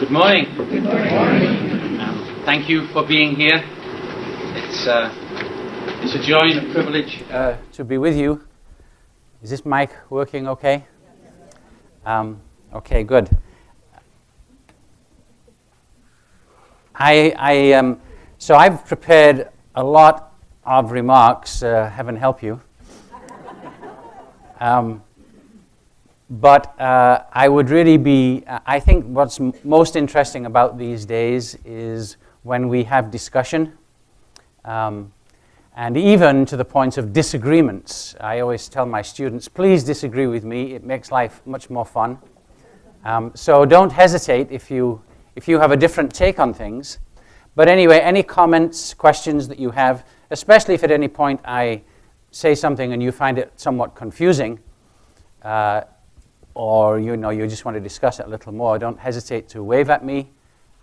Good morning. Good morning. Thank you for being here. It's a joy and a privilege to be with you. Is this mic working okay? Okay, good. So I've prepared a lot of remarks. Heaven help you. But I would really be, I think what's most interesting about these days is when we have discussion, and even to the point of disagreements. I always tell my students, please disagree with me. It makes life much more fun. So don't hesitate if you have a different take on things. But anyway, any comments, questions that you have, especially if at any point I say something and you find it somewhat confusing, or you just want to discuss it a little more, don't hesitate to wave at me,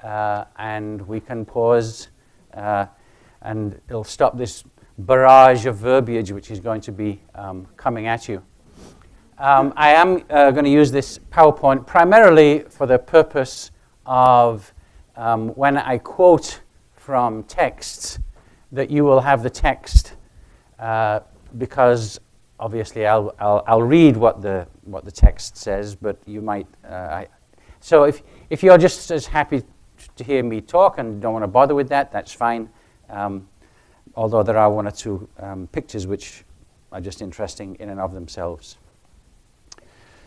and we can pause, and it'll stop this barrage of verbiage which is going to be coming at you. I am going to use this PowerPoint primarily for the purpose of when I quote from texts, that you will have the text, because obviously I'll read what the text says, but you might. So if you're just as happy to hear me talk and don't want to bother with that, that's fine. Although there are one or two pictures which are just interesting in and of themselves.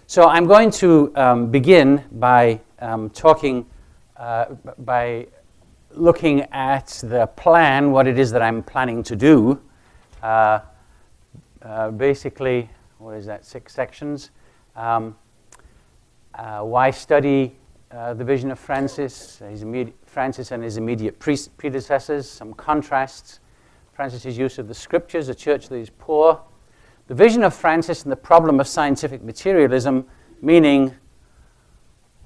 So I'm going to begin by by looking at the plan, what it is that I'm planning to do. Basically, what is that, 6 sections? Why study the vision of Francis and his immediate predecessors, some contrasts, Francis' use of the scriptures, a church that is poor, the vision of Francis and the problem of scientific materialism, meaning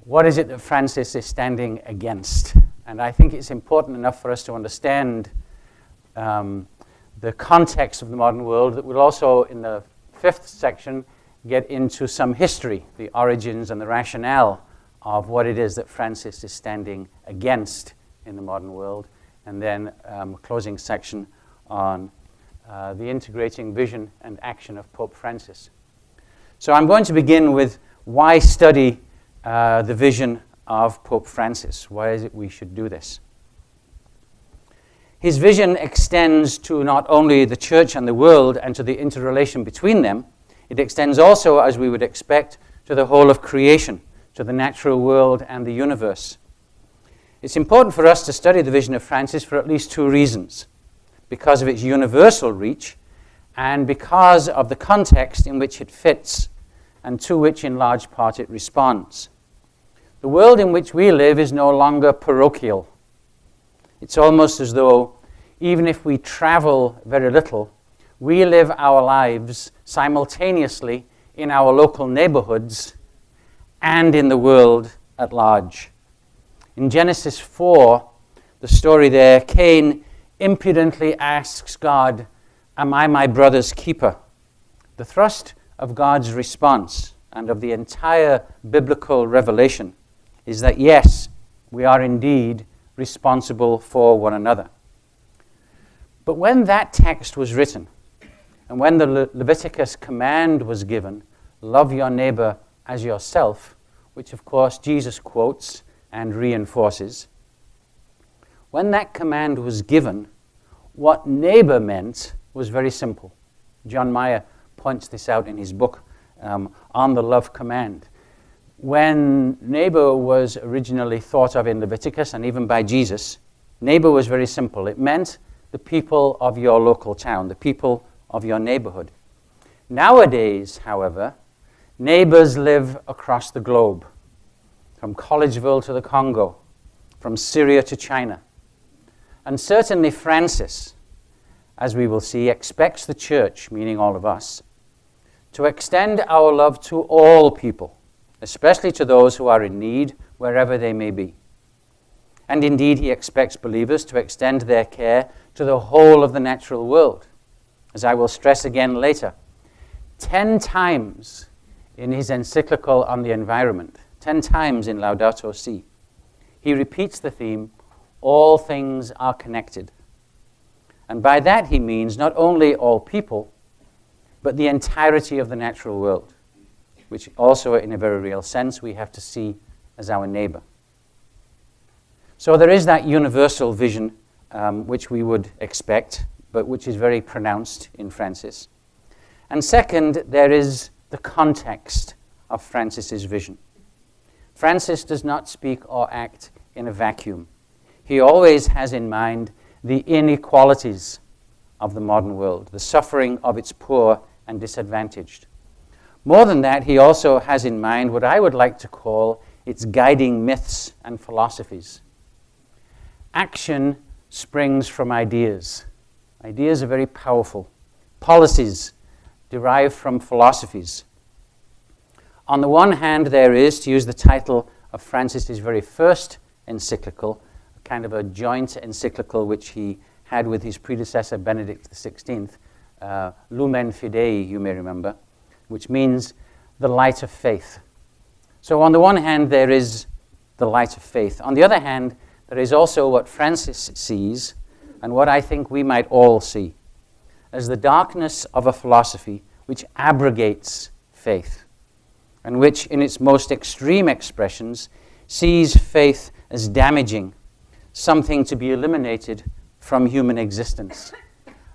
what is it that Francis is standing against? And I think it's important enough for us to understand the context of the modern world that we'll also, in the 5th section, get into some history, the origins and the rationale of what it is that Francis is standing against in the modern world, and then a closing section on the integrating vision and action of Pope Francis. So I'm going to begin with why study the vision of Pope Francis. Why is it we should do this? His vision extends to not only the church and the world and to the interrelation between them, it extends also, as we would expect, to the whole of creation, to the natural world and the universe. It's important for us to study the vision of Francis for at least 2 reasons: because of its universal reach and because of the context in which it fits and to which in large part it responds. The world in which we live is no longer parochial. It's almost as though, even if we travel very little, we live our lives simultaneously in our local neighborhoods and in the world at large. In Genesis 4, the story there, Cain impudently asks God, "Am I my brother's keeper?" The thrust of God's response and of the entire biblical revelation is that yes, we are indeed responsible for one another. But when that text was written, and when the Leviticus command was given, love your neighbor as yourself, which of course Jesus quotes and reinforces, when that command was given, what neighbor meant was very simple. John Mayer points this out in his book on the love command. When neighbor was originally thought of in Leviticus and even by Jesus, neighbor was very simple. It meant the people of your local town, the people of your neighborhood. Nowadays, however, neighbors live across the globe, from Collegeville to the Congo, from Syria to China. And certainly Francis, as we will see, expects the church, meaning all of us, to extend our love to all people, especially to those who are in need, wherever they may be. And indeed, he expects believers to extend their care to the whole of the natural world. As I will stress again later, 10 times in his encyclical on the environment, 10 times in Laudato Si, he repeats the theme, all things are connected. And by that he means not only all people, but the entirety of the natural world, which also in a very real sense we have to see as our neighbor. So there is that universal vision which we would expect, but which is very pronounced in Francis. And second, there is the context of Francis's vision. Francis does not speak or act in a vacuum. He always has in mind the inequalities of the modern world, the suffering of its poor and disadvantaged. More than that, he also has in mind what I would like to call its guiding myths and philosophies. Action springs from ideas. Ideas are very powerful. Policies derive from philosophies. On the one hand, there is, to use the title of Francis's very first encyclical, a kind of a joint encyclical which he had with his predecessor Benedict XVI, Lumen Fidei, you may remember, which means the light of faith. So on the one hand, there is the light of faith. On the other hand, there is also what Francis sees, and what I think we might all see, as the darkness of a philosophy which abrogates faith, and which, in its most extreme expressions, sees faith as damaging, something to be eliminated from human existence.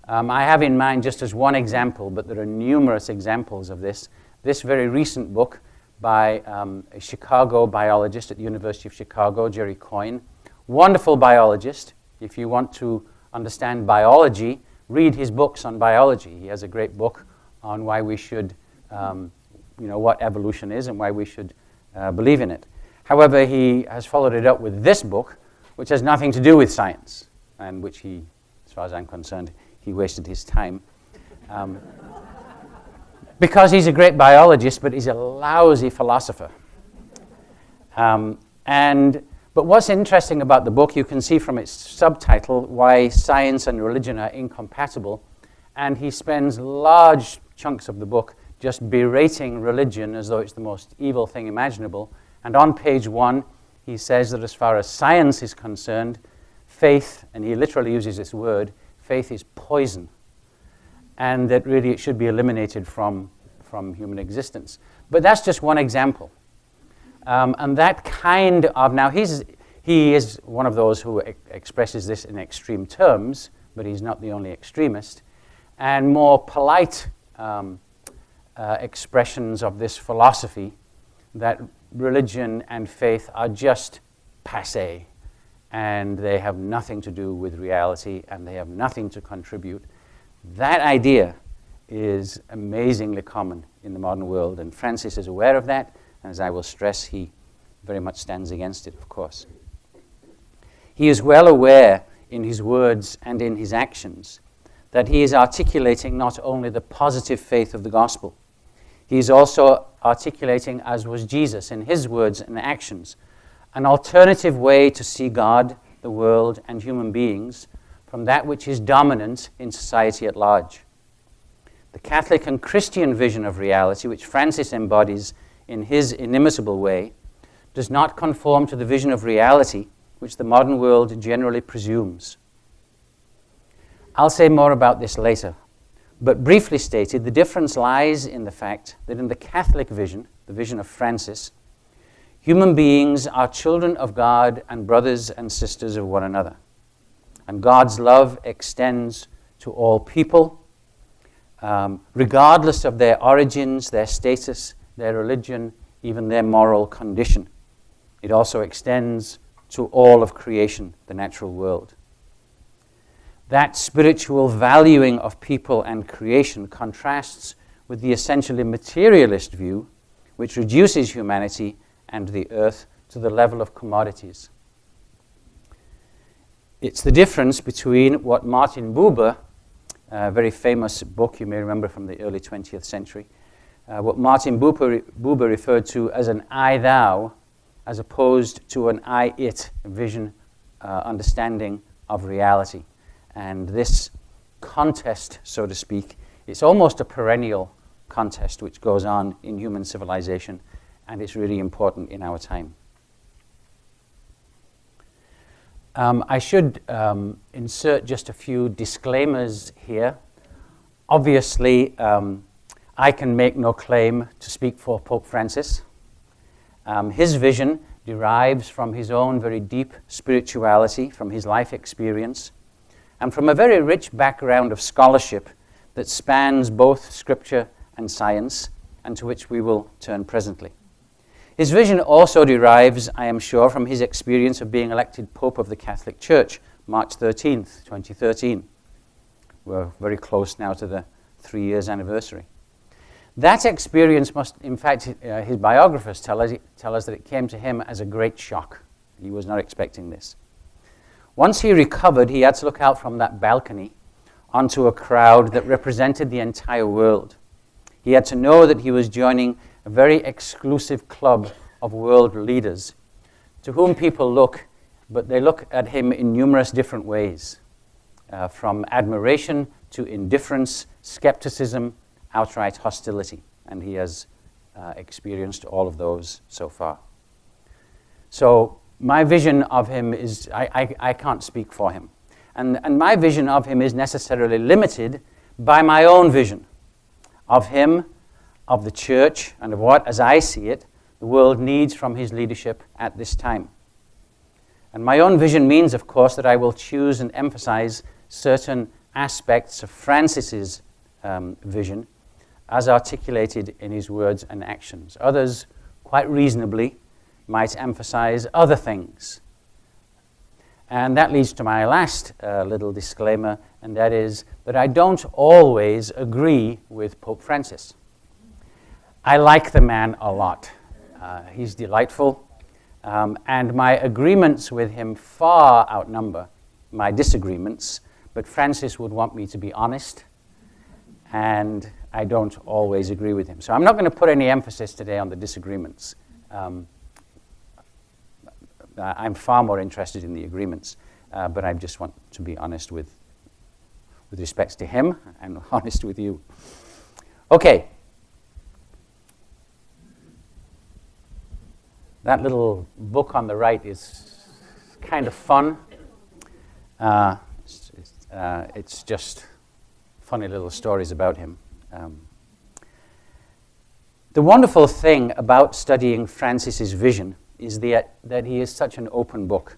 I have in mind just as one example, but there are numerous examples of this very recent book by a Chicago biologist at the University of Chicago, Jerry Coyne. Wonderful biologist. If you want to understand biology, read his books on biology. He has a great book on why we should, what evolution is and why we should believe in it. However, he has followed it up with this book, which has nothing to do with science, and which he, as far as I'm concerned, he wasted his time. Because he's a great biologist, but he's a lousy philosopher. But what's interesting about the book, you can see from its subtitle, Why Science and Religion Are Incompatible, and he spends large chunks of the book just berating religion as though it's the most evil thing imaginable. And on page 1, he says that as far as science is concerned, faith, and he literally uses this word, faith is poison, and that really it should be eliminated from human existence. But that's just one example. And that kind of, now he is one of those who expresses this in extreme terms, but he's not the only extremist. And more polite expressions of this philosophy, that religion and faith are just passé, and they have nothing to do with reality, and they have nothing to contribute. That idea is amazingly common in the modern world, and Francis is aware of that, and as I will stress, he very much stands against it, of course. He is well aware in his words and in his actions that he is articulating not only the positive faith of the gospel, he is also articulating, as was Jesus in his words and actions, an alternative way to see God, the world, and human beings from that which is dominant in society at large. The Catholic and Christian vision of reality, which Francis embodies in his inimitable way, does not conform to the vision of reality which the modern world generally presumes. I'll say more about this later, but briefly stated, the difference lies in the fact that in the Catholic vision, the vision of Francis, human beings are children of God and brothers and sisters of one another. And God's love extends to all people, regardless of their origins, their status, their religion, even their moral condition. It also extends to all of creation, the natural world. That spiritual valuing of people and creation contrasts with the essentially materialist view, which reduces humanity and the earth to the level of commodities. It's the difference between what Martin Buber, a very famous book you may remember from the early 20th century, what Martin Buber referred to as an I-thou, as opposed to an I-it vision, understanding of reality. And this contest, so to speak, it's almost a perennial contest which goes on in human civilization, and it's really important in our time. I should insert just a few disclaimers here. Obviously, I can make no claim to speak for Pope Francis. His vision derives from his own very deep spirituality, from his life experience, and from a very rich background of scholarship that spans both scripture and science, and to which we will turn presently. His vision also derives, I am sure, from his experience of being elected Pope of the Catholic Church, March 13th, 2013. We're very close now to the 3 years anniversary. That experience must, in fact, his biographers tell us that it came to him as a great shock. He was not expecting this. Once he recovered, he had to look out from that balcony onto a crowd that represented the entire world. He had to know that he was joining a very exclusive club of world leaders to whom people look, but they look at him in numerous different ways, from admiration to indifference, skepticism, outright hostility, and he has experienced all of those so far. So my vision of him is, I can't speak for him, and my vision of him is necessarily limited by my own vision of him, of the church, and of what, as I see it, the world needs from his leadership at this time. And my own vision means, of course, that I will choose and emphasize certain aspects of Francis's vision as articulated in his words and actions. Others, quite reasonably, might emphasize other things. And that leads to my last little disclaimer, and that is that I don't always agree with Pope Francis. I like the man a lot. He's delightful, and my agreements with him far outnumber my disagreements, but Francis would want me to be honest, and I don't always agree with him. So I'm not going to put any emphasis today on the disagreements. I'm far more interested in the agreements, but I just want to be honest with respect to him and honest with you. Okay. That little book on the right is kind of fun. It's just funny little stories about him. The wonderful thing about studying Francis's vision is that he is such an open book.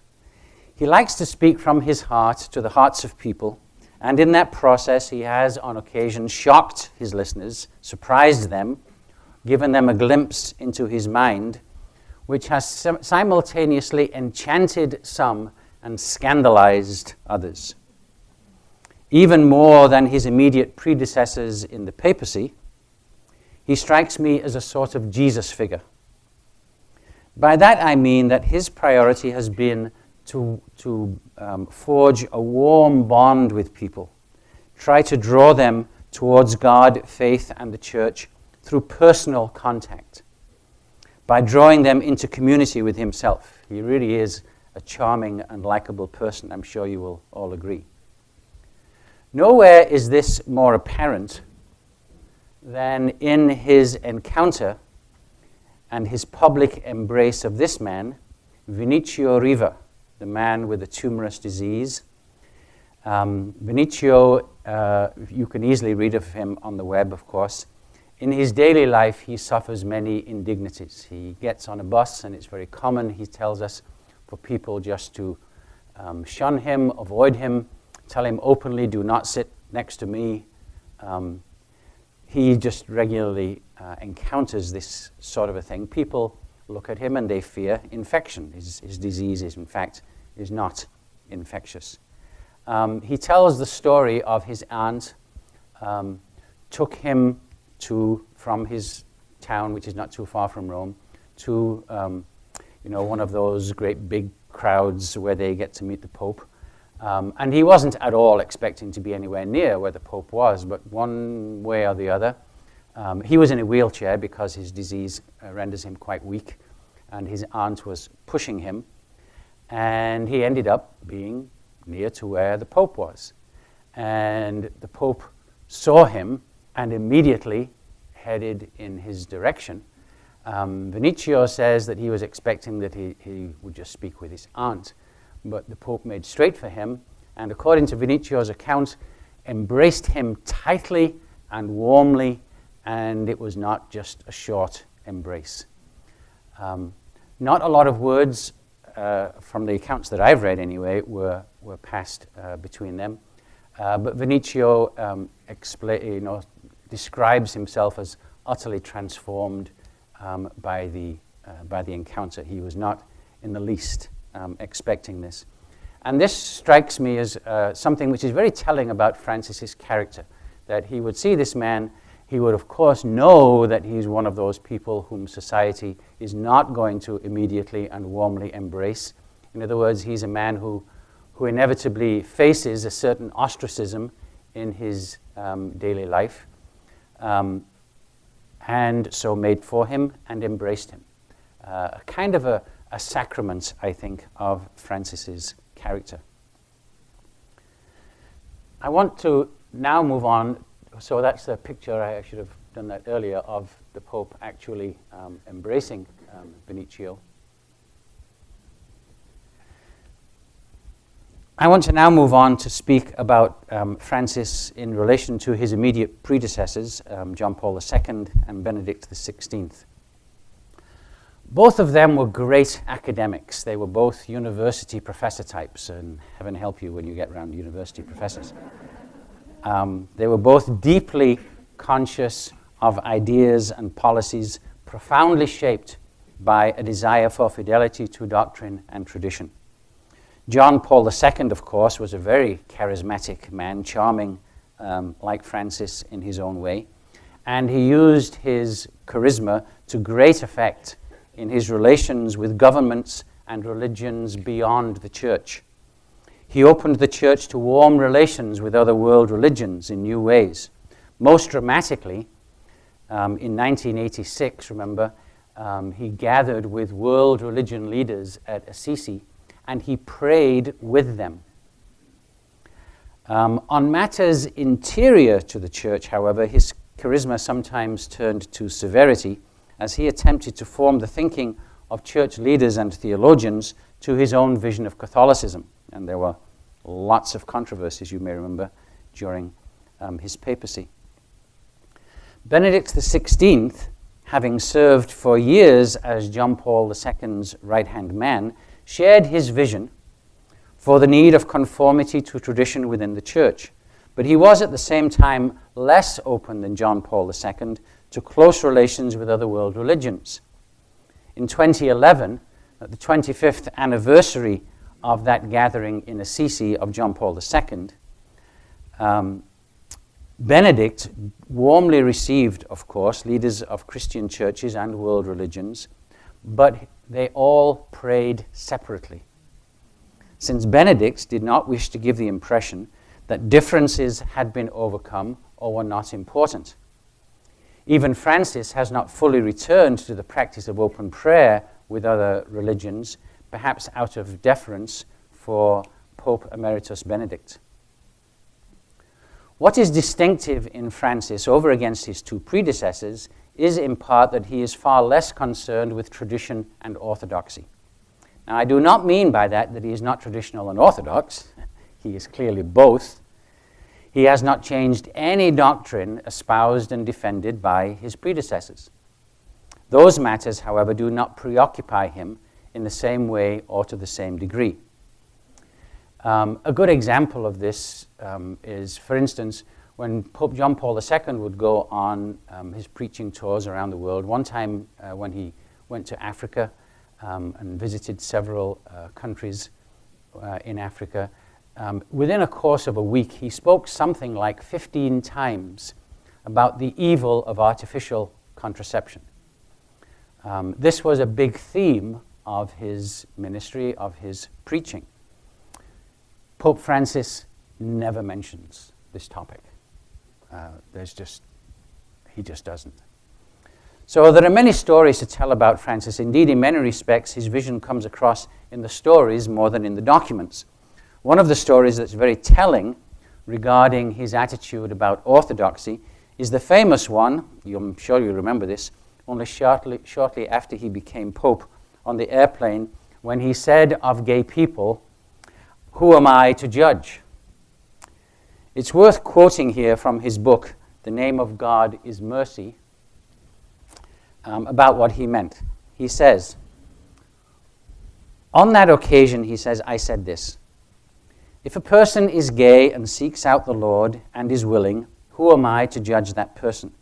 He likes to speak from his heart to the hearts of people, and in that process he has on occasion shocked his listeners, surprised them, given them a glimpse into his mind, which has simultaneously enchanted some and scandalized others. Even more than his immediate predecessors in the papacy, he strikes me as a sort of Jesus figure. By that I mean that his priority has been to forge a warm bond with people, try to draw them towards God, faith, and the church through personal contact, by drawing them into community with himself. He really is a charming and likable person. I'm sure you will all agree. Nowhere is this more apparent than in his encounter and his public embrace of this man, Vinicio Riva, the man with the tumorous disease. Vinicio, you can easily read of him on the web, of course. In his daily life, he suffers many indignities. He gets on a bus, and it's very common, he tells us, for people just to shun him, avoid him, tell him openly, do not sit next to me. He just regularly encounters this sort of a thing. People look at him and they fear infection. His disease is, in fact, is not infectious. He tells the story of his aunt took him from his town, which is not too far from Rome, to one of those great big crowds where they get to meet the Pope. And he wasn't at all expecting to be anywhere near where the Pope was, but one way or the other, he was in a wheelchair because his disease renders him quite weak, and his aunt was pushing him, and he ended up being near to where the Pope was. And the Pope saw him and immediately headed in his direction. Vinicio says that he was expecting that he would just speak with his aunt, but the Pope made straight for him, and according to Vinicio's account, embraced him tightly and warmly, and it was not just a short embrace. Not a lot of words, from the accounts that I've read anyway, were passed between them, but Vinicio describes himself as utterly transformed by the encounter. He was not in the least expecting this. And this strikes me as something which is very telling about Francis's character, that he would see this man, he would of course know that he's one of those people whom society is not going to immediately and warmly embrace. In other words, he's a man who inevitably faces a certain ostracism in his daily life, and so made for him and embraced him. A kind of a sacrament, I think, of Francis's character. I want to now move on. So that's the picture, I should have done that earlier, of the Pope actually embracing Vinicio. I want to now move on to speak about Francis in relation to his immediate predecessors, John Paul II and Benedict XVI. Both of them were great academics. They were both university professor types, and heaven help you when you get around university professors. They were both deeply conscious of ideas and policies profoundly shaped by a desire for fidelity to doctrine and tradition. John Paul II, of course, was a very charismatic man, charming like Francis in his own way, and he used his charisma to great effect in his relations with governments and religions beyond the church. He opened the church to warm relations with other world religions in new ways. Most dramatically, in 1986, remember, he gathered with world religion leaders at Assisi, and he prayed with them. On matters interior to the church, however, his charisma sometimes turned to severity as he attempted to form the thinking of church leaders and theologians to his own vision of Catholicism. And there were lots of controversies, you may remember, during his papacy. Benedict XVI, having served for years as John Paul II's right-hand man, shared his vision for the need of conformity to tradition within the church. But he was at the same time less open than John Paul II to close relations with other world religions. In 2011, at the 25th anniversary of that gathering in Assisi of John Paul II, Benedict warmly received, of course, leaders of Christian churches and world religions, but they all prayed separately. Since Benedict did not wish to give the impression that differences had been overcome or were not important. Even Francis has not fully returned to the practice of open prayer with other religions, perhaps out of deference for Pope Emeritus Benedict. What is distinctive in Francis over against his two predecessors is in part that he is far less concerned with tradition and orthodoxy. Now, I do not mean by that he is not traditional and orthodox. He is clearly both. He has not changed any doctrine espoused and defended by his predecessors. Those matters, however, do not preoccupy him in the same way or to the same degree. A good example of this is, for instance, when Pope John Paul II would go on his preaching tours around the world. One time when he went to Africa and visited several countries in Africa, within a course of a week, he spoke something like 15 times about the evil of artificial contraception. This was a big theme of his ministry, of his preaching. Pope Francis never mentions this topic. He just doesn't. So there are many stories to tell about Francis. Indeed, in many respects, his vision comes across in the stories more than in the documents. One of the stories that's very telling regarding his attitude about orthodoxy is the famous one, I'm sure you remember this, only shortly after he became Pope on the airplane, when he said of gay people, Who am I to judge? It's worth quoting here from his book, The Name of God is Mercy, about what he meant. He says, on that occasion, he says, I said this: if a person is gay and seeks out the Lord and is willing, who am I to judge that person?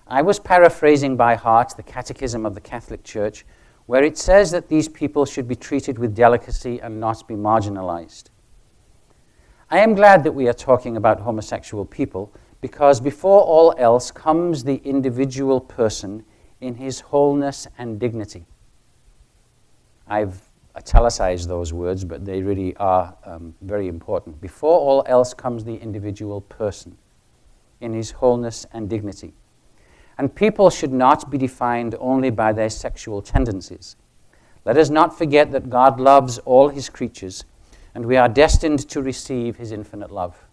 I was paraphrasing by heart the Catechism of the Catholic Church, where it says that these people should be treated with delicacy and not be marginalized. I am glad that we are talking about homosexual people, because before all else comes the individual person in his wholeness and dignity. I've italicized those words, but they really are very important. Before all else comes the individual person in his wholeness and dignity. And people should not be defined only by their sexual tendencies. Let us not forget that God loves all his creatures, and we are destined to receive his infinite love.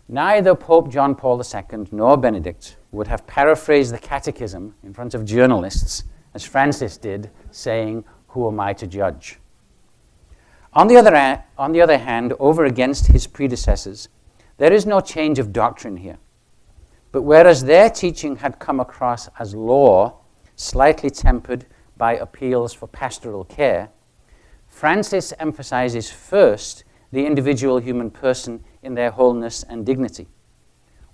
Neither Pope John Paul II nor Benedict would have paraphrased the Catechism in front of journalists, as Francis did, saying, who am I to judge? On the other hand, over against his predecessors, there is no change of doctrine here. But whereas their teaching had come across as law, slightly tempered by appeals for pastoral care, Francis emphasizes first the individual human person in their wholeness and dignity,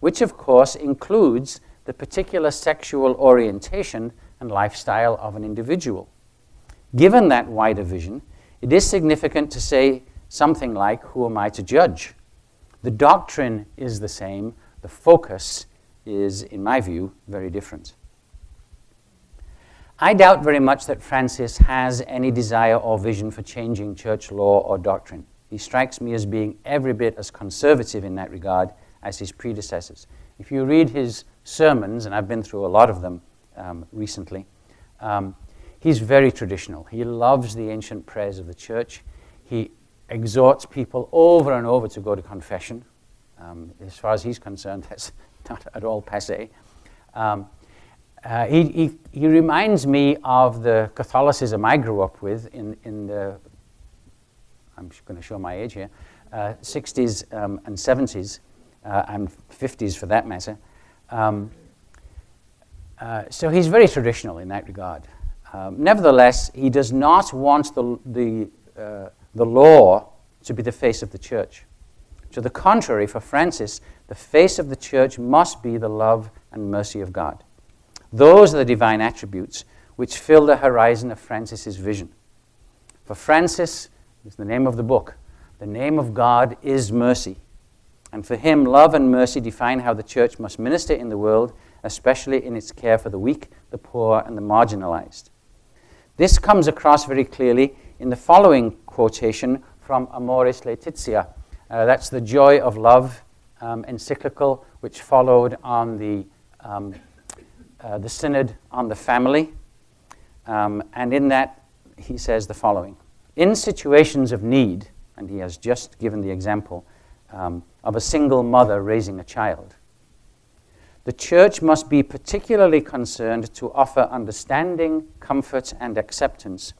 which of course includes the particular sexual orientation and lifestyle of an individual. Given that wider vision, it is significant to say something like, who am I to judge? The doctrine is the same, the focus is, in my view, very different. I doubt very much that Francis has any desire or vision for changing church law or doctrine. He strikes me as being every bit as conservative in that regard as his predecessors. If you read his sermons, and I've been through a lot of them recently, he's very traditional. He loves the ancient prayers of the church. He exhorts people over and over to go to confession. As far as he's concerned, that's not at all passé. He reminds me of the Catholicism I grew up with in the, I'm going to show my age here, 60s and 70s, and 50s for that matter. So he's very traditional in that regard. Nevertheless, he does not want the law to be the face of the church. To the contrary, for Francis, the face of the church must be the love and mercy of God. Those are the divine attributes which fill the horizon of Francis's vision. For Francis, it's the name of the book, the name of God is mercy. And for him, love and mercy define how the church must minister in the world, especially in its care for the weak, the poor, and the marginalized. This comes across very clearly in the following quotation from Amoris Laetitia. That's the Joy of Love encyclical, which followed on the Synod on the Family. And in that, he says the following. In situations of need, and he has just given the example of a single mother raising a child, the church must be particularly concerned to offer understanding, comfort, and acceptance,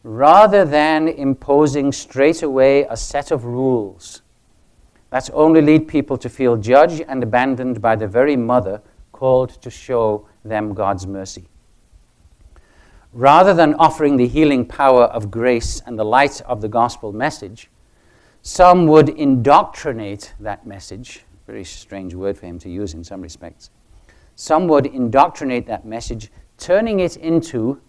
rather than imposing straight away a set of rules that only lead people to feel judged and abandoned by the very mother called to show them God's mercy. Rather than offering the healing power of grace and the light of the gospel message, some would indoctrinate that message. Very strange word for him to use in some respects. Some would indoctrinate that message, turning it into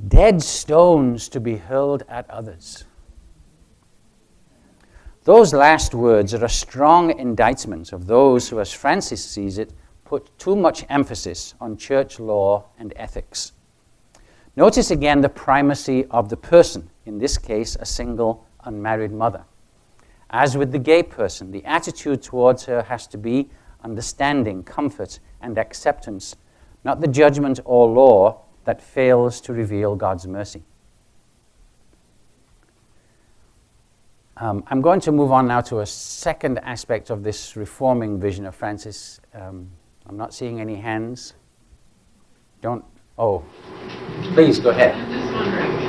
dead stones to be hurled at others. Those last words are a strong indictment of those who, as Francis sees it, put too much emphasis on church law and ethics. Notice again the primacy of the person, in this case, a single unmarried mother. As with the gay person, the attitude towards her has to be understanding, comfort, and acceptance, not the judgment or law that fails to reveal God's mercy. I'm going to move on now to a second aspect of this reforming vision of Francis. I'm not seeing any hands. Please go ahead. I'm just wondering,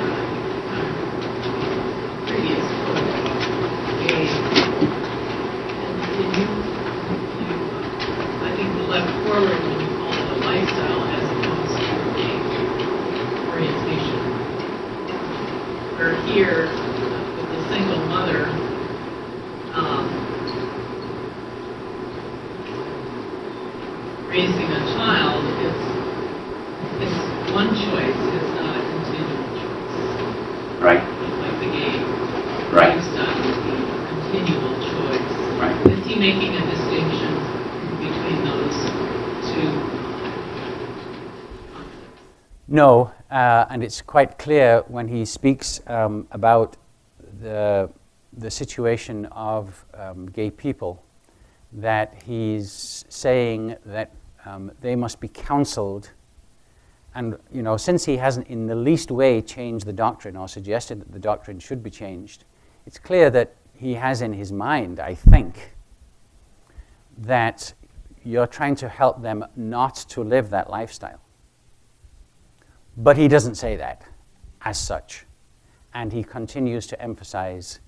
Is he making a distinction between those two? No, and it's quite clear when he speaks about the situation of gay people that he's saying that they must be counseled. And, since he hasn't in the least way changed the doctrine or suggested that the doctrine should be changed, it's clear that he has in his mind, I think, that you're trying to help them not to live that lifestyle. But he doesn't say that as such. And he continues to emphasize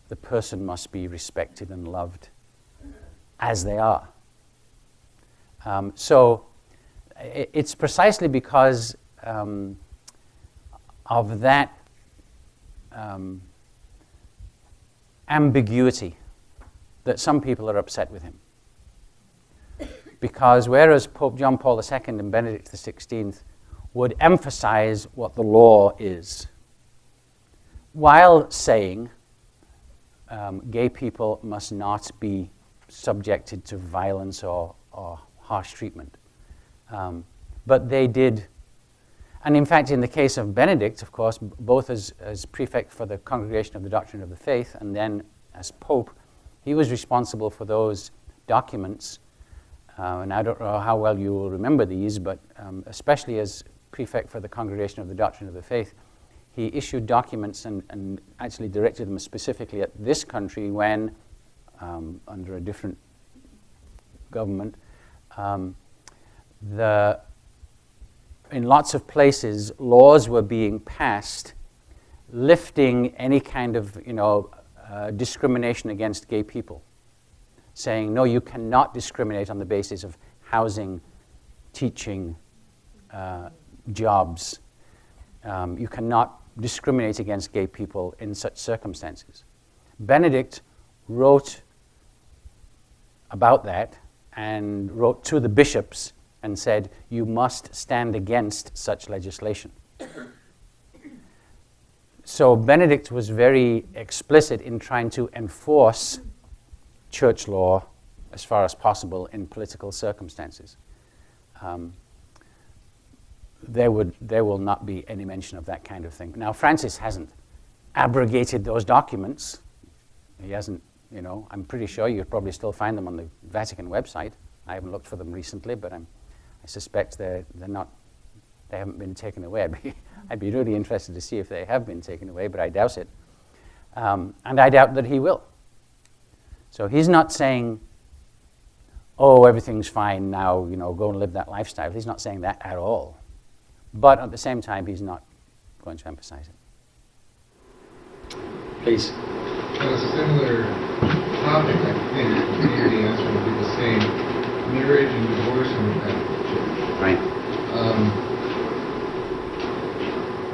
the person must be respected and loved as they are. So it's precisely because of that ambiguity that some people are upset with him. Because whereas Pope John Paul II and Benedict XVI would emphasize what the law is, while saying gay people must not be subjected to violence or harsh treatment. But they did, and in fact in the case of Benedict, of course, both as prefect for the Congregation of the Doctrine of the Faith and then as Pope, he was responsible for those documents. And I don't know how well you will remember these, but especially as prefect for the Congregation of the Doctrine of the Faith, he issued documents and actually directed them specifically at this country when, under a different government, in lots of places, laws were being passed lifting any kind of, discrimination against gay people, saying, no, you cannot discriminate on the basis of housing, teaching, jobs. You cannot discriminate against gay people in such circumstances. Benedict wrote about that and wrote to the bishops and said, you must stand against such legislation. So Benedict was very explicit in trying to enforce church law as far as possible in political circumstances. There will not be any mention of that kind of thing. Now, Francis hasn't abrogated those documents. He hasn't, I'm pretty sure you'll probably still find them on the Vatican website. I haven't looked for them recently, but I suspect they haven't been taken away. I'd be really interested to see if they have been taken away, but I doubt it. And I doubt that he will. So he's not saying, oh, everything's fine now, go and live that lifestyle. He's not saying that at all. But at the same time, he's not going to emphasize it. Please. On a similar topic, I think the answer would be the same. Marriage and divorce in the Catholic Church. Right.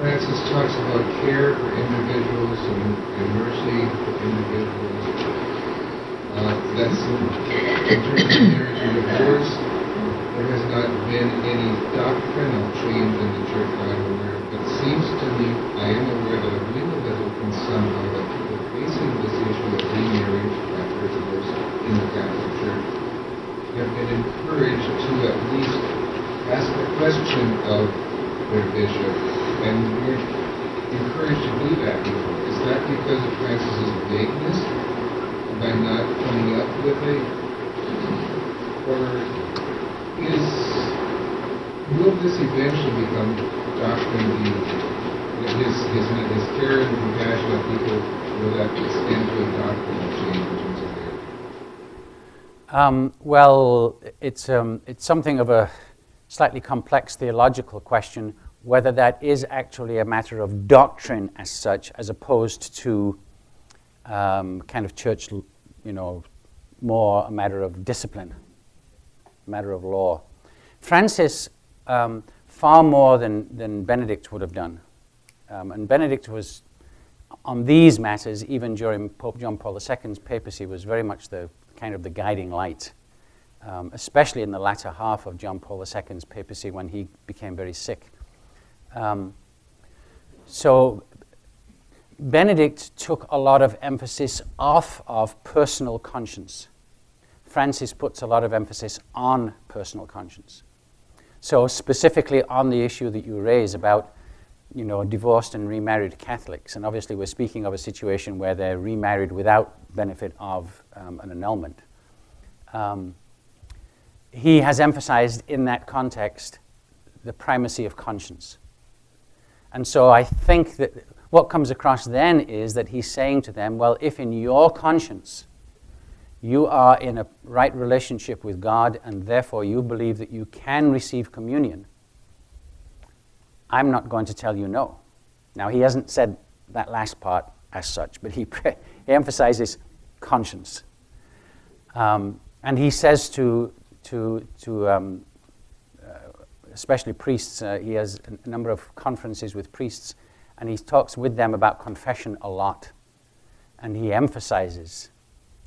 Francis talks about care for individuals and mercy for individuals. That's in terms of marriage and divorce. There has not been any doctrinal change in the church that I'm aware of. But it seems to me, I am aware that a little bit open somehow that people facing this issue of remarriage after divorce in the Catholic Church have been encouraged to at least ask the question of their bishop, and we're encouraged to do that before. Is that because of Francis's vagueness by not coming up with or will this eventually become doctrine? His care and compassion of people, will that extend to a doctrinal change in terms of care? Well, it's something of a slightly complex theological question, whether that is actually a matter of doctrine as such, as opposed to kind of church, more a matter of discipline, a matter of law. Francis, far more than Benedict would have done. And Benedict was, on these matters, even during Pope John Paul II's papacy, was very much the kind of the guiding light, especially in the latter half of John Paul II's papacy when he became very sick. So Benedict took a lot of emphasis off of personal conscience. Francis puts a lot of emphasis on personal conscience. So specifically on the issue that you raise about, divorced and remarried Catholics, and obviously we're speaking of a situation where they're remarried without benefit of an annulment. He has emphasized in that context the primacy of conscience. And so I think that what comes across then is that he's saying to them, well, if in your conscience you are in a right relationship with God and therefore you believe that you can receive communion, I'm not going to tell you no. Now, he hasn't said that last part as such, but he emphasizes conscience. And he says to especially priests, he has a number of conferences with priests, and he talks with them about confession a lot. And he emphasizes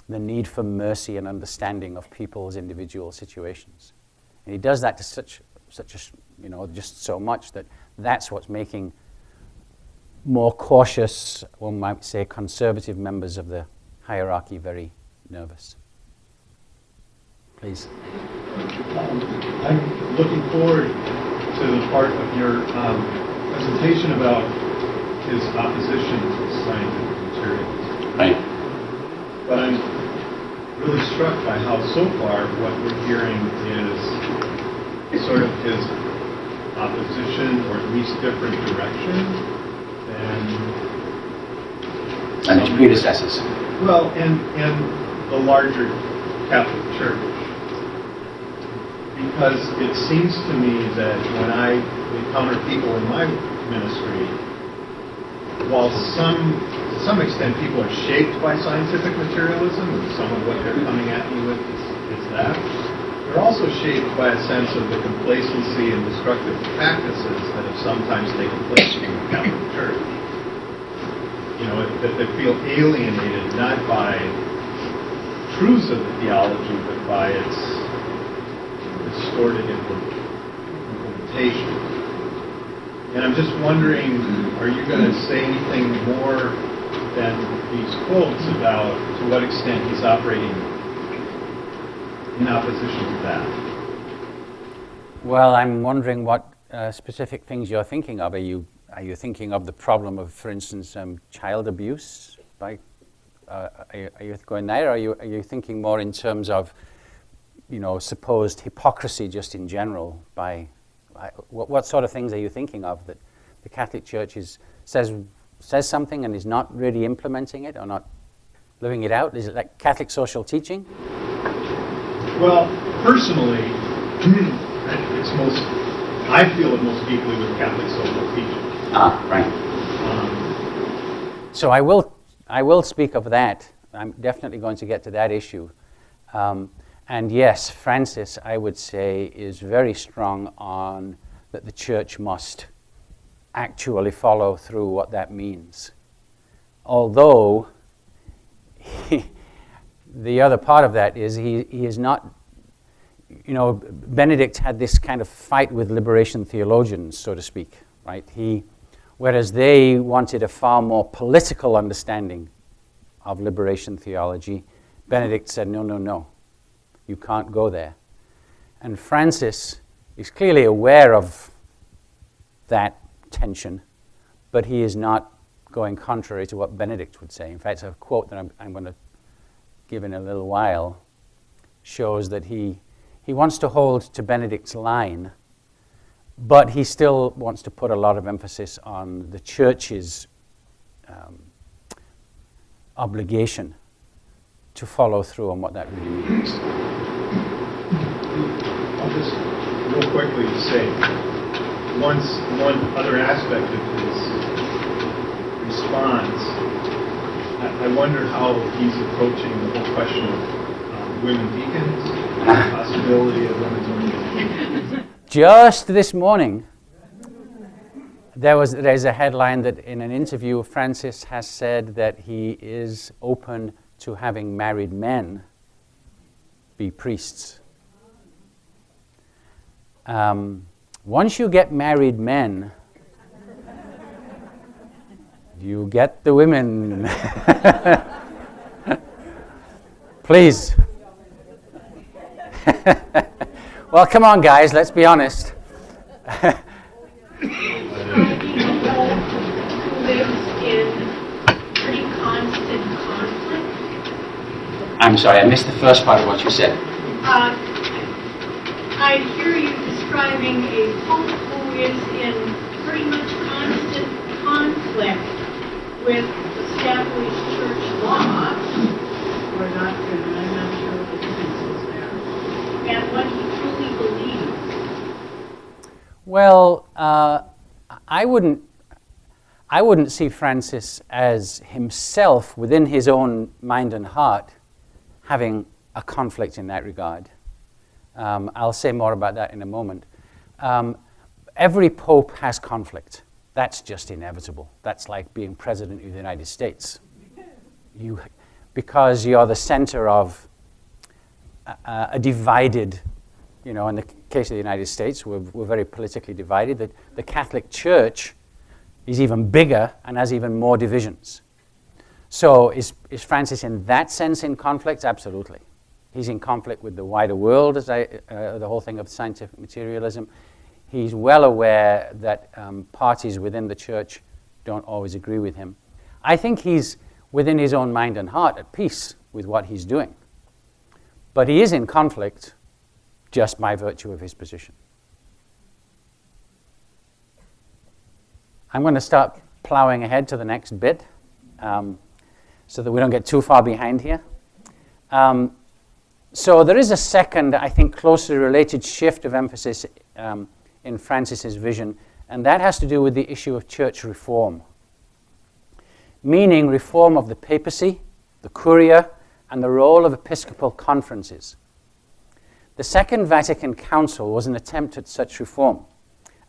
the need for mercy and understanding of people's individual situations. And he does that to such just so much that that's what's making more cautious, one might say conservative members of the hierarchy very nervous. Please. I'm looking forward to the part of your presentation about his opposition to scientific materialism. Right. But I'm really struck by how so far what we're hearing is sort of his opposition, or at least different direction And his predecessors. Well, and the larger Catholic Church. Because it seems to me that when I encounter people in my ministry, while to some extent people are shaped by scientific materialism, and some of what they're coming at me with is that, they're also shaped by a sense of the complacency and destructive practices that have sometimes taken place in the Catholic Church. That they feel alienated not by truths of the theology, but by its distorted implementation. And I'm just wondering, are you going to say anything more than these quotes about to what extent he's operating in opposition to that? Well, I'm wondering what specific things you're thinking of. Are you thinking of the problem of, for instance, child abuse? Are you going there? Or are you thinking more in terms of, supposed hypocrisy just in general? What sort of things are you thinking of that the Catholic Church says something and is not really implementing it or not living it out? Is it like Catholic social teaching? Well, personally, I feel it most deeply with Catholic social teaching. Right. So I will speak of that. I'm definitely going to get to that issue. And yes, Francis, I would say, is very strong on that the Church must actually follow through what that means. Although, the other part of that is he is not, Benedict had this kind of fight with liberation theologians, so to speak, right? Whereas they wanted a far more political understanding of liberation theology, Benedict said, no, you can't go there. And Francis is clearly aware of that tension, but he is not going contrary to what Benedict would say. In fact, a quote that I'm going to give in a little while shows that he wants to hold to Benedict's line, but he still wants to put a lot of emphasis on the Church's obligation to follow through on what that really means. I'll just real quickly say one other aspect of his response. I wonder how he's approaching the whole question of women deacons, the possibility of women's ordination. Just this morning, there's a headline that in an interview, Francis has said that he is open to having married men be priests. Once you get married men, You get the women. Please. Well, come on, guys, let's be honest. I'm sorry, I missed the first part of what you said. I hear you describing a pope who is in pretty much constant conflict with established church law, or doctrine, and I'm not sure what the difference is there, and what he truly believes. Well, I wouldn't see Francis as himself, within his own mind and heart, having a conflict in that regard. I'll say more about that in a moment. Every pope has conflict. That's just inevitable. That's like being president of the United States. Because you're the center of a divided, in the case of the United States, we're very politically divided. The Catholic Church is even bigger and has even more divisions. So is Francis in that sense in conflict? Absolutely. He's in conflict with the wider world, the whole thing of scientific materialism. He's well aware that parties within the church don't always agree with him. I think he's, within his own mind and heart, at peace with what he's doing. But he is in conflict just by virtue of his position. I'm going to start plowing ahead to the next bit so that we don't get too far behind here. So there is a second, I think, closely related shift of emphasis in Francis's vision, and that has to do with the issue of church reform, meaning reform of the papacy, the curia, and the role of episcopal conferences. The Second Vatican Council was an attempt at such reform.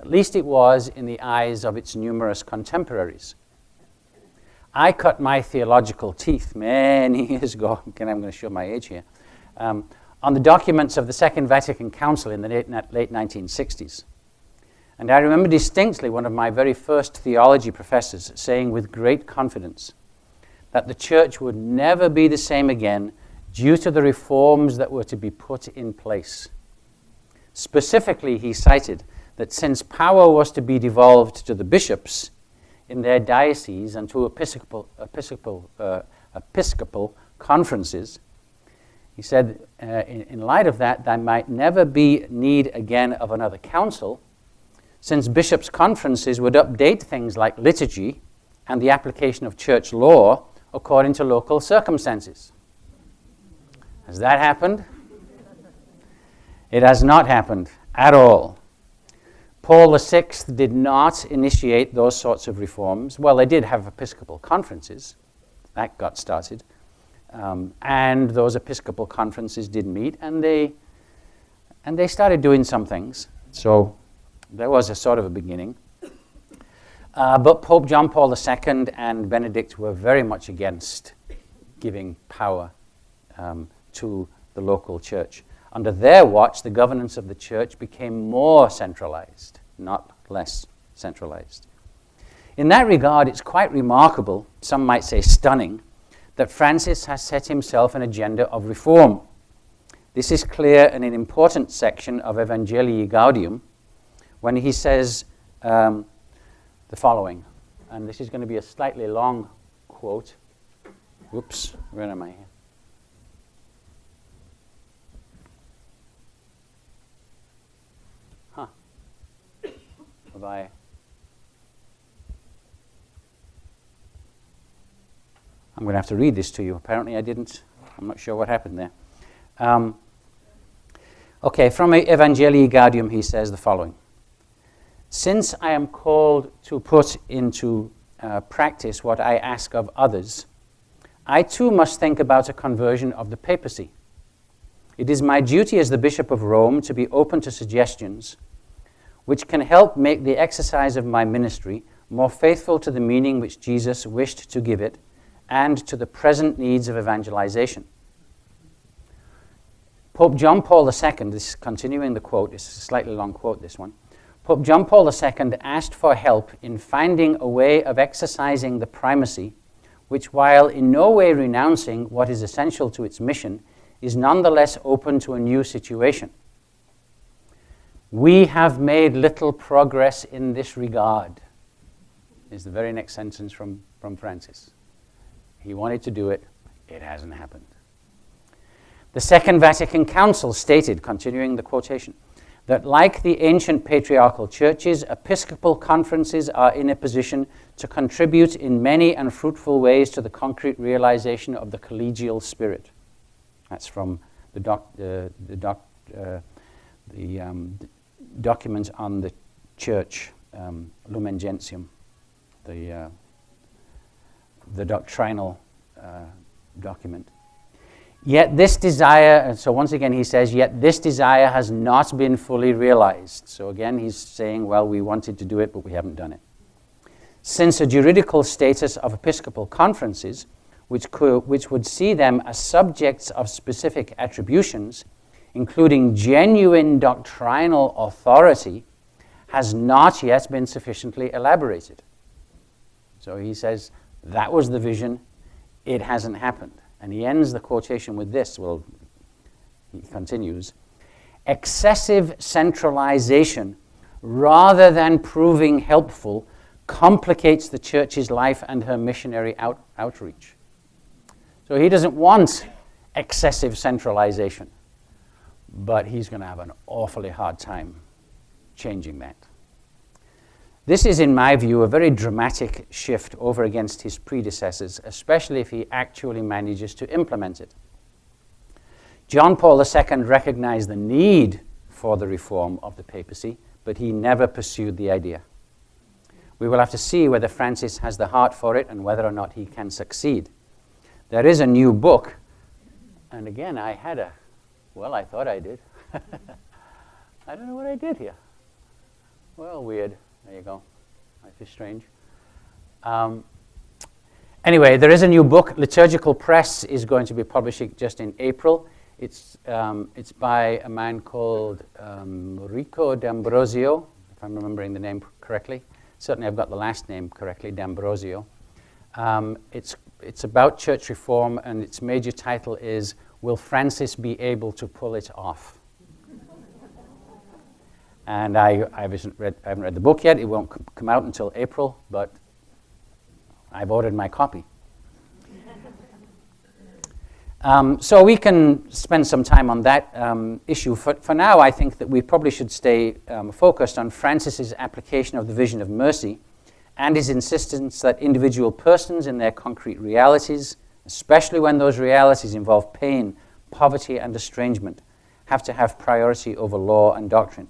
At least it was in the eyes of its numerous contemporaries. I cut my theological teeth many years ago, and I'm going to show my age here, on the documents of the Second Vatican Council in the late 1960s. And I remember distinctly one of my very first theology professors saying with great confidence that the church would never be the same again due to the reforms that were to be put in place. Specifically, he cited that since power was to be devolved to the bishops in their dioceses and to episcopal conferences, he said, in light of that, there might never be need again of another council, since bishops' conferences would update things like liturgy and the application of church law according to local circumstances. Has that happened? It has not happened at all. Paul VI did not initiate those sorts of reforms. Well, they did have episcopal conferences. That got started. And those episcopal conferences did meet, and they started doing some things. So there was a sort of a beginning. But Pope John Paul II and Benedict were very much against giving power to the local church. Under their watch, the governance of the church became more centralized, not less centralized. In that regard, it's quite remarkable, some might say stunning, that Francis has set himself an agenda of reform. This is clear in an important section of Evangelii Gaudium when he says the following, and this is going to be a slightly long quote. Whoops, where am I here? I'm going to have to read this to you. Apparently I didn't. I'm not sure what happened there. Okay, from Evangelii Gaudium he says the following. Since I am called to put into practice what I ask of others, I too must think about a conversion of the papacy. It is my duty as the Bishop of Rome to be open to suggestions which can help make the exercise of my ministry more faithful to the meaning which Jesus wished to give it and to the present needs of evangelization. Pope John Paul II, this is continuing the quote, it's a slightly long quote, this one. Pope John Paul II asked for help in finding a way of exercising the primacy, which, while in no way renouncing what is essential to its mission, is nonetheless open to a new situation. We have made little progress in this regard, is the very next sentence from Francis. He wanted to do it. It hasn't happened. The Second Vatican Council stated, continuing the quotation, that like the ancient patriarchal churches, episcopal conferences are in a position to contribute in many and fruitful ways to the concrete realization of the collegial spirit. That's from the document on the church, Lumen Gentium, the doctrinal document. Yet this desire, so once again he says, yet this desire has not been fully realized. So again he's saying, well, we wanted to do it, but we haven't done it. Since a juridical status of episcopal conferences, which would see them as subjects of specific attributions, including genuine doctrinal authority, has not yet been sufficiently elaborated. So he says, that was the vision, it hasn't happened. And he ends the quotation with this, well, he continues, excessive centralization, rather than proving helpful, complicates the church's life and her missionary outreach. So he doesn't want excessive centralization, but he's going to have an awfully hard time changing that. This is, in my view, a very dramatic shift over against his predecessors, especially if he actually manages to implement it. John Paul II recognized the need for the reform of the papacy, but he never pursued the idea. We will have to see whether Francis has the heart for it and whether or not he can succeed. There is a new book, and again, I thought I did. I don't know what I did here. Well, weird. There you go. Life is strange. Anyway, there is a new book. Liturgical Press is going to be publishing just in April. It's by a man called Rico D'Ambrosio, if I'm remembering the name correctly. Certainly I've got the last name correctly, D'Ambrosio. It's about church reform, and its major title is, Will Francis Be Able to Pull It Off? And I haven't read the book yet. It won't come out until April, but I've ordered my copy. So we can spend some time on that issue. For now, I think that we probably should stay focused on Francis's application of the vision of mercy and his insistence that individual persons in their concrete realities, especially when those realities involve pain, poverty, and estrangement, have to have priority over law and doctrine.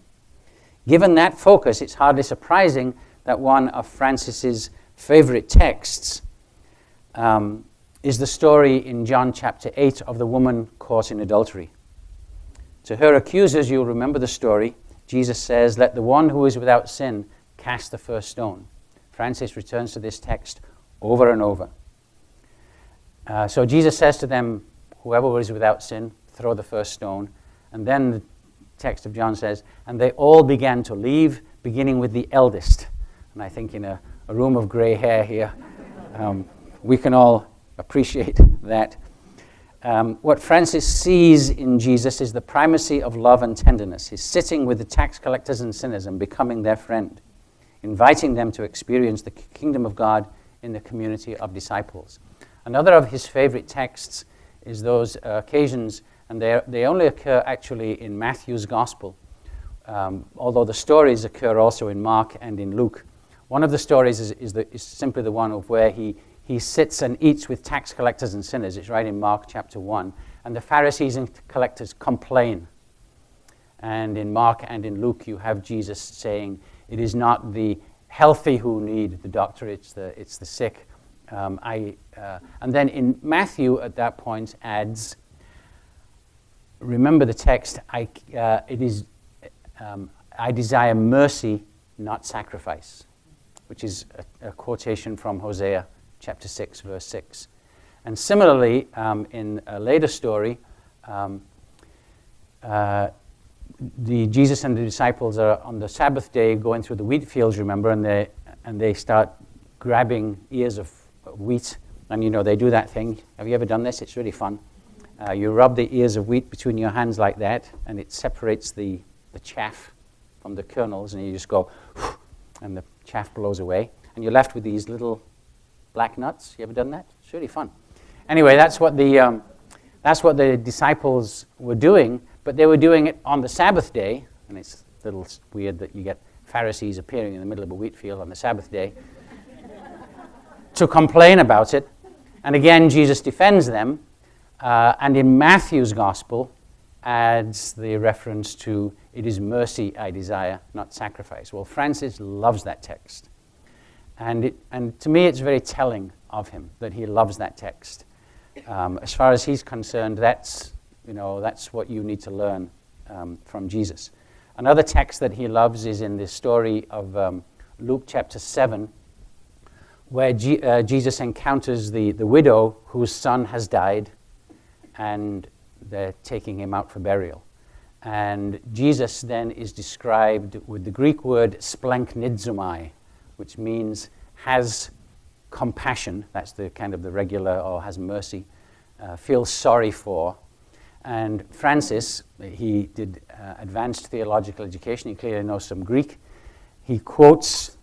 Given that focus, it's hardly surprising that one of Francis's favorite texts is the story in John chapter 8 of the woman caught in adultery. To her accusers, you'll remember the story. Jesus says, "Let the one who is without sin cast the first stone." Francis returns to this text over and over. So Jesus says to them, whoever is without sin, throw the first stone. And then the text of John says, and they all began to leave, beginning with the eldest. And I think in a room of gray hair here, we can all appreciate that. What Francis sees in Jesus is the primacy of love and tenderness. He's sitting with the tax collectors and sinners and becoming their friend, inviting them to experience the kingdom of God in the community of disciples. Another of his favorite texts is those occasions, and they only occur actually in Matthew's Gospel, although the stories occur also in Mark and in Luke. One of the stories is simply the one of where he sits and eats with tax collectors and sinners. It's right in Mark chapter 1. And the Pharisees and collectors complain. And in Mark and in Luke, you have Jesus saying, it is not the healthy who need the doctor, it's the sick. And then in Matthew at that point adds, remember the text, I desire mercy, not sacrifice, which is a quotation from Hosea chapter 6, verse 6. And similarly, in a later story, Jesus and the disciples are on the Sabbath day going through the wheat fields, remember, and they start grabbing ears of wheat. And, they do that thing. Have you ever done this? It's really fun. You rub the ears of wheat between your hands like that, and it separates the chaff from the kernels, and you just go, and the chaff blows away. And you're left with these little black nuts. You ever done that? It's really fun. Anyway, that's what the disciples were doing, but they were doing it on the Sabbath day, and it's a little weird that you get Pharisees appearing in the middle of a wheat field on the Sabbath day to complain about it. And again, Jesus defends them, and in Matthew's gospel adds the reference to, "It is mercy I desire, not sacrifice." Well, Francis loves that text. And to me, it's very telling of him that he loves that text. As far as he's concerned, that's what you need to learn from Jesus. Another text that he loves is in the story of Luke chapter 7, where Jesus encounters the widow whose son has died, and they're taking him out for burial. And Jesus then is described with the Greek word splanknidzomai, which means has compassion. That's the kind of the regular, or has mercy, feels sorry for. And Francis, he did advanced theological education. He clearly knows some Greek. He quotes,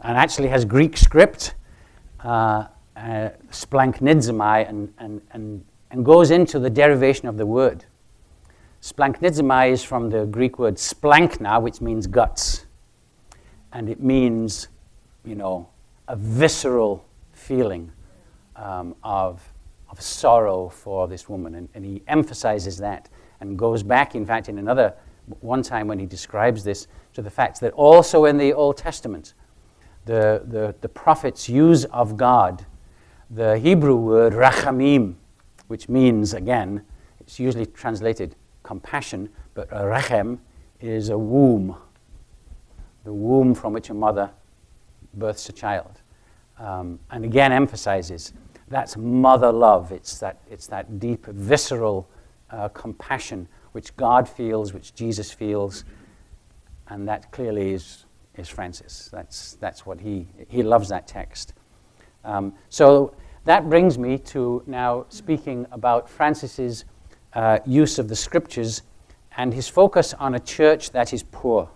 and actually has Greek script, splanknidzomai, and goes into the derivation of the word. Splanknidzomai is from the Greek word splankna, which means guts. And it means, a visceral feeling of sorrow for this woman. And he emphasizes that and goes back, in fact, in one time when he describes this, to the fact that also in the Old Testament, the prophets use of God the Hebrew word rachamim, which means, again, it's usually translated compassion, but a rachem is a womb, the womb from which a mother births a child. And again emphasizes that's mother love. It's that deep, visceral compassion which God feels, which Jesus feels, and that clearly is Francis. That's what he loves that text. So that brings me to now speaking about Francis's use of the scriptures and his focus on a church that is poor.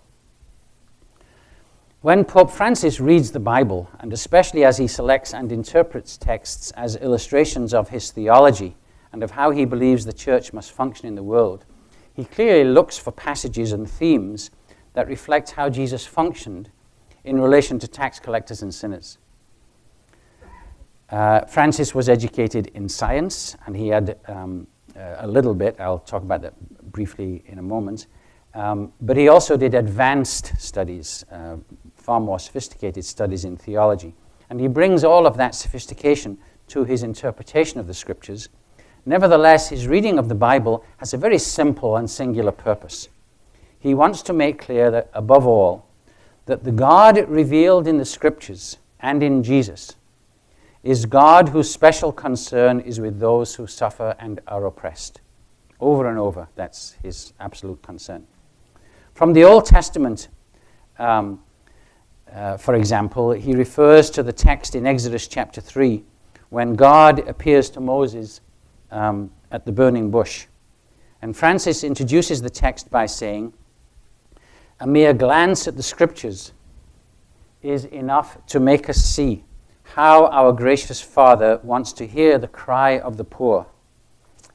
When Pope Francis reads the Bible, and especially as he selects and interprets texts as illustrations of his theology and of how he believes the church must function in the world, he clearly looks for passages and themes that reflect how Jesus functioned in relation to tax collectors and sinners. Francis was educated in science, and he had a little bit, I'll talk about that briefly in a moment, but he also did advanced studies, far more sophisticated studies in theology. And he brings all of that sophistication to his interpretation of the scriptures. Nevertheless, his reading of the Bible has a very simple and singular purpose. He wants to make clear that, above all, that the God revealed in the scriptures and in Jesus is God whose special concern is with those who suffer and are oppressed. Over and over, that's his absolute concern. From the Old Testament, for example, he refers to the text in Exodus chapter 3 when God appears to Moses at the burning bush. And Francis introduces the text by saying, "A mere glance at the scriptures is enough to make us see how our gracious Father wants to hear the cry of the poor."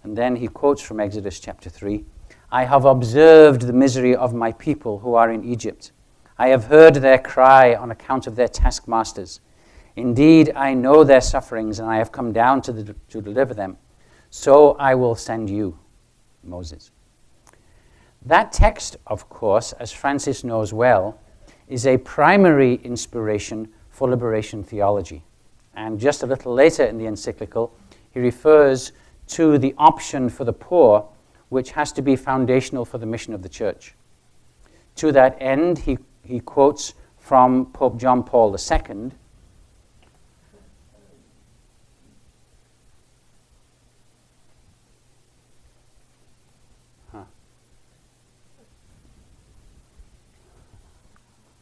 And then he quotes from Exodus chapter 3, "I have observed the misery of my people who are in Egypt. I have heard their cry on account of their taskmasters. Indeed, I know their sufferings, and I have come down to deliver them. So I will send you, Moses." That text, of course, as Francis knows well, is a primary inspiration for liberation theology. And just a little later in the encyclical, he refers to the option for the poor, which has to be foundational for the mission of the church. To that end, he quotes from Pope John Paul II,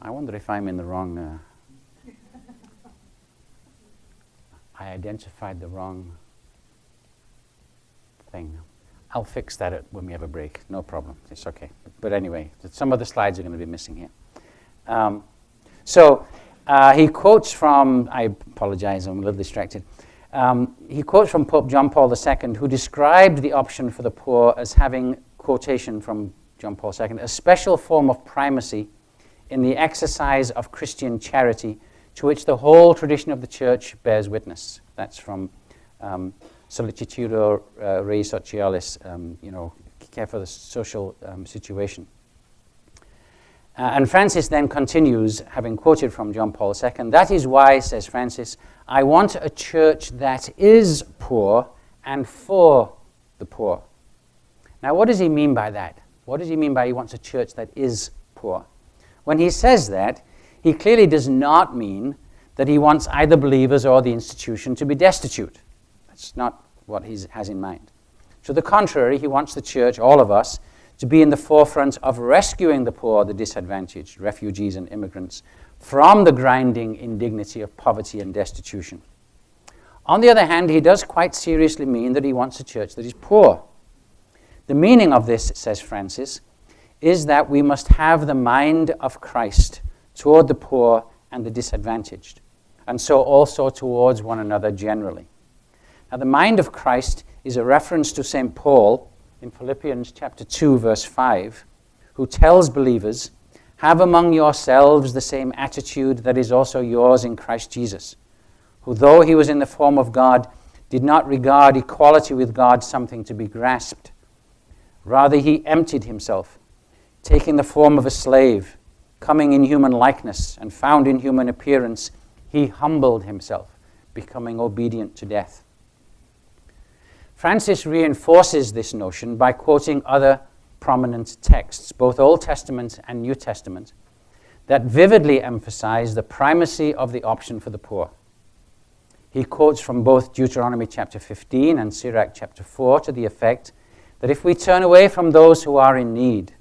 I wonder if I'm in the wrong... I identified the wrong thing. I'll fix that when we have a break. No problem. It's okay. But anyway, some of the slides are going to be missing here. He quotes from... I apologize, I'm a little distracted. He quotes from Pope John Paul II, who described the option for the poor as having, quotation from John Paul II, a special form of primacy in the exercise of Christian charity to which the whole tradition of the Church bears witness. That's from Solicitudo Rei Socialis, care for the social situation. And Francis then continues, having quoted from John Paul II, that is why, says Francis, I want a church that is poor and for the poor. Now, what does he mean by that? What does he mean by he wants a church that is poor? When he says that, he clearly does not mean that he wants either believers or the institution to be destitute. That's not what he has in mind. To the contrary, he wants the church, all of us, to be in the forefront of rescuing the poor, the disadvantaged, refugees and immigrants, from the grinding indignity of poverty and destitution. On the other hand, he does quite seriously mean that he wants a church that is poor. The meaning of this, says Francis, is that we must have the mind of Christ toward the poor and the disadvantaged, and so also towards one another generally. Now, the mind of Christ is a reference to St. Paul in Philippians chapter 2, verse 5, who tells believers, have among yourselves the same attitude that is also yours in Christ Jesus, who though he was in the form of God, did not regard equality with God something to be grasped. Rather, he emptied himself, taking the form of a slave, coming in human likeness and found in human appearance, he humbled himself, becoming obedient to death. Francis reinforces this notion by quoting other prominent texts, both Old Testament and New Testament, that vividly emphasize the primacy of the option for the poor. He quotes from both Deuteronomy chapter 15 and Sirach chapter 4 to the effect that if we turn away from those who are in need,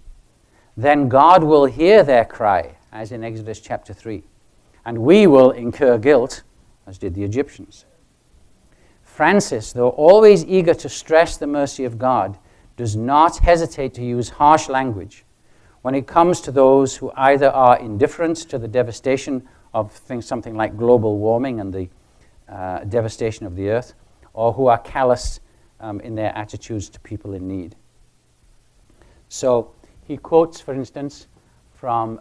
then God will hear their cry, as in Exodus chapter 3, and we will incur guilt, as did the Egyptians. Francis, though always eager to stress the mercy of God, does not hesitate to use harsh language when it comes to those who either are indifferent to the devastation of something like global warming and the devastation of the earth, or who are callous in their attitudes to people in need. So he quotes, for instance, from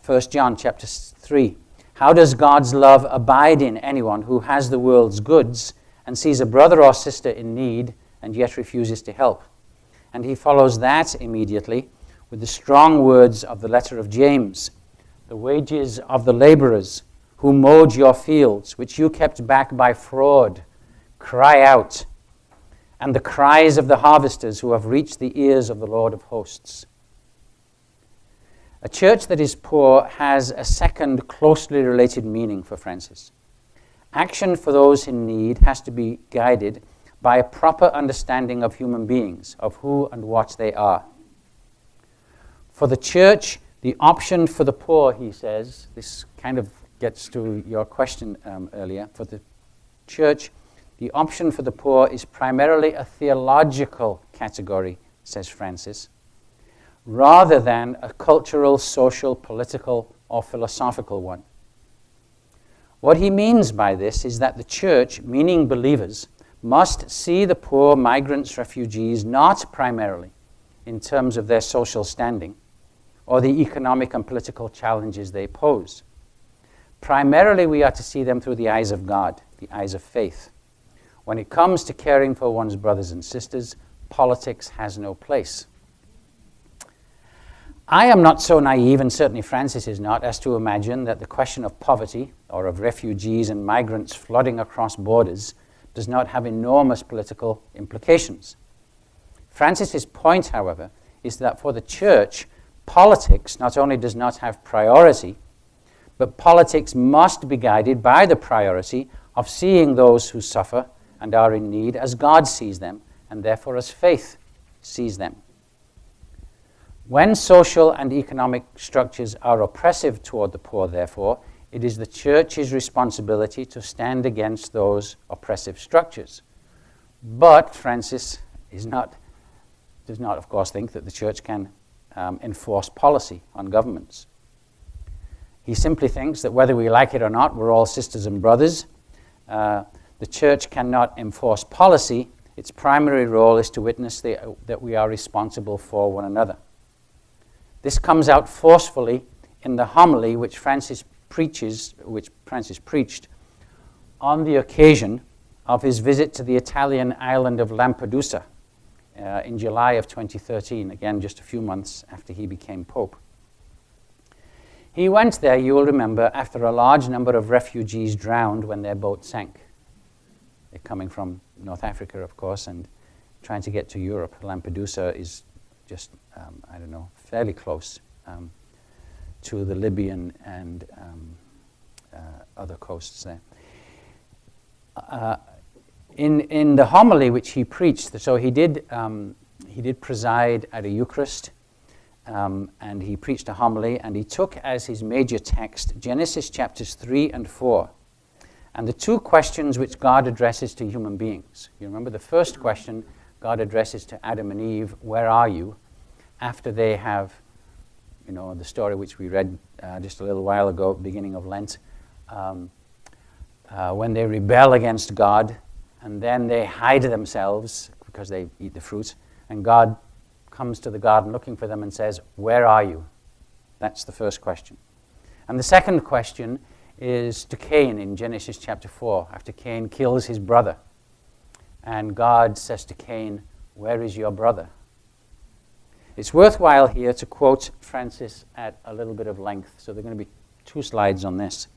1 John chapter 3. How does God's love abide in anyone who has the world's goods and sees a brother or sister in need and yet refuses to help? And he follows that immediately with the strong words of the letter of James. The wages of the laborers who mowed your fields, which you kept back by fraud, cry out. And the cries of the harvesters who have reached the ears of the Lord of hosts. A church that is poor has a second closely related meaning for Francis. Action for those in need has to be guided by a proper understanding of human beings, of who and what they are. For the church, the option for the poor, he says, this kind of gets to your question earlier, for the church, the option for the poor is primarily a theological category, says Francis, rather than a cultural, social, political, or philosophical one. What he means by this is that the church, meaning believers, must see the poor, migrants, refugees, not primarily in terms of their social standing or the economic and political challenges they pose. Primarily, we are to see them through the eyes of God, the eyes of faith. When it comes to caring for one's brothers and sisters, politics has no place. I am not so naive, and certainly Francis is not, as to imagine that the question of poverty or of refugees and migrants flooding across borders does not have enormous political implications. Francis's point, however, is that for the church, politics not only does not have priority, but politics must be guided by the priority of seeing those who suffer and are in need as God sees them, and therefore as faith sees them. When social and economic structures are oppressive toward the poor, therefore, it is the church's responsibility to stand against those oppressive structures. But Francis does not, of course, think that the church can enforce policy on governments. He simply thinks that whether we like it or not, we're all sisters and brothers. The church cannot enforce policy. Its primary role is to witness that we are responsible for one another. This comes out forcefully in the homily which Francis preached on the occasion of his visit to the Italian island of Lampedusa in July of 2013, again just a few months after he became Pope. He went there, you will remember, after a large number of refugees drowned when their boat sank. They're coming from North Africa, of course, and trying to get to Europe. Lampedusa is just, fairly close to the Libyan and other coasts there. In the homily which he preached, so he did preside at a Eucharist, and he preached a homily, and he took as his major text Genesis chapters 3 and 4, and the two questions which God addresses to human beings. You remember the first question God addresses to Adam and Eve, where are you? After they have, the story which we read just a little while ago, beginning of Lent, when they rebel against God, and then they hide themselves because they eat the fruit, and God comes to the garden looking for them and says, where are you? That's the first question. And the second question is to Cain in Genesis chapter 4, after Cain kills his brother. And God says to Cain, where is your brother? It's worthwhile here to quote Francis at a little bit of length. So there are going to be 2 slides on this.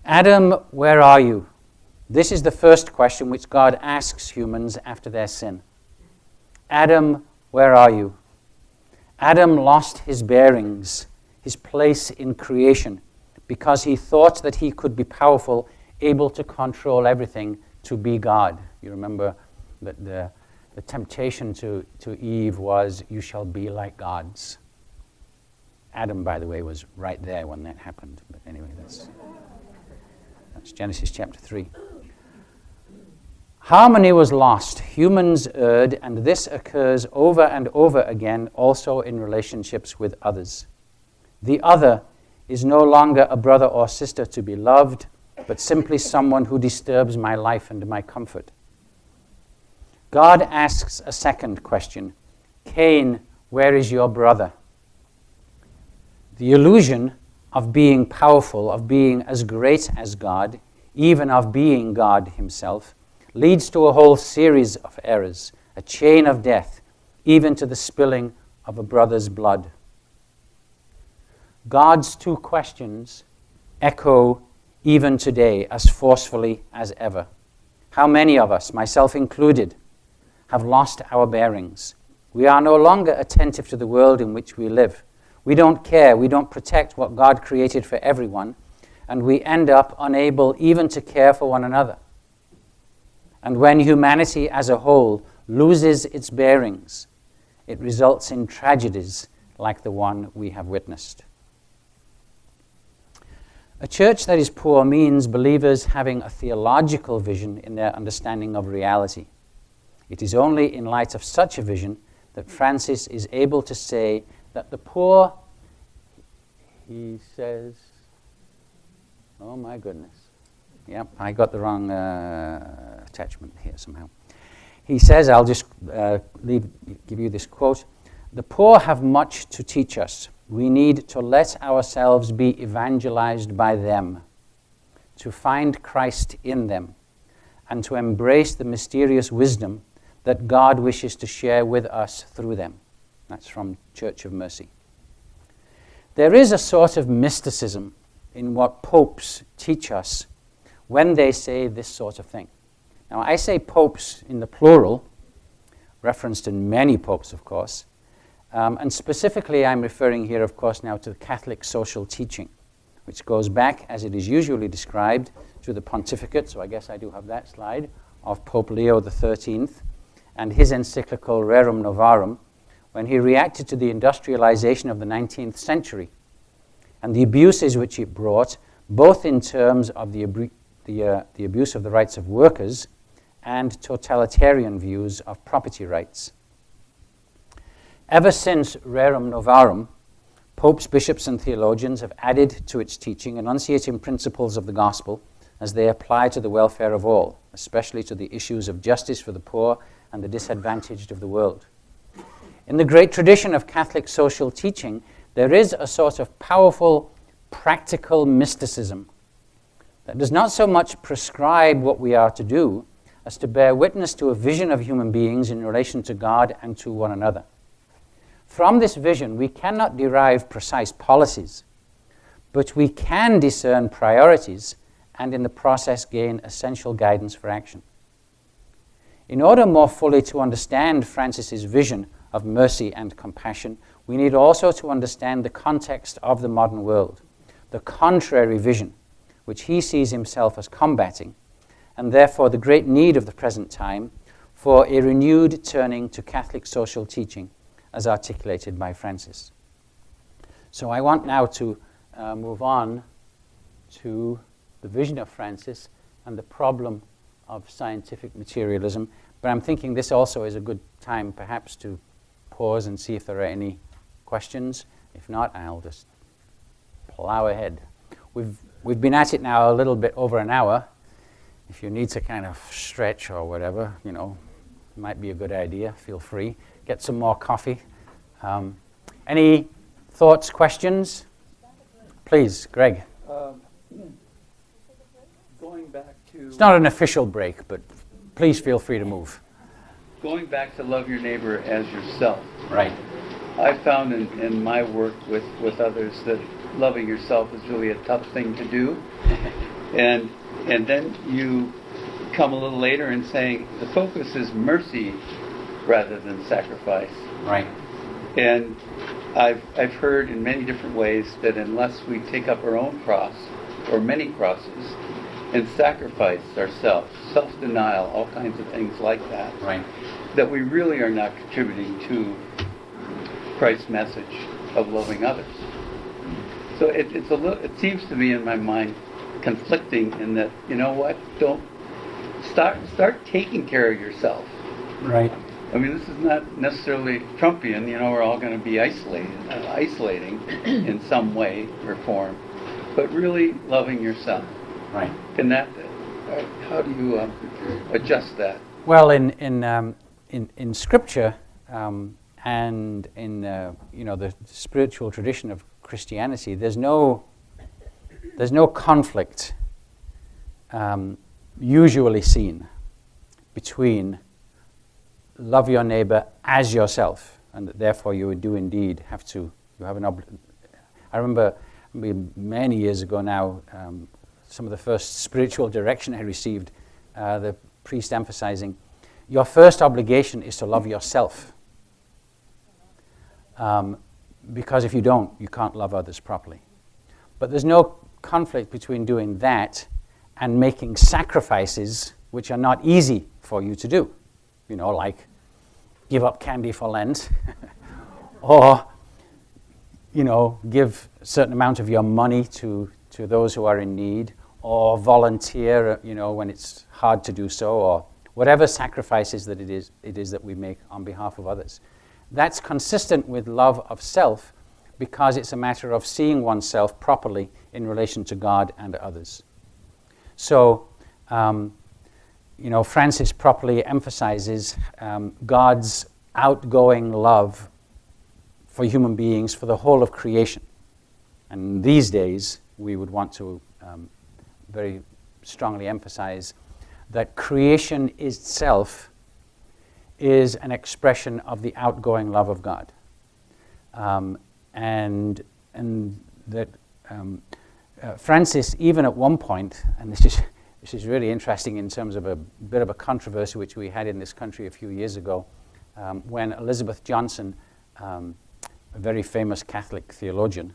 Adam, where are you? This is the first question which God asks humans after their sin. Adam, where are you? Adam lost his bearings, his place in creation, because he thought that he could be powerful, able to control everything, to be God. You remember that the temptation to Eve was, you shall be like gods. Adam, by the way, was right there when that happened. But anyway, that's Genesis chapter 3. Harmony was lost. Humans erred, and this occurs over and over again also in relationships with others. The other is no longer a brother or sister to be loved, but simply someone who disturbs my life and my comfort. God asks a second question. Cain, where is your brother? The illusion of being powerful, of being as great as God, even of being God himself, leads to a whole series of errors, a chain of death, even to the spilling of a brother's blood. God's 2 questions echo even today as forcefully as ever. How many of us, myself included, have lost our bearings? We are no longer attentive to the world in which we live. We don't care, we don't protect what God created for everyone, and we end up unable even to care for one another. And when humanity as a whole loses its bearings, it results in tragedies like the one we have witnessed. A church that is poor means believers having a theological vision in their understanding of reality. It is only in light of such a vision that Francis is able to say that the poor, he says, oh my goodness. Yep, I got the wrong attachment here somehow. He says, I'll just give you this quote. The poor have much to teach us. We need to let ourselves be evangelized by them, to find Christ in them, and to embrace the mysterious wisdom that God wishes to share with us through them. That's from Church of Mercy. There is a sort of mysticism in what popes teach us when they say this sort of thing. Now, I say popes in the plural, referenced in many popes, of course, and specifically I'm referring here, of course, now to the Catholic social teaching, which goes back, as it is usually described, to the pontificate, so I guess I do have that slide, of Pope Leo XIII, and his encyclical Rerum Novarum, when he reacted to the industrialization of the 19th century and the abuses which it brought, both in terms of the abuse of the rights of workers and totalitarian views of property rights. Ever since Rerum Novarum, popes, bishops, and theologians have added to its teaching enunciating principles of the gospel as they apply to the welfare of all, especially to the issues of justice for the poor and the disadvantaged of the world. In the great tradition of Catholic social teaching, there is a sort of powerful, practical mysticism that does not so much prescribe what we are to do as to bear witness to a vision of human beings in relation to God and to one another. From this vision, we cannot derive precise policies, but we can discern priorities and in the process gain essential guidance for action. In order more fully to understand Francis's vision of mercy and compassion, we need also to understand the context of the modern world, the contrary vision which he sees himself as combating, and therefore the great need of the present time for a renewed turning to Catholic social teaching as articulated by Francis. So I want now to move on to the vision of Francis and the problem of scientific materialism, but I'm thinking this also is a good time perhaps to pause and see if there are any questions. If not, I'll just plow ahead. We've been at it now a little bit over an hour. If you need to kind of stretch or whatever, it might be a good idea. Feel free. Get some more coffee. Any thoughts, questions? Please, Greg. Going back to... It's not an official break, but please feel free to move. Going back to love your neighbor as yourself. Right. I found in my work with others that loving yourself is really a tough thing to do. And then you come a little later and saying the focus is mercy rather than sacrifice. Right. And I've heard in many different ways that unless we take up our own cross, or many crosses, and sacrifice ourselves, self-denial, all kinds of things like that, right, that we really are not contributing to Christ's message of loving others. So it seems to me in my mind conflicting in that, don't start taking care of yourself. Right. I mean, this is not necessarily Trumpian, we're all going to be isolating in some way or form, but really loving yourself. Right. And that, how do you adjust that? Well, in Scripture and in the spiritual tradition of Christianity, there's no conflict usually seen between love your neighbor as yourself, and that therefore you do indeed have to. You have an I remember many years ago now. Some of the first spiritual direction I received, the priest emphasizing, your first obligation is to love yourself. Because if you don't, you can't love others properly. But there's no conflict between doing that and making sacrifices which are not easy for you to do. Like give up candy for Lent, or, give a certain amount of your money to those who are in need, or volunteer, when it's hard to do so, or whatever sacrifices that it is that we make on behalf of others. That's consistent with love of self because it's a matter of seeing oneself properly in relation to God and others. So, Francis properly emphasizes God's outgoing love for human beings, for the whole of creation. And these days, we would want to very strongly emphasize that creation itself is an expression of the outgoing love of God. And that Francis, even at one point, and this is really interesting in terms of a bit of a controversy which we had in this country a few years ago, when Elizabeth Johnson, a very famous Catholic theologian,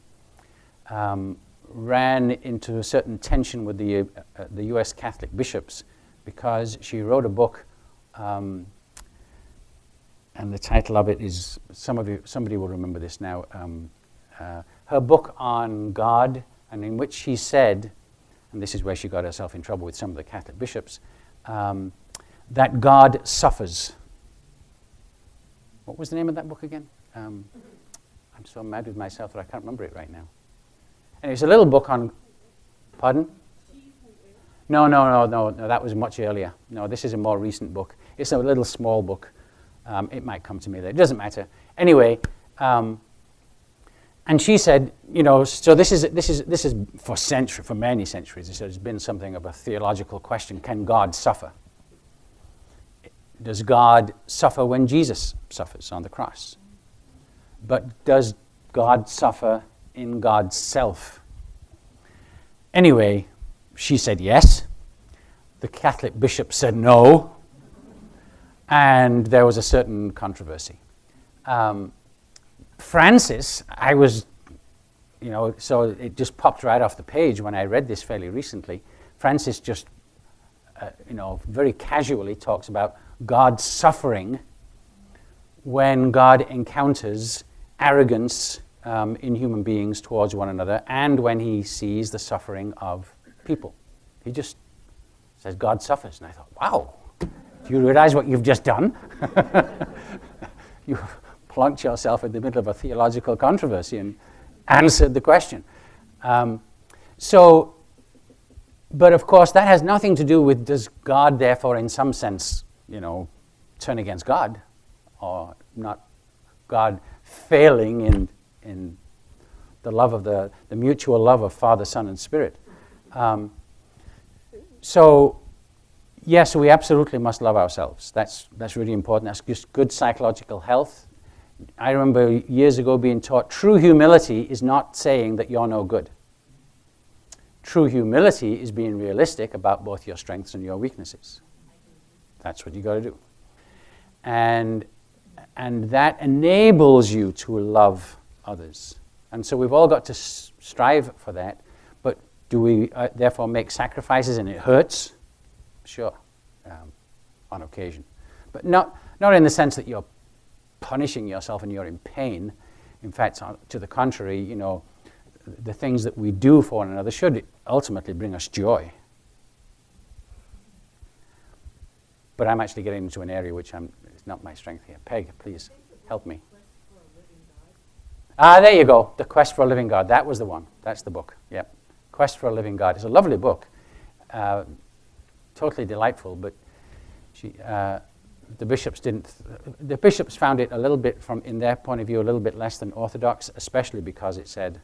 ran into a certain tension with the U.S. Catholic bishops because she wrote a book, and and the title of it is, somebody will remember this now, her book on God, and in which she said, and this is where she got herself in trouble with some of the Catholic bishops, that God suffers. What was the name of that book again? I'm so mad with myself that I can't remember it right now. And it's a little book on, pardon? No, that was much earlier. No, this is a more recent book. It's a little small book. It might come to me later. It doesn't matter. Anyway, and she said, so this is for many centuries. This has been something of a theological question. Can God suffer? Does God suffer when Jesus suffers on the cross? But does God suffer in God's self? Anyway, she said yes. The Catholic bishop said no. And there was a certain controversy. Francis, I was, so it just popped right off the page when I read this fairly recently. Francis just, very casually talks about God suffering when God encounters arrogance in human beings towards one another, and when he sees the suffering of people. He just says God suffers. And I thought, wow, do you realize what you've just done? You plunked yourself in the middle of a theological controversy and answered the question. But of course, that has nothing to do with, does God therefore in some sense, turn against God, or not God failing in the love of the mutual love of Father, Son, and Spirit. Yes, we absolutely must love ourselves. That's really important. That's just good psychological health. I remember years ago being taught true humility is not saying that you're no good. True humility is being realistic about both your strengths and your weaknesses. That's what you got to do. And that enables you to love others. And so we've all got to strive for that. But do we therefore make sacrifices and it hurts? Sure, on occasion. But not in the sense that you're punishing yourself and you're in pain. In fact, to the contrary, the things that we do for one another should ultimately bring us joy. But I'm actually getting into an area which it's not my strength here. Peg, please, help me. There you go. The Quest for a Living God. That was the one. That's the book. Yep. Quest for a Living God. It's a lovely book. Totally delightful, but the bishops found it a little bit, in their point of view, a little bit less than orthodox, especially because it said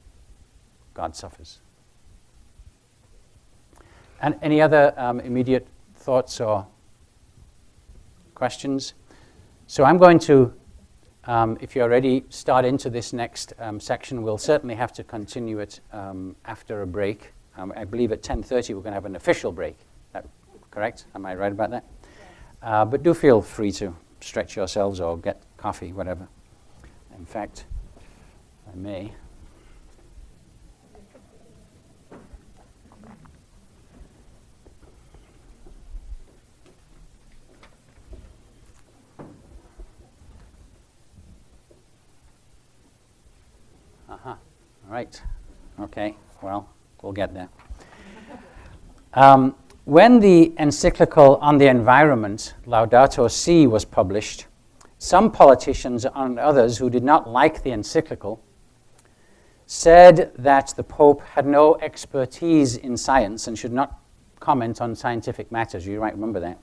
God suffers. And any other immediate thoughts or questions? So I'm going to, if you're ready, start into this next section. We'll certainly have to continue it after a break. I believe at 10:30 we're going to have an official break. Correct? Am I right about that? But do feel free to stretch yourselves or get coffee, whatever. In fact, if I may. All right. Okay. Well, we'll get there. When the encyclical on the environment, Laudato Si', was published, some politicians and others who did not like the encyclical said that the Pope had no expertise in science and should not comment on scientific matters. You might remember that.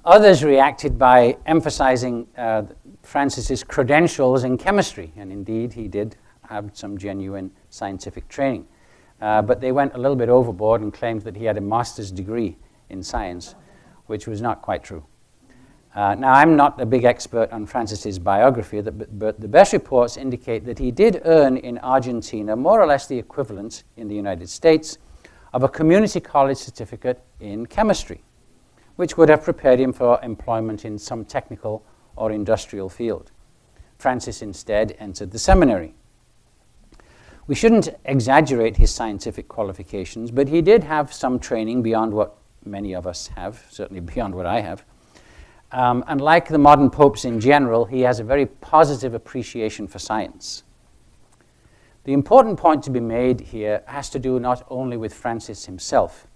Others reacted by emphasizing Francis's credentials in chemistry, and indeed he did have some genuine scientific training. But they went a little bit overboard and claimed that he had a master's degree in science, which was not quite true. Now, I'm not a big expert on Francis's biography, but the best reports indicate that he did earn in Argentina more or less the equivalent in the United States of a community college certificate in chemistry, which would have prepared him for employment in some technical or industrial field. Francis instead entered the seminary. We shouldn't exaggerate his scientific qualifications, but he did have some training beyond what many of us have, certainly beyond what I have. And like the modern popes in general, he has a very positive appreciation for science. The important point to be made here has to do not only with Francis himself.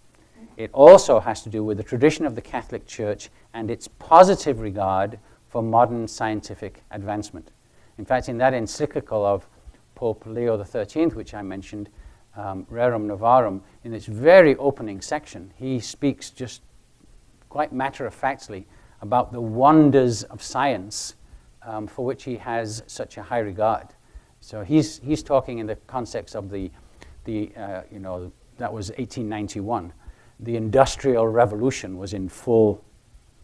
It also has to do with the tradition of the Catholic Church and its positive regard for modern scientific advancement. In fact, in that encyclical of Pope Leo XIII, which I mentioned, Rerum Novarum, in its very opening section, he speaks just quite matter-of-factly about the wonders of science for which he has such a high regard. So he's talking in the context of that was 1891. The Industrial Revolution was in full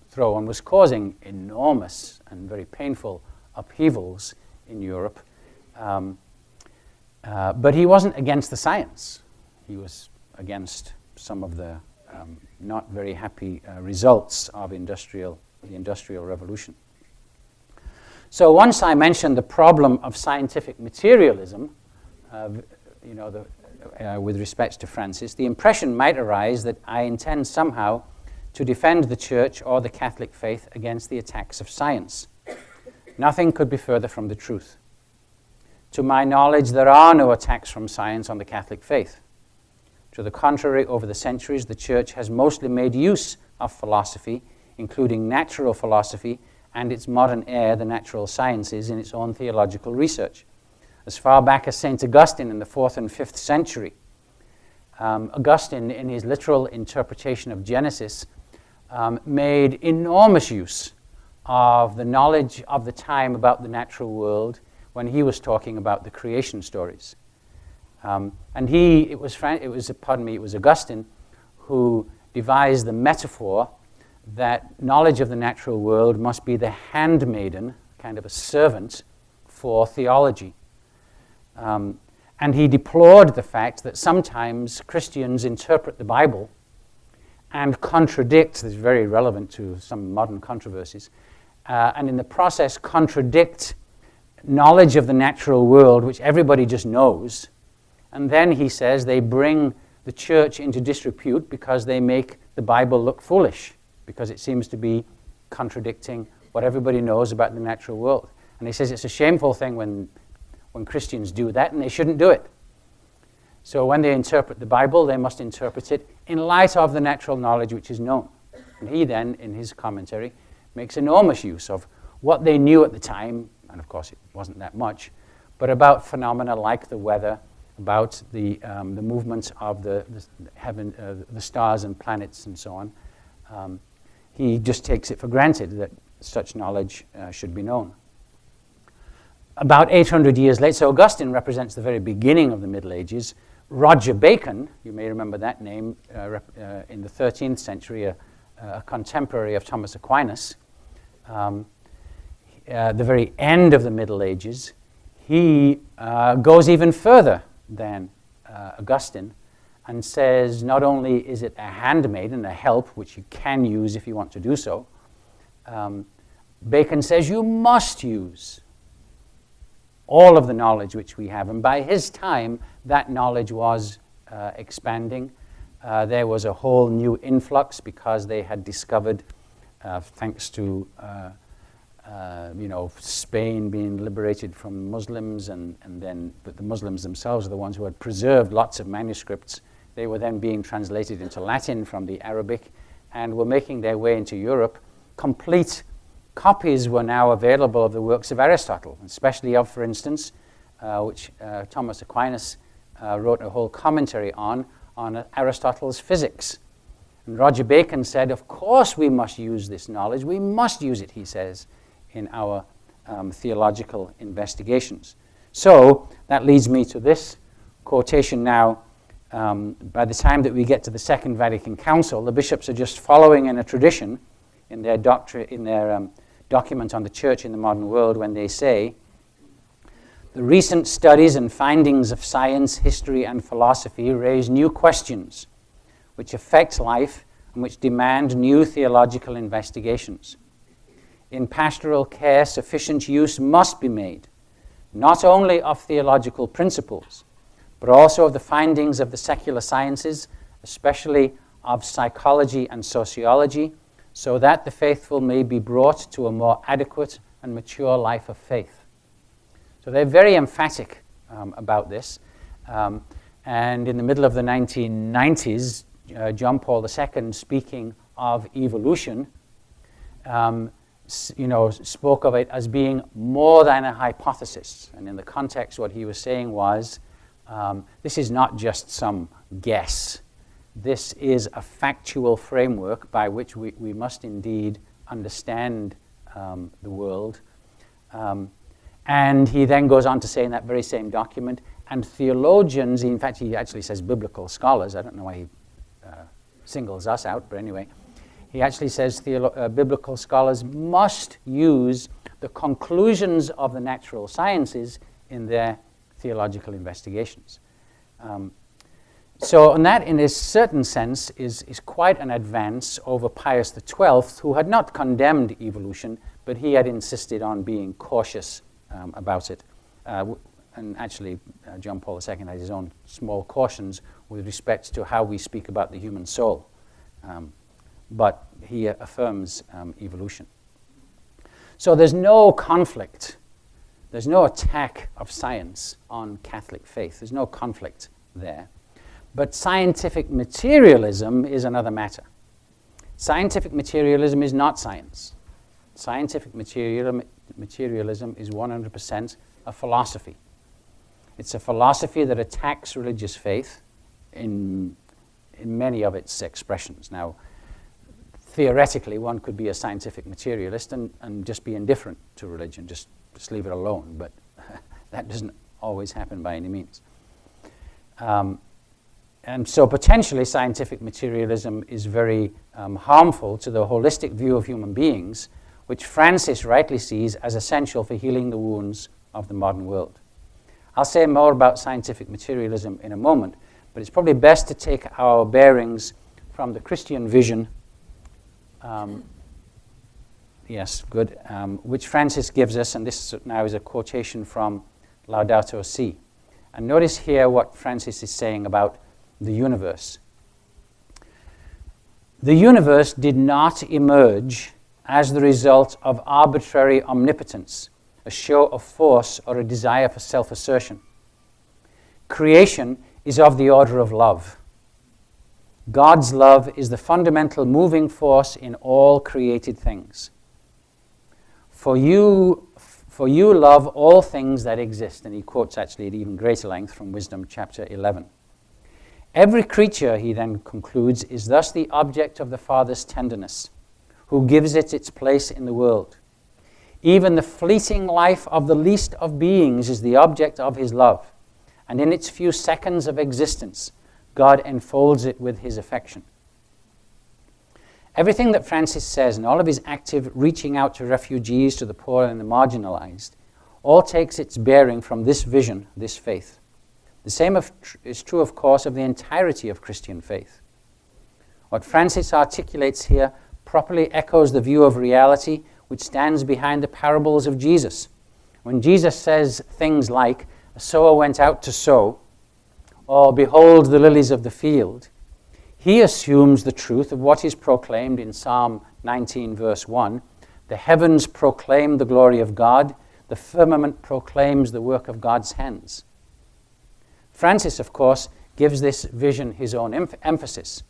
throw and was causing enormous and very painful upheavals in Europe. But he wasn't against the science. He was against some of the not very happy results of the Industrial Revolution. So once I mentioned the problem of scientific materialism, with respect to Francis, the impression might arise that I intend somehow to defend the Church or the Catholic faith against the attacks of science. Nothing could be further from the truth. To my knowledge, there are no attacks from science on the Catholic faith. To the contrary, over the centuries, the Church has mostly made use of philosophy, including natural philosophy and its modern heir, the natural sciences, in its own theological research. As far back as St. Augustine in the 4th and 5th century, Augustine, in his literal interpretation of Genesis, made enormous use of the knowledge of the time about the natural world when he was talking about the creation stories. And it was Augustine who devised the metaphor that knowledge of the natural world must be the handmaiden, kind of a servant, for theology. And he deplored the fact that sometimes Christians interpret the Bible and contradict, this is very relevant to some modern controversies, and in the process contradict knowledge of the natural world, which everybody just knows, and then he says they bring the Church into disrepute because they make the Bible look foolish, because it seems to be contradicting what everybody knows about the natural world. And he says it's a shameful thing when Christians do that, and they shouldn't do it. So when they interpret the Bible, they must interpret it in light of the natural knowledge which is known. And he then, in his commentary, makes enormous use of what they knew at the time, and of course it wasn't that much, but about phenomena like the weather, about the movements of the heaven, the stars and planets and so on. He just takes it for granted that such knowledge should be known. About 800 years later, so Augustine represents the very beginning of the Middle Ages. Roger Bacon, you may remember that name, in the 13th century, a contemporary of Thomas Aquinas, the very end of the Middle Ages, he goes even further than Augustine and says not only is it a handmaiden, a help, which you can use if you want to do so, Bacon says you must use all of the knowledge which we have. And by his time, that knowledge was expanding. There was a whole new influx because they had discovered, thanks to Spain being liberated from Muslims, but the Muslims themselves are the ones who had preserved lots of manuscripts. They were then being translated into Latin from the Arabic and were making their way into Europe. Complete copies were now available of the works of Aristotle, especially of, for instance, which Thomas Aquinas wrote a whole commentary on Aristotle's physics. And Roger Bacon said, of course we must use this knowledge. We must use it, he says, in our theological investigations. So that leads me to this quotation now. By the time that we get to the Second Vatican Council, the bishops are just following in a tradition in their document on the Church in the Modern World when they say, the recent studies and findings of science, history, and philosophy raise new questions which affect life and which demand new theological investigations. In pastoral care, sufficient use must be made, not only of theological principles, but also of the findings of the secular sciences, especially of psychology and sociology, so that the faithful may be brought to a more adequate and mature life of faith. So they're very emphatic about this. And in the middle of the 1990s, John Paul II, speaking of evolution, spoke of it as being more than a hypothesis. And in the context, what he was saying was, this is not just some guess. This is a factual framework by which we must indeed understand the world. And he then goes on to say in that very same document, and theologians, in fact, he actually says biblical scholars. I don't know why he singles us out, but anyway. He actually says biblical scholars must use the conclusions of the natural sciences in their theological investigations. So and that, in a certain sense, is quite an advance over Pius XII, who had not condemned evolution, but he had insisted on being cautious about it. And actually, John Paul II had his own small cautions with respect to how we speak about the human soul. But he affirms evolution. So there's no conflict. There's no attack of science on Catholic faith. There's no conflict there. But scientific materialism is another matter. Scientific materialism is not science. Scientific materialism is 100% a philosophy. It's a philosophy that attacks religious faith in many of its expressions. Now, theoretically, one could be a scientific materialist and just be indifferent to religion, just leave it alone, but that doesn't always happen by any means. And so potentially scientific materialism is very harmful to the holistic view of human beings, which Francis rightly sees as essential for healing the wounds of the modern world. I'll say more about scientific materialism in a moment, but it's probably best to take our bearings from the Christian vision, which Francis gives us, and this now is a quotation from Laudato Si. And notice here what Francis is saying about the universe. The universe did not emerge as the result of arbitrary omnipotence, a show of force, or a desire for self-assertion. Creation is of the order of love. God's love is the fundamental moving force in all created things. For you love all things that exist. And he quotes actually at even greater length from Wisdom chapter 11. Every creature, he then concludes, is thus the object of the Father's tenderness, who gives it its place in the world. Even the fleeting life of the least of beings is the object of his love, and in its few seconds of existence, God enfolds it with his affection. Everything that Francis says, and all of his active reaching out to refugees, to the poor and the marginalized, all takes its bearing from this vision, this faith. The same is true, of course, of the entirety of Christian faith. What Francis articulates here properly echoes the view of reality which stands behind the parables of Jesus. When Jesus says things like, a sower went out to sow, or behold the lilies of the field, he assumes the truth of what is proclaimed in Psalm 19, verse 1. The heavens proclaim the glory of God, the firmament proclaims the work of God's hands. Francis, of course, gives this vision his own emphasis.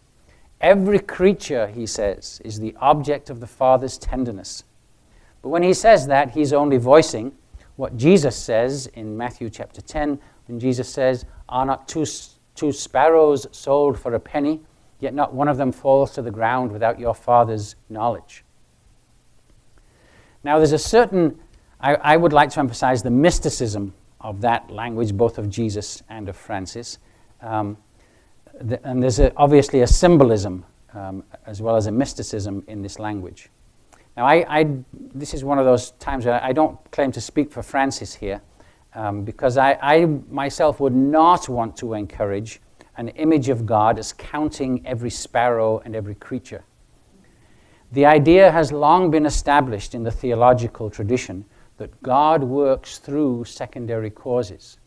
Every creature, he says, is the object of the Father's tenderness. But when he says that, he's only voicing what Jesus says in Matthew chapter 10, when Jesus says, are not two sparrows sold for a penny, yet not one of them falls to the ground without your Father's knowledge. Now there's a certain, I would like to emphasize the mysticism of that language, both of Jesus and of Francis. And there's obviously a symbolism as well as a mysticism in this language. Now, this is one of those times where I don't claim to speak for Francis here, because I myself would not want to encourage an image of God as counting every sparrow and every creature. The idea has long been established in the theological tradition that God works through secondary causes.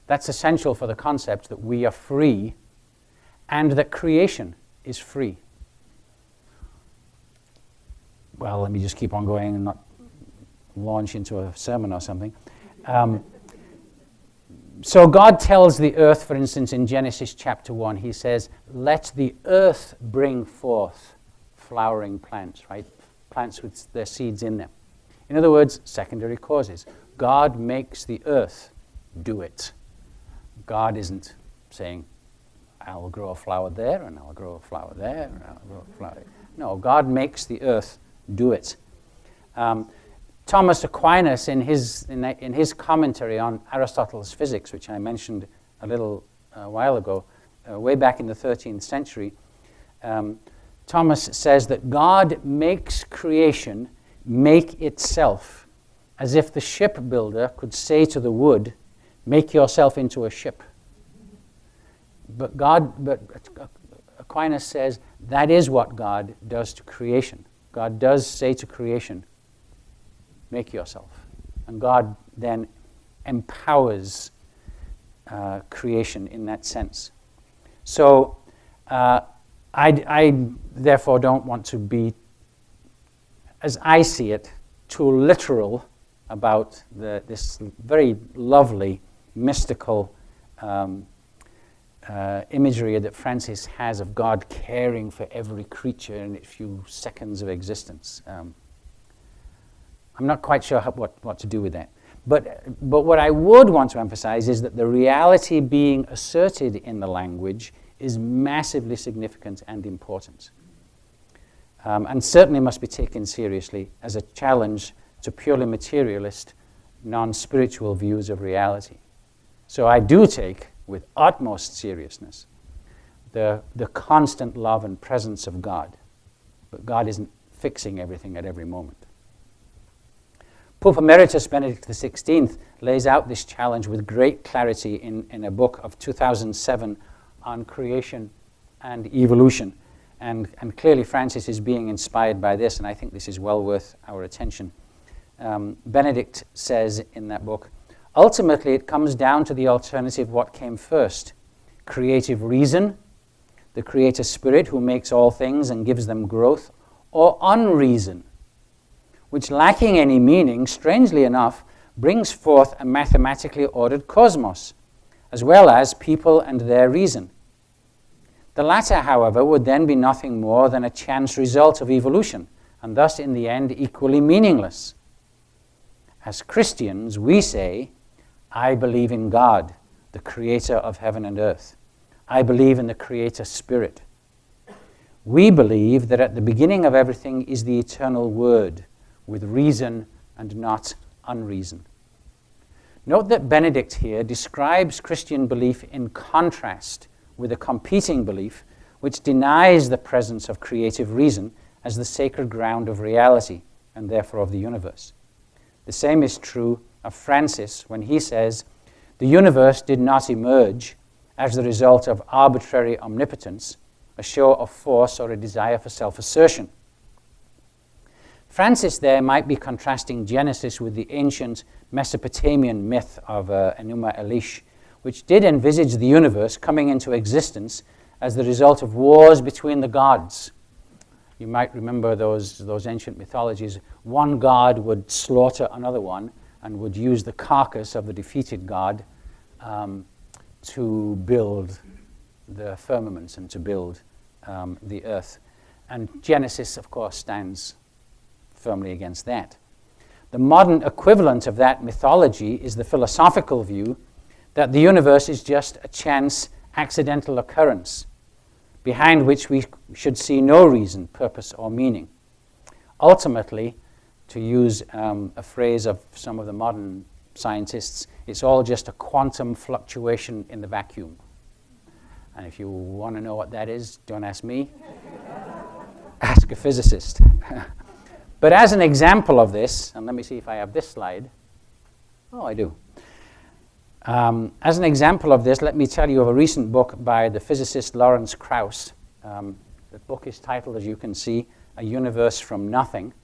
That's essential for the concept that we are free and that creation is free. well, let me just keep on going and not launch into a sermon or something. So God tells the earth, for instance, in Genesis chapter 1, he says, let the earth bring forth flowering plants, right? Plants with their seeds in them. In other words, secondary causes. God makes the earth do it. God isn't saying, I'll grow a flower there, and I'll grow a flower there, and I'll grow a flower there. No, God makes the earth do it. Thomas Aquinas, in his commentary on Aristotle's physics, which I mentioned a little while ago, way back in the 13th century, Thomas says that God makes creation make itself, as if the shipbuilder could say to the wood, make yourself into a ship. But Aquinas says that is what God does to creation. God does say to creation, make yourself. And God then empowers creation in that sense. So I therefore don't want to be, as I see it, too literal about this very lovely, mystical imagery that Francis has of God caring for every creature in its few seconds of existence. I'm not quite sure what to do with that. But what I would want to emphasize is that the reality being asserted in the language is massively significant and important. And certainly must be taken seriously as a challenge to purely materialist, non-spiritual views of reality. So I do take, with utmost seriousness, the constant love and presence of God. But God isn't fixing everything at every moment. Pope Emeritus Benedict XVI lays out this challenge with great clarity in a book of 2007 on creation and evolution. And clearly Francis is being inspired by this, and I think this is well worth our attention. Benedict says in that book, ultimately it comes down to the alternative what came first, creative reason, the creator spirit who makes all things and gives them growth, or unreason, which lacking any meaning, strangely enough, brings forth a mathematically ordered cosmos, as well as people and their reason. The latter, however, would then be nothing more than a chance result of evolution, and thus in the end equally meaningless. As Christians, we say, I believe in God, the creator of heaven and earth. I believe in the creator spirit. We believe that at the beginning of everything is the eternal word, with reason and not unreason. Note that Benedict here describes Christian belief in contrast with a competing belief which denies the presence of creative reason as the sacred ground of reality and therefore of the universe. The same is true of Francis when he says, the universe did not emerge as the result of arbitrary omnipotence, a show of force or a desire for self-assertion. Francis there might be contrasting Genesis with the ancient Mesopotamian myth of Enuma Elish, which did envisage the universe coming into existence as the result of wars between the gods. You might remember those ancient mythologies. One god would slaughter another one and would use the carcass of the defeated god to build the firmaments and to build the earth. And Genesis, of course, stands firmly against that. The modern equivalent of that mythology is the philosophical view that the universe is just a chance, accidental occurrence, behind which we should see no reason, purpose, or meaning. Ultimately, to use a phrase of some of the modern scientists, it's all just a quantum fluctuation in the vacuum. And if you want to know what that is, don't ask me. Ask a physicist. But as an example of this, and let me see if I have this slide. Oh, I do. As an example of this, let me tell you of a recent book by the physicist Lawrence Krauss. The book is titled, as you can see, A Universe from Nothing.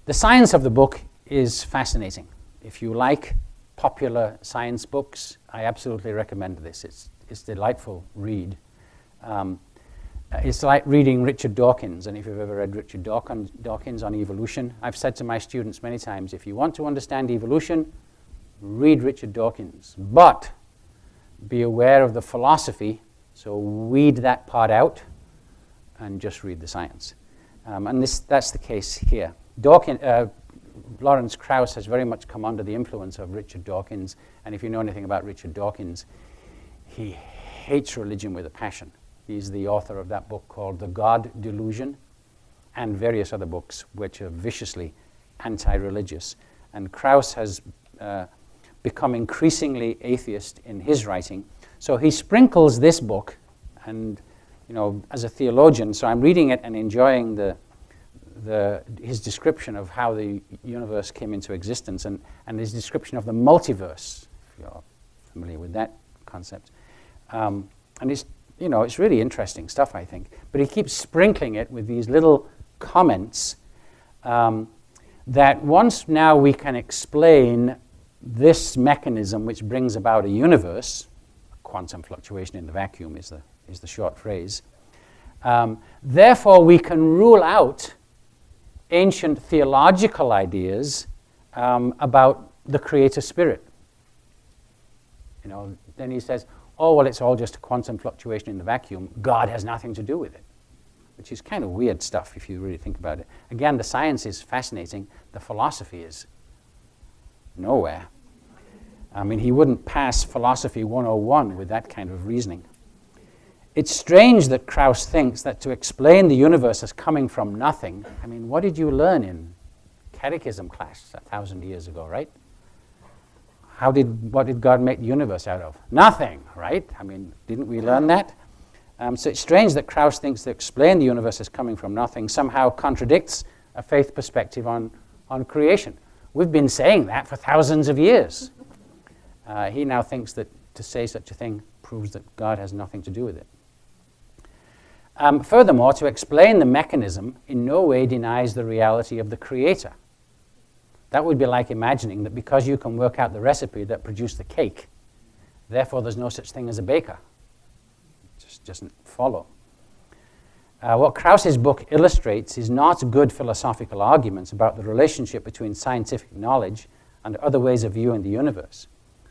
The science of the book is fascinating. If you like popular science books, I absolutely recommend this. It's a delightful read. It's like reading Richard Dawkins, and if you've ever read Richard Dawkins on evolution, I've said to my students many times, if you want to understand evolution, read Richard Dawkins, but be aware of the philosophy, so weed that part out and just read the science. And that's the case here. Lawrence Krauss has very much come under the influence of Richard Dawkins, and if you know anything about Richard Dawkins, he hates religion with a passion. He's the author of that book called The God Delusion, and various other books which are viciously anti-religious. And Krauss has become increasingly atheist in his writing. So he sprinkles this book, and as a theologian, so I'm reading it and enjoying his description of how the universe came into existence, and his description of the multiverse, if you're familiar with that concept. And it's really interesting stuff, I think. But he keeps sprinkling it with these little comments that once now we can explain this mechanism which brings about a universe, quantum fluctuation in the vacuum is the short phrase, therefore we can rule out ancient theological ideas about the creator spirit. Then he says, oh, well, it's all just a quantum fluctuation in the vacuum. God has nothing to do with it, which is kind of weird stuff if you really think about it. Again, the science is fascinating. The philosophy is nowhere. I mean, he wouldn't pass Philosophy 101 with that kind of reasoning. It's strange that Krauss thinks that to explain the universe as coming from nothing, I mean, what did you learn in catechism class 1,000 years ago, right? What did God make the universe out of? Nothing, right? I mean, didn't we learn that? So it's strange that Krauss thinks to explain the universe as coming from nothing somehow contradicts a faith perspective on creation. We've been saying that for thousands of years. He now thinks that to say such a thing proves that God has nothing to do with it. Furthermore, to explain the mechanism in no way denies the reality of the creator. That would be like imagining that because you can work out the recipe that produced the cake, therefore there's no such thing as a baker. It just doesn't follow. What Krauss's book illustrates is not good philosophical arguments about the relationship between scientific knowledge and other ways of viewing the universe.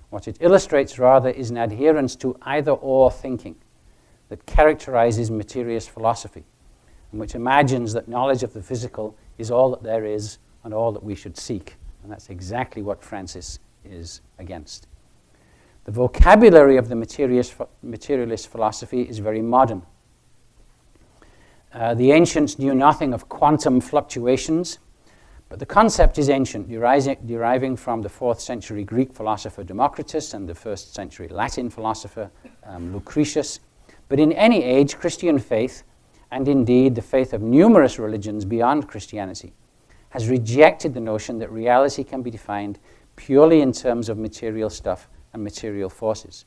What it illustrates rather is an adherence to either-or thinking that characterizes materialist philosophy, and which imagines that knowledge of the physical is all that there is and all that we should seek. And that's exactly what Francis is against. The vocabulary of the materialist philosophy is very modern. The ancients knew nothing of quantum fluctuations, but the concept is ancient, deriving from the 4th century Greek philosopher Democritus and the 1st century Latin philosopher Lucretius. But in any age, Christian faith, and indeed the faith of numerous religions beyond Christianity, has rejected the notion that reality can be defined purely in terms of material stuff and material forces.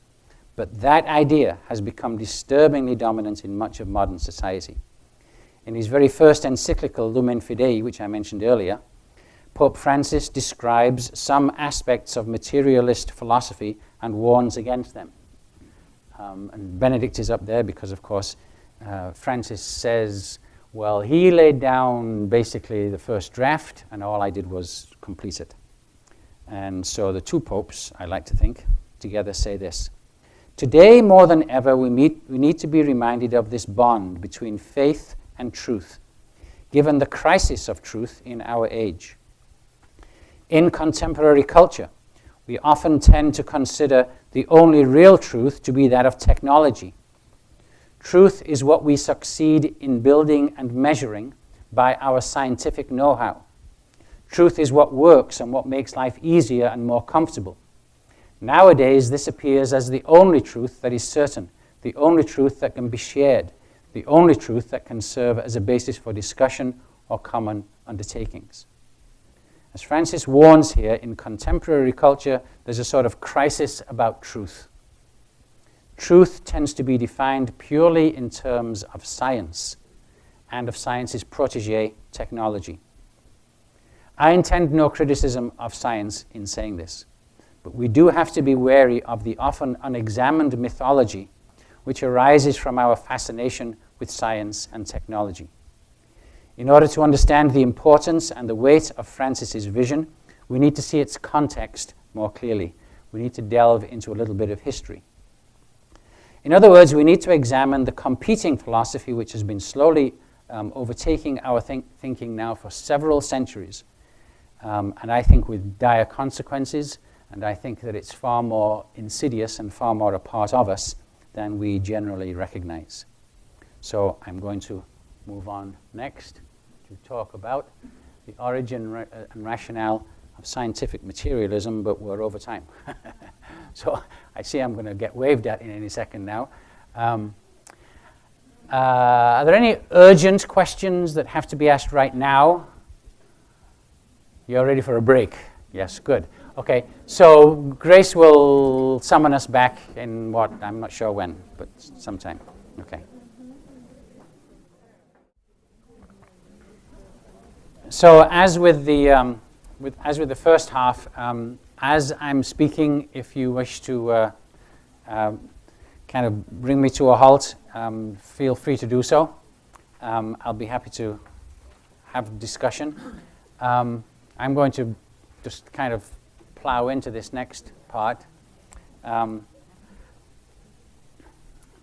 But that idea has become disturbingly dominant in much of modern society. In his very first encyclical, Lumen Fidei, which I mentioned earlier, Pope Francis describes some aspects of materialist philosophy and warns against them. And Benedict is up there because, of course, Francis says, well, he laid down basically the first draft, and all I did was complete it. And so the two popes, I like to think, together say this: today, more than ever, we need to be reminded of this bond between faith and truth, given the crisis of truth in our age. In contemporary culture, we often tend to consider the only real truth to be that of technology. Truth is what we succeed in building and measuring by our scientific know-how. Truth is what works and what makes life easier and more comfortable. Nowadays, this appears as the only truth that is certain, the only truth that can be shared, the only truth that can serve as a basis for discussion or common undertakings. As Francis warns here, in contemporary culture, there's a sort of crisis about truth. Truth tends to be defined purely in terms of science and of science's protege, technology. I intend no criticism of science in saying this, but we do have to be wary of the often unexamined mythology which arises from our fascination with science and technology. In order to understand the importance and the weight of Francis's vision, we need to see its context more clearly. We need to delve into a little bit of history. In other words, we need to examine the competing philosophy which has been slowly overtaking our thinking now for several centuries, and I think with dire consequences, and I think that it's far more insidious and far more a part of us than we generally recognize. So I'm going to move on next to talk about the origin and rationale of scientific materialism, but we're over time. So I see I'm going to get waved at in any second now. Are there any urgent questions that have to be asked right now? You're ready for a break? Yes, good. Okay, so Grace will summon us back in what? I'm not sure when, but sometime. Okay. So as with the first half, as I'm speaking, if you wish to kind of bring me to a halt, feel free to do so. I'll be happy to have a discussion. I'm going to just kind of plow into this next part,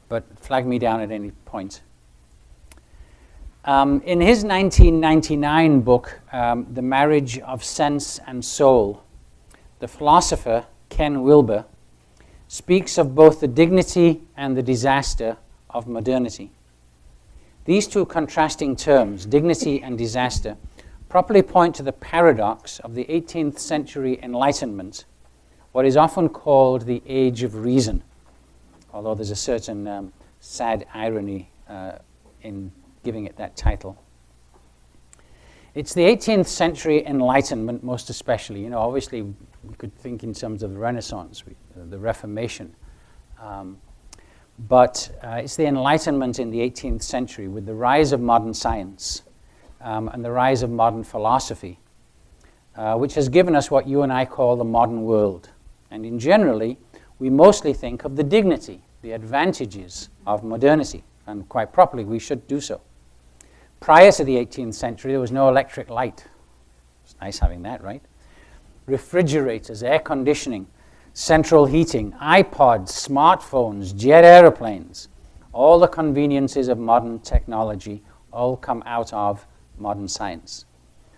but flag me down at any point. In his 1999 book, The Marriage of Sense and Soul, the philosopher Ken Wilber speaks of both the dignity and the disaster of modernity. These two contrasting terms, dignity and disaster, properly point to the paradox of the 18th century Enlightenment, what is often called the Age of Reason, although there's a certain sad irony in giving it that title. It's the 18th century Enlightenment most especially. You know, obviously we could think in terms of the Renaissance, the Reformation, but it's the Enlightenment in the 18th century with the rise of modern science and the rise of modern philosophy, which has given us what you and I call the modern world. And in generally, we mostly think of the dignity, the advantages of modernity, and quite properly we should do so. Prior to the 18th century, there was no electric light. It's nice having that, right? Refrigerators, air conditioning, central heating, iPods, smartphones, jet aeroplanes, all the conveniences of modern technology all come out of modern science.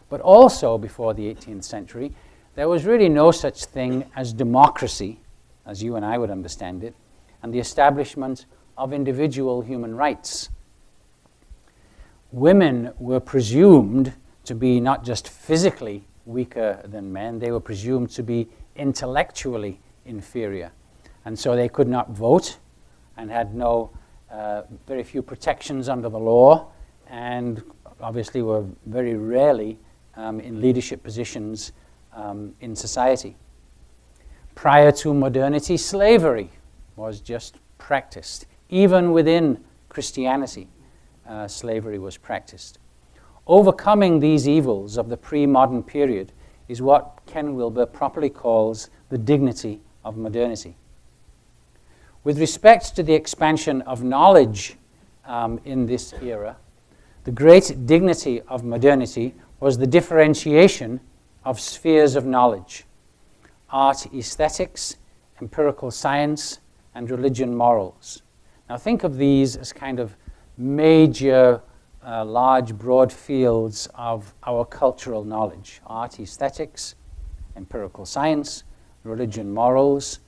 But also before the 18th century, there was really no such thing as democracy, as you and I would understand it, and the establishment of individual human rights. Women were presumed to be not just physically weaker than men, they were presumed to be intellectually inferior. And so they could not vote and had very few protections under the law, and obviously were very rarely in leadership positions in society. Prior to modernity, slavery was just practiced. Even within Christianity, slavery was practiced. Overcoming these evils of the pre-modern period is what Ken Wilber properly calls the dignity of modernity. With respect to the expansion of knowledge in this era, the great dignity of modernity was the differentiation of spheres of knowledge: art, aesthetics, empirical science, and religion, morals. Now think of these as kind of major, large, broad fields of our cultural knowledge: art, aesthetics, empirical science, religion, morals.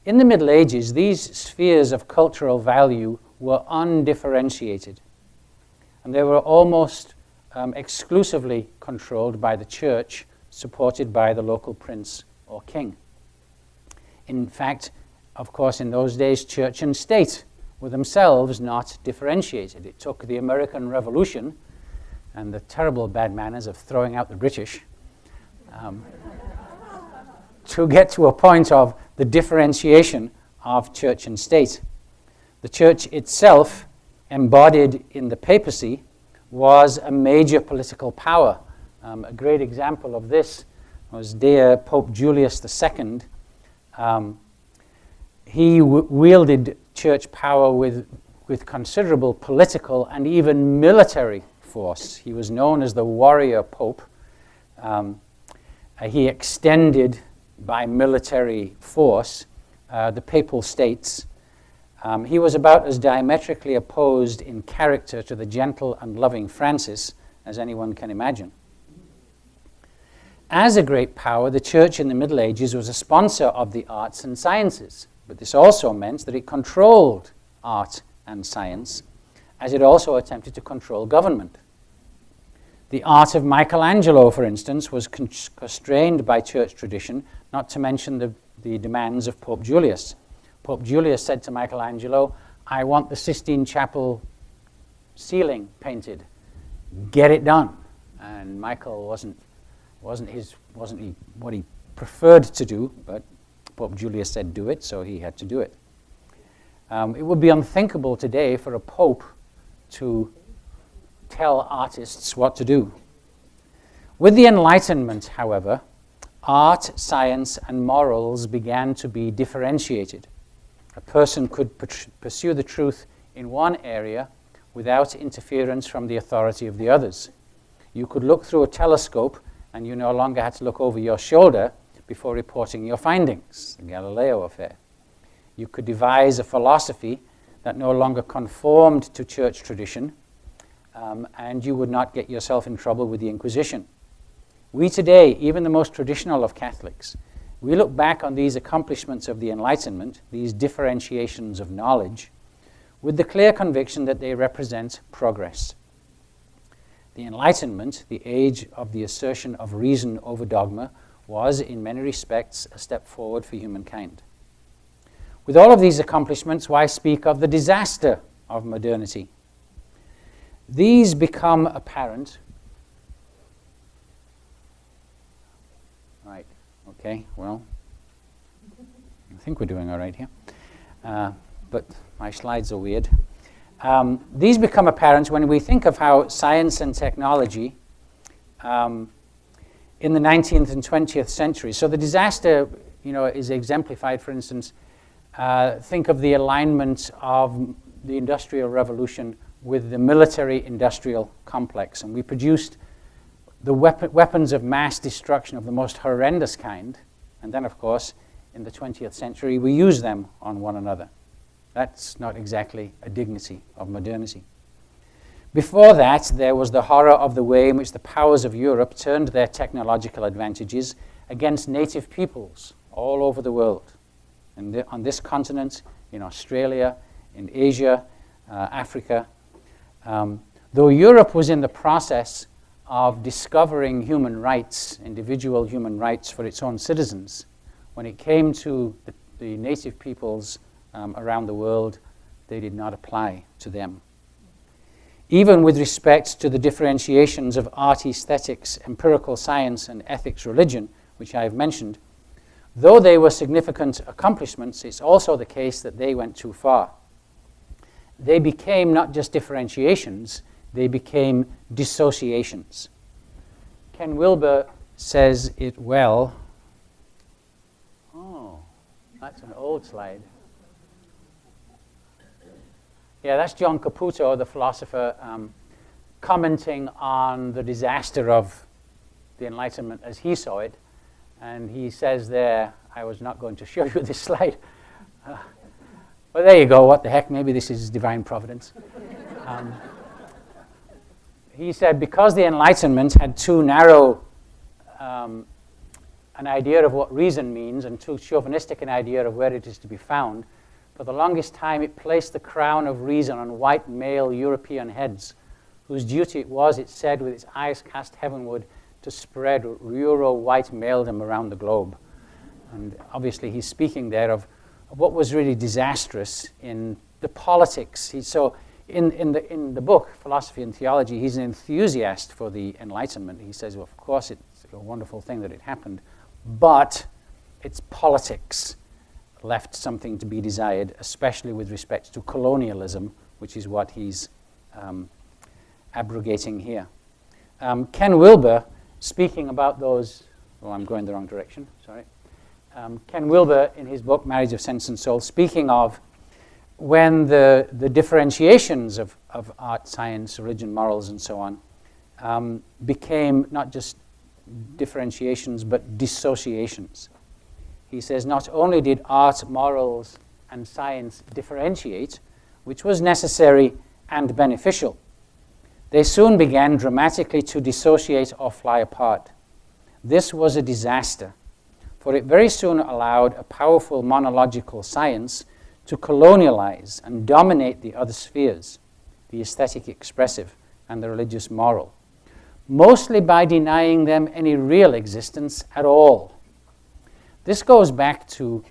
In the Middle Ages, these spheres of cultural value were undifferentiated, and they were almost exclusively controlled by the church, supported by the local prince or king. In fact, of course, in those days, church and state were themselves not differentiated. It took the American Revolution and the terrible bad manners of throwing out the British to get to a point of the differentiation of church and state. The church itself, embodied in the papacy, was a major political power. A great example of this was dear Pope Julius II. He wielded church power with with considerable political and even military force. He was known as the warrior pope. He extended by military force the papal states. He was about as diametrically opposed in character to the gentle and loving Francis as anyone can imagine. As a great power, the Church in the Middle Ages was a sponsor of the arts and sciences, but this also meant that it controlled art and science, as it also attempted to control government. The art of Michelangelo, for instance, was constrained by church tradition, not to mention the demands of Pope Julius. Pope Julius said to Michelangelo, "I want the Sistine Chapel ceiling painted. Get it done." And Michael wasn't what he preferred to do, but Pope Julius said do it, so he had to do it. It would be unthinkable today for a pope to tell artists what to do. With the Enlightenment, however, art, science, and morals began to be differentiated. A person could pursue the truth in one area without interference from the authority of the others. You could look through a telescope and you no longer had to look over your shoulder before reporting your findings, the Galileo affair. You could devise a philosophy that no longer conformed to church tradition, and you would not get yourself in trouble with the Inquisition. We today, even the most traditional of Catholics, we look back on these accomplishments of the Enlightenment, these differentiations of knowledge, with the clear conviction that they represent progress. The Enlightenment, the age of the assertion of reason over dogma, was, in many respects, a step forward for humankind. With all of these accomplishments, why speak of the disaster of modernity? These become apparent. Right, okay, well, I think we're doing all right here. But my slides are weird. These become apparent when we think of how science and technology in the 19th and 20th century. So the disaster, is exemplified, for instance, think of the alignment of the Industrial Revolution with the military-industrial complex. And we produced the weapons of mass destruction of the most horrendous kind. And then, of course, in the 20th century, we use them on one another. That's not exactly a dignity of modernity. Before that, there was the horror of the way in which the powers of Europe turned their technological advantages against native peoples all over the world. And on this continent, in Australia, in Asia, Africa. Though Europe was in the process of discovering human rights, individual human rights for its own citizens, when it came to the native peoples around the world, they did not apply to them. Even with respect to the differentiations of art, aesthetics, empirical science, and ethics religion, which I have mentioned, though they were significant accomplishments, it's also the case that they went too far. They became not just differentiations, they became dissociations. Ken Wilber says it well. Oh, that's an old slide. Yeah, that's John Caputo, the philosopher, commenting on the disaster of the Enlightenment as he saw it. And he says there, I was not going to show you this slide. Well, there you go. What the heck? Maybe this is divine providence. He said, because the Enlightenment had too narrow an idea of what reason means and too chauvinistic an idea of where it is to be found, for the longest time it placed the crown of reason on white male European heads, whose duty it was, it said, with its eyes cast heavenward, to spread Euro-white maledom around the globe. And obviously he's speaking there of what was really disastrous in the politics. So in the book, Philosophy and Theology, he's an enthusiast for the Enlightenment. He says, well, of course, it's a wonderful thing that it happened, but its politics left something to be desired, especially with respect to colonialism, which is what he's abrogating here. Ken Wilber, speaking about those, I'm going the wrong direction, sorry. Ken Wilber, in his book, Marriage of Sense and Soul, speaking of when the differentiations of art, science, religion, morals, and so on became not just differentiations but dissociations. He says not only did art, morals, and science differentiate, which was necessary and beneficial, they soon began dramatically to dissociate or fly apart. This was a disaster, for it very soon allowed a powerful monological science to colonialize and dominate the other spheres, the aesthetic expressive and the religious moral, mostly by denying them any real existence at all. This goes back to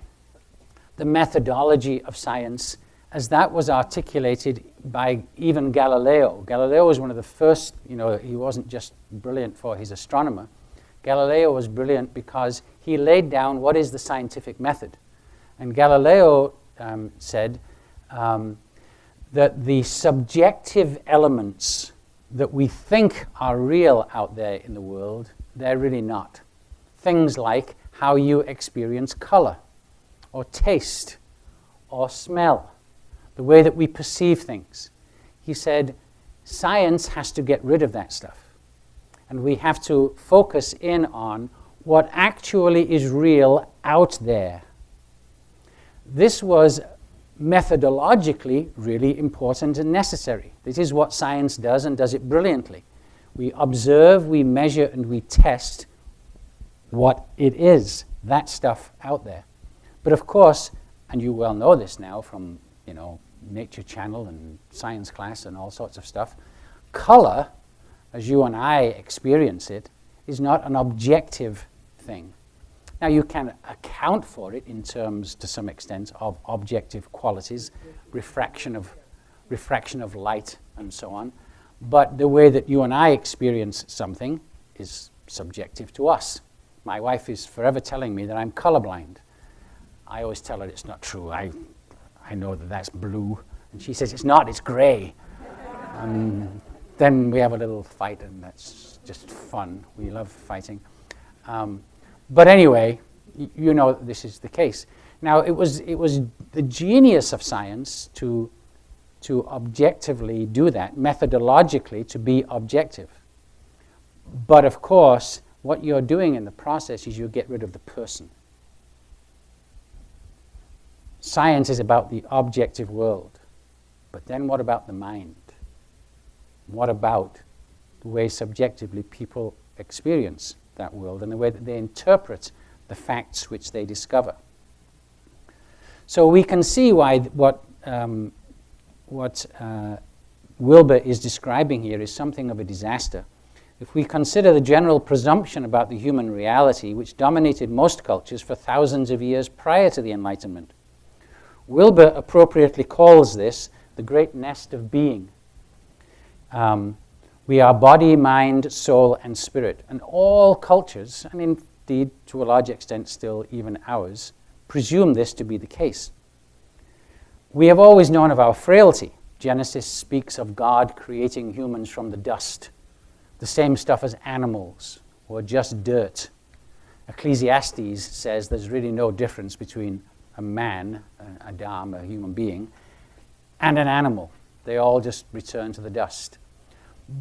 the methodology of science as that was articulated by even Galileo. Galileo was one of the first, he wasn't just brilliant for his astronomer. Galileo was brilliant because he laid down what is the scientific method. And Galileo said that the subjective elements that we think are real out there in the world, they're really not. Things like how you experience color, or taste, or smell, the way that we perceive things. He said, science has to get rid of that stuff. And we have to focus in on what actually is real out there. This was methodologically really important and necessary. This is what science does and does it brilliantly. We observe, we measure, and we test what it is, that stuff out there. But of course, and you well know this now from, Nature Channel and science class and all sorts of stuff, color, as you and I experience it, is not an objective thing. Now, you can account for it in terms, to some extent, of objective qualities, refraction of light, and so on. But the way that you and I experience something is subjective to us. My wife is forever telling me that I'm colorblind. I always tell her it's not true. I know that that's blue. And she says, it's not, it's gray. Then we have a little fight, and that's just fun. We love fighting. But anyway, this is the case. Now, it was the genius of science to objectively do that, methodologically to be objective. But of course, what you're doing in the process is you get rid of the person. Science is about the objective world. But then what about the mind? What about the way subjectively people experience that world and the way that they interpret the facts which they discover? So we can see why what Wilber is describing here is something of a disaster. If we consider the general presumption about the human reality which dominated most cultures for thousands of years prior to the Enlightenment, Wilber appropriately calls this the great nest of being. We are body, mind, soul, and spirit. And all cultures, and indeed to a large extent still even ours, presume this to be the case. We have always known of our frailty. Genesis speaks of God creating humans from the dust, the same stuff as animals, or just dirt. Ecclesiastes says there's really no difference between a man, Adam, a human being, and an animal. They all just return to the dust.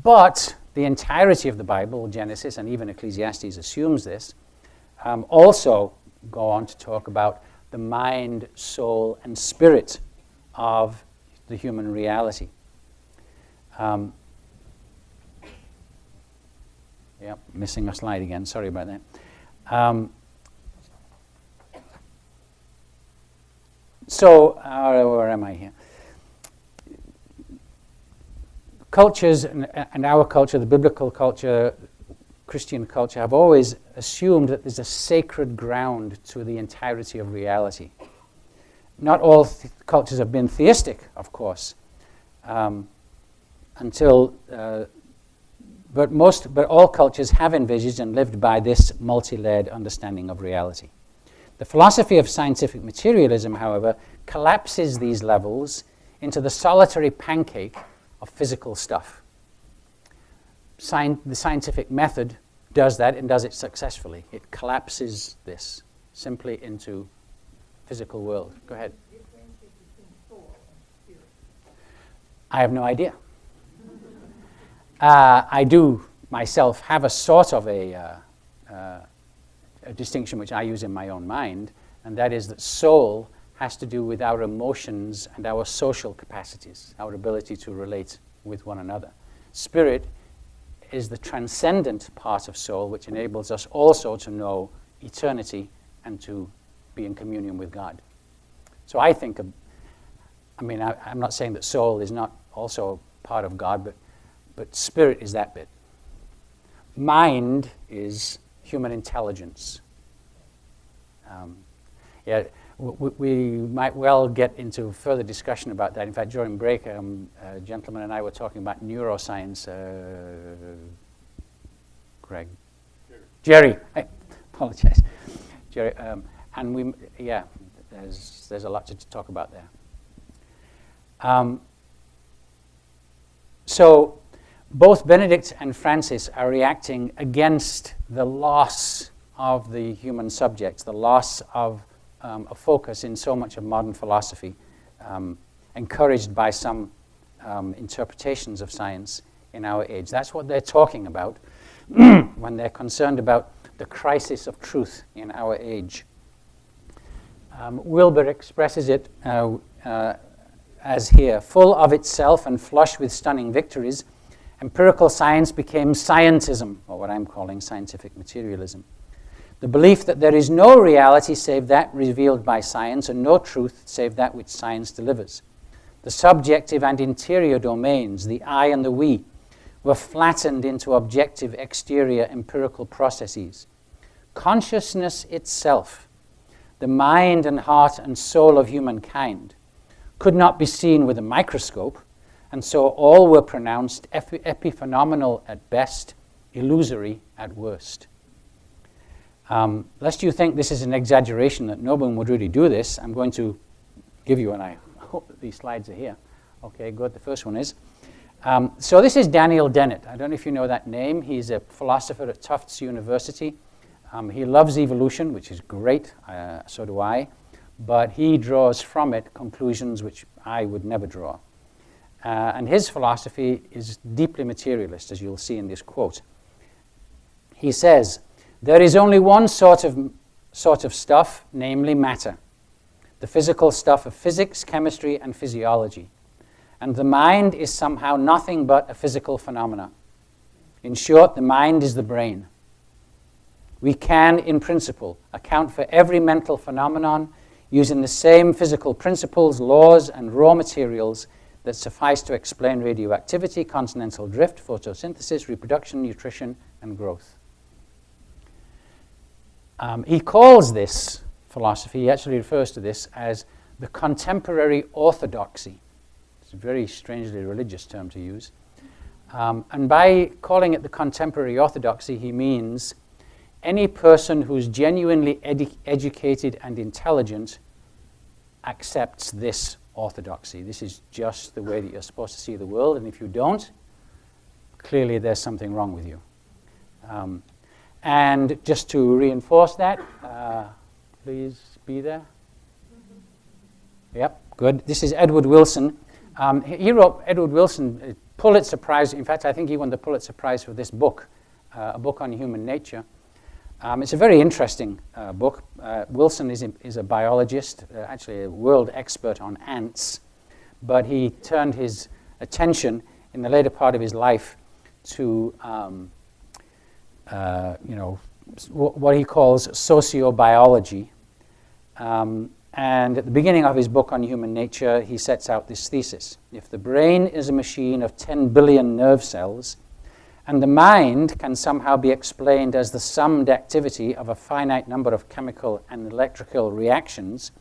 But the entirety of the Bible, Genesis and even Ecclesiastes assumes this, also go on to talk about the mind, soul, and spirit of the human reality. Missing a slide again. Sorry about that. Where am I here? Cultures, and our culture, the biblical culture, Christian culture, have always assumed that there's a sacred ground to the entirety of reality. Not all cultures have been theistic, of course, but all cultures have envisaged and lived by this multi-layered understanding of reality. The philosophy of scientific materialism, however, collapses these levels into the solitary pancake of physical stuff. The scientific method does that and does it successfully. It collapses this simply into physical world. Go ahead. Differentiate between soul and I have no idea. I do myself have a sort of a distinction which I use in my own mind, and that is that soul has to do with our emotions and our social capacities, our ability to relate with one another. Spirit is the transcendent part of soul, which enables us also to know eternity and to be in communion with God. So I think, I'm not saying that soul is not also part of God, but spirit is that bit. Mind is human intelligence. We might well get into further discussion about that. In fact, during break, a gentleman and I were talking about neuroscience. Greg? Jerry. I apologize. Jerry. And there's a lot to talk about there. So both Benedict and Francis are reacting against the loss of the human subject, the loss of a focus in so much of modern philosophy, encouraged by some interpretations of science in our age. That's what they're talking about when they're concerned about the crisis of truth in our age. Wilber expresses it as here: full of itself and flush with stunning victories, empirical science became scientism, or what I'm calling scientific materialism. The belief that there is no reality save that revealed by science, and no truth save that which science delivers. The subjective and interior domains, the I and the we, were flattened into objective exterior empirical processes. Consciousness itself, the mind and heart and soul of humankind, could not be seen with a microscope, and so all were pronounced epiphenomenal at best, illusory at worst. Lest you think this is an exaggeration, that no one would really do this, I'm going to give you, and I hope that these slides are here. Okay, good, the first one is. So this is Daniel Dennett. I don't know if you know that name. He's a philosopher at Tufts University. He loves evolution, which is great, so do I, but he draws from it conclusions which I would never draw. And his philosophy is deeply materialist, as you'll see in this quote. He says, "There is only one sort of stuff, namely matter, the physical stuff of physics, chemistry, and physiology. And the mind is somehow nothing but a physical phenomena. In short, the mind is the brain. We can, in principle, account for every mental phenomenon using the same physical principles, laws, and raw materials that suffice to explain radioactivity, continental drift, photosynthesis, reproduction, nutrition, and growth." He calls this philosophy, he actually refers to this as the contemporary orthodoxy. It's a very strangely religious term to use. And by calling it the contemporary orthodoxy, he means any person who's genuinely educated and intelligent accepts this orthodoxy. This is just the way that you're supposed to see the world, and if you don't, clearly there's something wrong with you. And just to reinforce that, please be there. Yep, good. This is Edward Wilson. He wrote, Edward Wilson, Pulitzer Prize. In fact, I think he won the Pulitzer Prize for this book, a book on human nature. It's a very interesting book. Wilson is a biologist, actually a world expert on ants, but he turned his attention in the later part of his life to what he calls sociobiology. And at the beginning of his book on human nature, he sets out this thesis. If the brain is a machine of 10 billion nerve cells, and the mind can somehow be explained as the summed activity of a finite number of chemical and electrical reactions,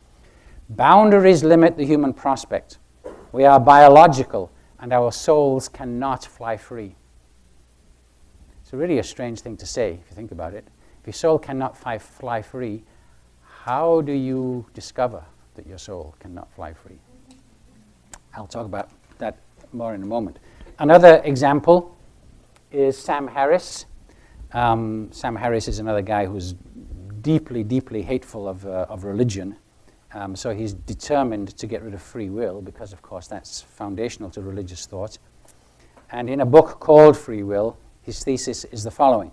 boundaries limit the human prospect. We are biological, and our souls cannot fly free. It's really a strange thing to say, if you think about it. If your soul cannot fly free, how do you discover that your soul cannot fly free? I'll talk about that more in a moment. Another example is Sam Harris. Sam Harris is another guy who's deeply, deeply hateful of religion. So he's determined to get rid of free will because, of course, that's foundational to religious thought. And in a book called Free Will, his thesis is the following.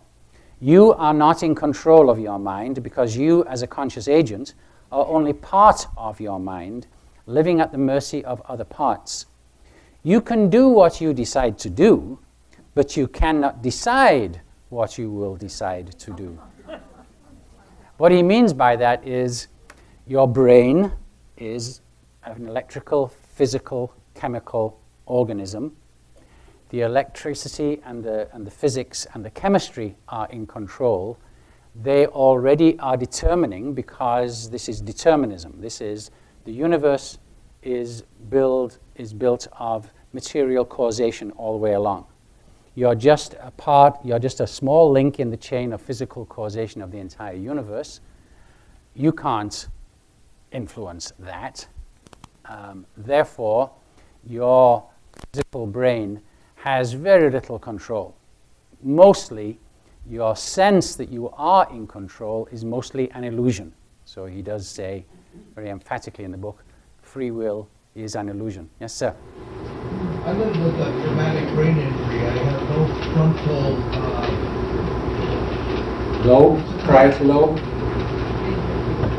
You are not in control of your mind because you, as a conscious agent, are only part of your mind, living at the mercy of other parts. You can do what you decide to do, but you cannot decide what you will decide to do. What he means by that is your brain is an electrical, physical, chemical organism. The electricity and the physics and the chemistry are in control. They already are determining, because this is determinism. This is the universe is built of material causation all the way along. You're just a small link in the chain of physical causation of the entire universe. You can't influence that. Therefore, your physical brain has very little control. Mostly, your sense that you are in control is mostly an illusion. So he does say very emphatically in the book, free will is an illusion. Yes, sir? I lived with a traumatic brain injury. I had no frontal Lobe, parietal lobe?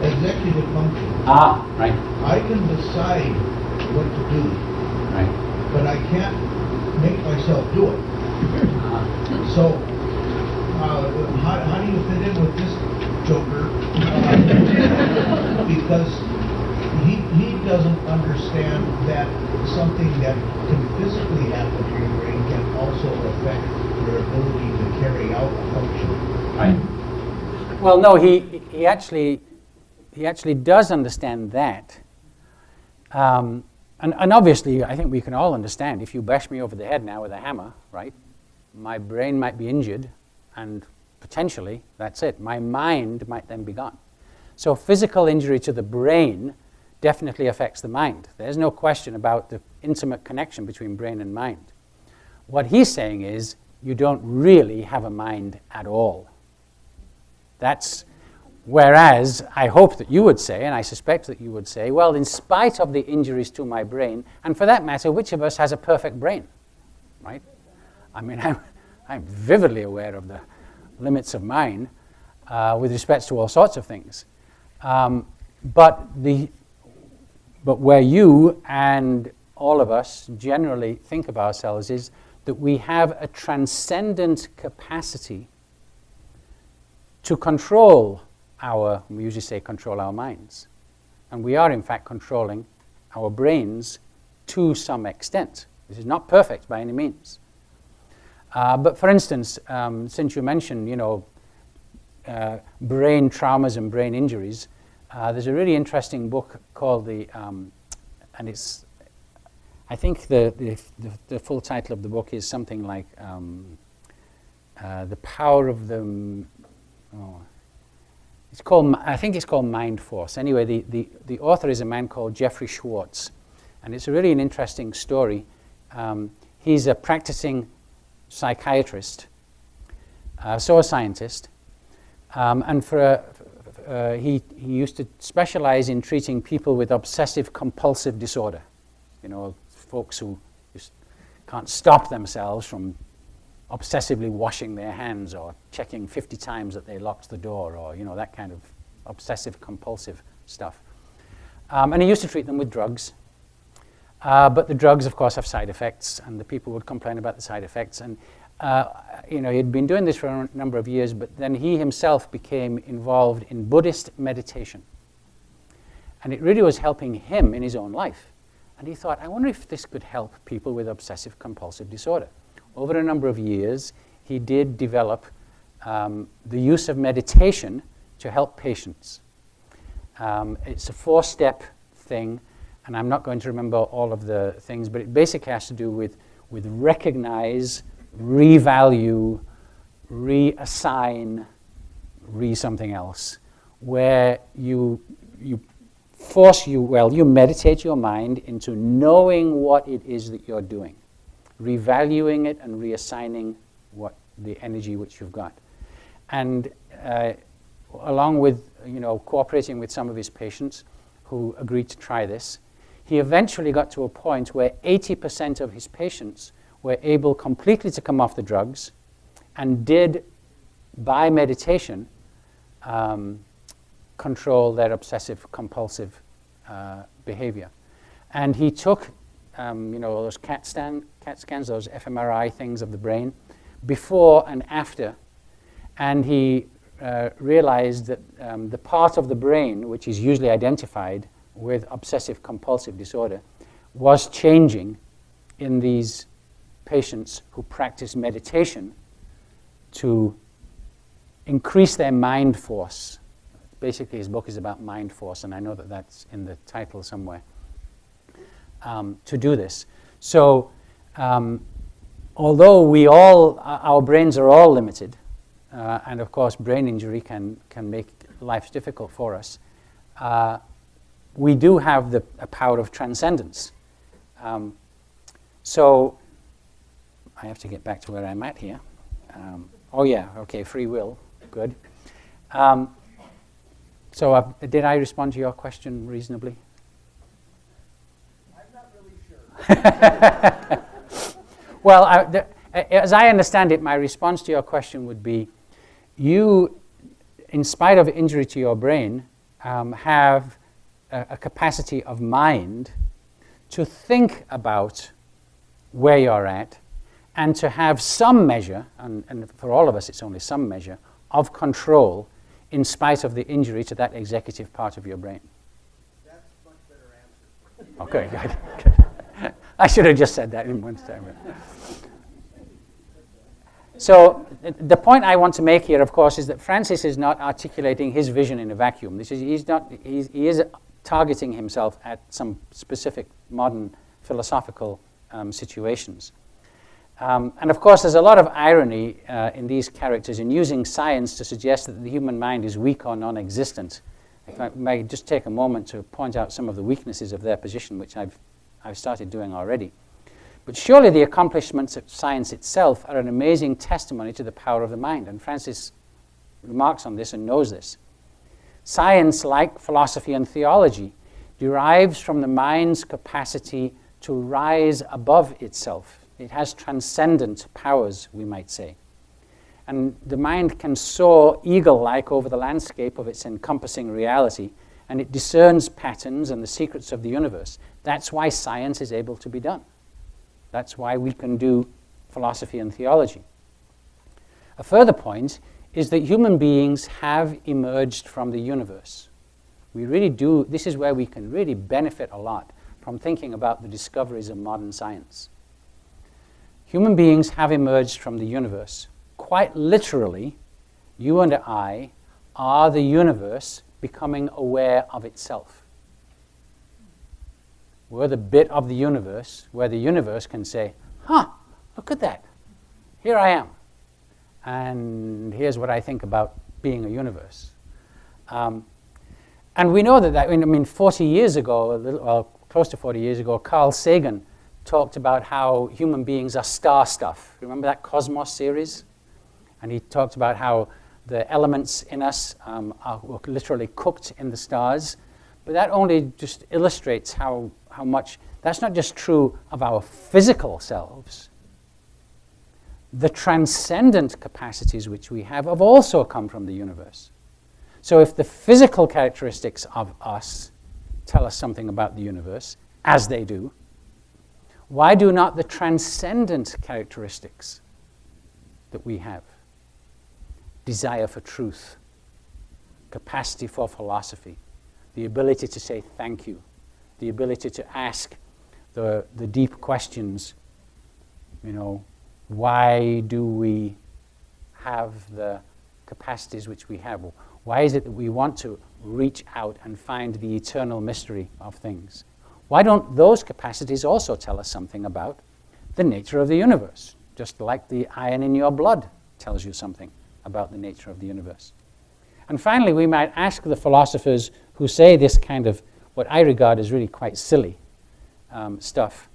executive function. Ah, right. I can decide what to do, Right. but I can't make myself do it. So, how do you fit in with this joker? Because he doesn't understand that something that can physically happen to your brain can also affect your ability to carry out a function. Right. Well, no, he actually does understand that. And obviously, I think we can all understand, if you bash me over the head now with a hammer, right, my brain might be injured, and potentially, that's it. My mind might then be gone. So physical injury to the brain definitely affects the mind. There's no question about the intimate connection between brain and mind. What he's saying is, you don't really have a mind at all. That's whereas I hope that you would say, and I suspect that you would say, well, in spite of the injuries to my brain, and for that matter, which of us has a perfect brain, right? I mean, I'm vividly aware of the limits of mine with respect to all sorts of things. But where you and all of us generally think of ourselves is that we have a transcendent capacity to control we usually say control our minds. And we are in fact controlling our brains to some extent. This is not perfect by any means. But for instance, since you mentioned, brain traumas and brain injuries, there's a really interesting book called and it's, I think the full title of the book is something like The Power of the, I think it's called Mind Force. Anyway, the author is a man called Jeffrey Schwartz, and it's really an interesting story. He's a practicing psychiatrist, so a scientist, and he used to specialize in treating people with obsessive compulsive disorder. Folks who just can't stop themselves from obsessively washing their hands or checking 50 times that they locked the door, or that kind of obsessive compulsive stuff. And he used to treat them with drugs. But the drugs, of course, have side effects, and the people would complain about the side effects. And he'd been doing this for a number of years, but then he himself became involved in Buddhist meditation. And it really was helping him in his own life. And he thought, I wonder if this could help people with obsessive compulsive disorder. Over a number of years, he did develop the use of meditation to help patients. It's a 4-step thing, and I'm not going to remember all of the things, but it basically has to do with recognize, revalue, reassign, something else, where you meditate your into knowing what it is that you're doing, revaluing it and reassigning what the energy which you've got. And along with, cooperating with some of his patients who agreed to try this. He eventually got to a point where 80% of his patients were able completely to come off the drugs and did, by meditation, control their obsessive-compulsive behavior. And he took, those CAT scans, those fMRI things of the brain, before and after, and he realized that the part of the brain which is usually identified with obsessive-compulsive disorder was changing in these patients who practice meditation to increase their mind force. Basically, his book is about mind force, and I know that that's in the title somewhere, to do this. So, although our brains are all limited, and of course brain injury can make life difficult for us, we do have a power of transcendence. So, I have to get back to where I'm at here. Free will, good. So did I respond to your question reasonably? I'm not really sure. Well, as I understand it, my response to your question would be, you, in spite of injury to your brain, have a capacity of mind to think about where you're at and to have some measure, and for all of us it's only some measure, of control in spite of the injury to that executive part of your brain. That's a much better answer. Okay, good. I should have just said that in one time. So the point I want to make here, of course, is that Francis is not articulating his vision in a vacuum. He is targeting himself at some specific modern philosophical situations. And of course, there's a lot of irony in these characters in using science to suggest that the human mind is weak or non-existent. If I may just take a moment to point out some of the weaknesses of their position, which I've started doing already. But surely the accomplishments of science itself are an amazing testimony to the power of the mind. And Francis remarks on this and knows this. Science, like philosophy and theology, derives from the mind's capacity to rise above itself. It has transcendent powers, we might say. And the mind can soar eagle-like over the landscape of its encompassing reality, and it discerns patterns and the secrets of the universe. That's why science is able to be done. That's why we can do philosophy and theology. A further point is that human beings have emerged from the universe. We really do. This is where we can really benefit a lot from thinking about the discoveries of modern science. Human beings have emerged from the universe. Quite literally, you and I are the universe becoming aware of itself. We're the bit of the universe where the universe can say, look at that. Here I am. And here's what I think about being a universe. And we know that 40 years ago, close to 40 years ago, Carl Sagan talked about how human beings are star stuff. Remember that Cosmos series? And he talked about how the elements in us are literally cooked in the stars. But that only just illustrates how much, that's not just true of our physical selves. The transcendent capacities which we have also come from the universe. So if the physical characteristics of us tell us something about the universe, as they do, why do not the transcendent characteristics that we have? Desire for truth, capacity for philosophy, the ability to say thank you, the ability to ask the deep questions, why do we have the capacities which we have? Why is it that we want to reach out and find the eternal mystery of things? Why don't those capacities also tell us something about the nature of the universe? Just like the iron in your blood tells you something about the nature of the universe. And finally, we might ask the philosophers who say this kind of, what I regard as really quite silly stuff.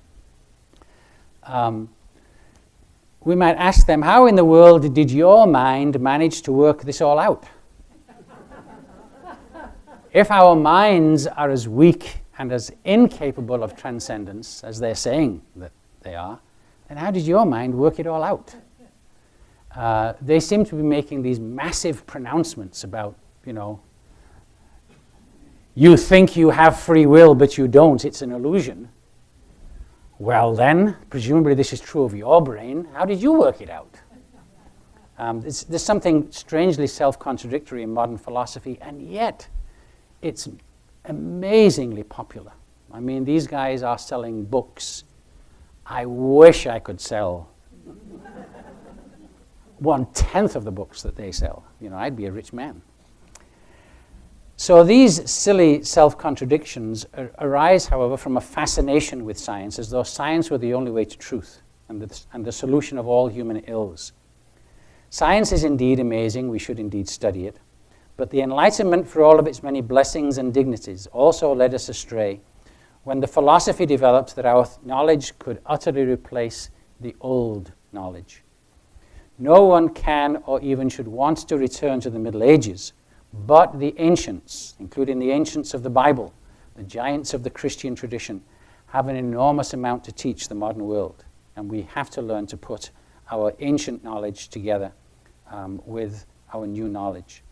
We might ask them, how in the world did your mind manage to work this all out? if our minds are as weak and as incapable of transcendence as they're saying that they are, then how did your mind work it all out? They seem to be making these massive pronouncements about, you think you have free will, but you don't. It's an illusion. Well then, presumably this is true of your brain. How did you work it out? There's something strangely self-contradictory in modern philosophy, and yet it's amazingly popular. I mean, these guys are selling books. I wish I could sell 1/10 of the books that they sell. I'd be a rich man. So these silly self-contradictions arise, however, from a fascination with science, as though science were the only way to truth and the solution of all human ills. Science is indeed amazing. We should indeed study it. But the Enlightenment, for all of its many blessings and dignities, also led us astray when the philosophy developed that our knowledge could utterly replace the old knowledge. No one can or even should want to return to the Middle Ages, but the ancients, including the ancients of the Bible, the giants of the Christian tradition, have an enormous amount to teach the modern world. And we have to learn to put our ancient knowledge together with our new knowledge.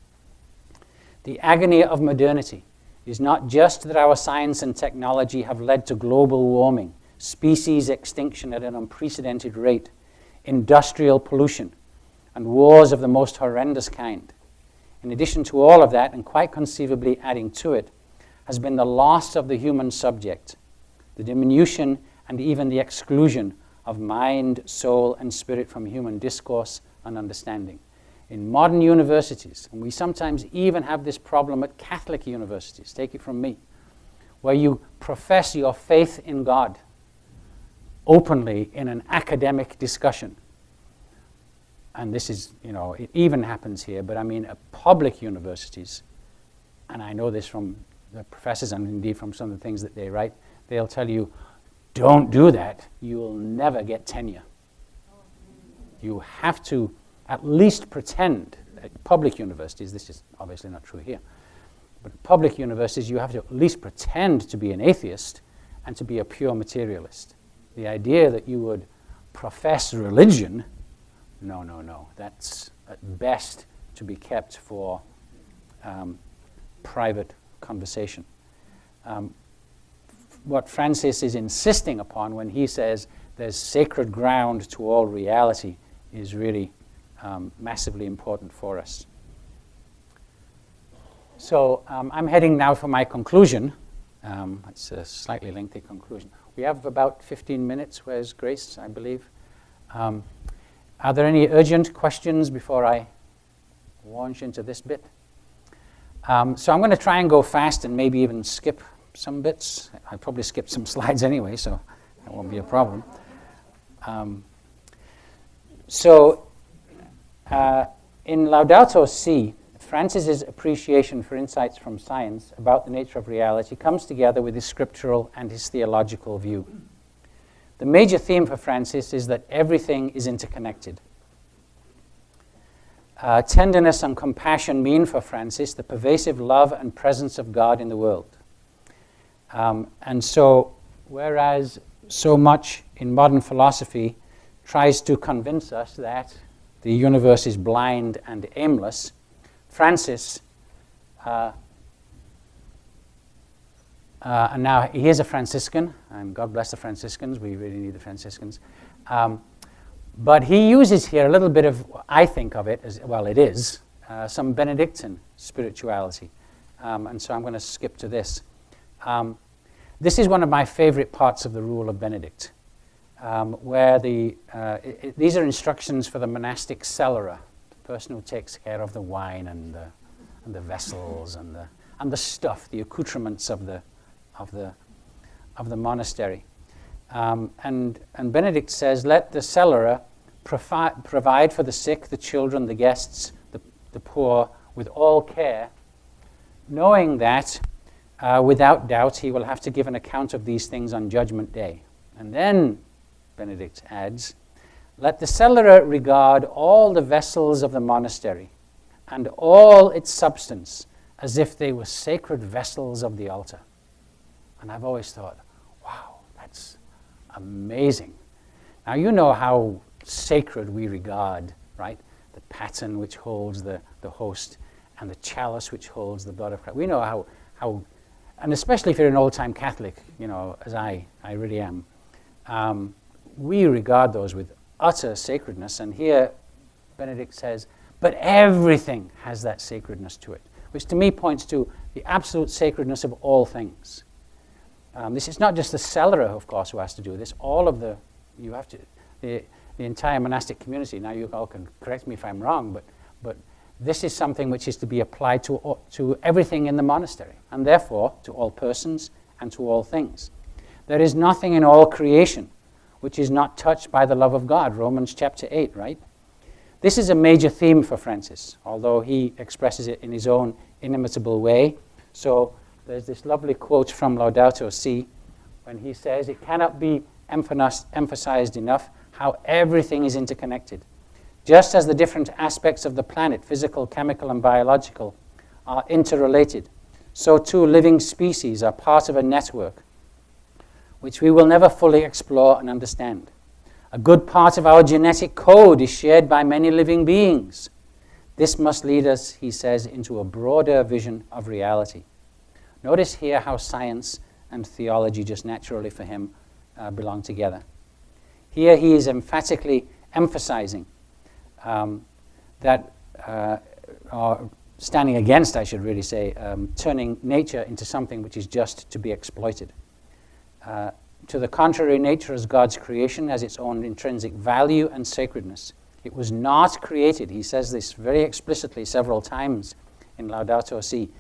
The agony of modernity is not just that our science and technology have led to global warming, species extinction at an unprecedented rate, industrial pollution, and wars of the most horrendous kind. In addition to all of that, and quite conceivably adding to it, has been the loss of the human subject, the diminution and even the exclusion of mind, soul, and spirit from human discourse and understanding. In modern universities, and we sometimes even have this problem at Catholic universities, take it from me, where you profess your faith in God openly in an academic discussion. And this is, it even happens here, but I mean at public universities, and I know this from the professors and indeed from some of the things that they write, they'll tell you, don't do that, you will never get tenure. You have to at least pretend, at public universities, this is obviously not true here, but at public universities you have to at least pretend to be an atheist and to be a pure materialist. The idea that you would profess religion, no, that's at best to be kept for private conversation. What Francis is insisting upon when he says there's sacred ground to all reality is really massively important for us. So I'm heading now for my conclusion. It's a slightly lengthy conclusion. We have about 15 minutes. Where's Grace, I believe? Are there any urgent questions before I launch into this bit? So I'm going to try and go fast and maybe even skip some bits. I probably skipped some slides anyway, so that won't be a problem. In Laudato Si, Francis's appreciation for insights from science about the nature of reality comes together with his scriptural and his theological view. The major theme for Francis is that everything is interconnected. Tenderness and compassion mean for Francis the pervasive love and presence of God in the world. And so, whereas so much in modern philosophy tries to convince us that the universe is blind and aimless, Francis, and now he is a Franciscan, and God bless the Franciscans, we really need the Franciscans. But he uses here a little bit of, I think of it as, well, it is, some Benedictine spirituality. And so I'm going to skip to this. This is one of my favorite parts of the Rule of Benedict, where these are instructions for the monastic cellarer, the person who takes care of the wine and the vessels and the stuff, the accoutrements of the monastery. And Benedict says, let the cellarer provide for the sick, the children, the guests, the poor, with all care, knowing that without doubt he will have to give an account of these things on Judgment Day. And then, Benedict adds, let the cellarer regard all the vessels of the monastery and all its substance as if they were sacred vessels of the altar. And I've always thought, wow, that's amazing. Now, you know how sacred we regard, right? The paten which holds the host and the chalice which holds the blood of Christ. We know how, and especially if you're an old-time Catholic, you know, as I really am, we regard those with utter sacredness. And here, Benedict says, but everything has that sacredness to it, which to me points to the absolute sacredness of all things. This is not just the cellarer, of course, who has to do this. All of the entire monastic community. Now, you all can correct me if I'm wrong, but this is something which is to be applied to everything in the monastery, and therefore to all persons and to all things. There is nothing in all creation which is not touched by the love of God, Romans chapter 8, right? This is a major theme for Francis, although he expresses it in his own inimitable way. So there's this lovely quote from Laudato Si, when he says, it cannot be emphasized enough how everything is interconnected. Just as the different aspects of the planet, physical, chemical, and biological, are interrelated, so too living species are part of a network which we will never fully explore and understand. A good part of our genetic code is shared by many living beings. This must lead us, he says, into a broader vision of reality. Notice here how science and theology just naturally for him belong together. Here he is emphatically emphasizing or standing against, I should really say, turning nature into something which is just to be exploited. To the contrary, nature as God's creation has its own intrinsic value and sacredness. It was not created, he says this very explicitly several times in Laudato Si,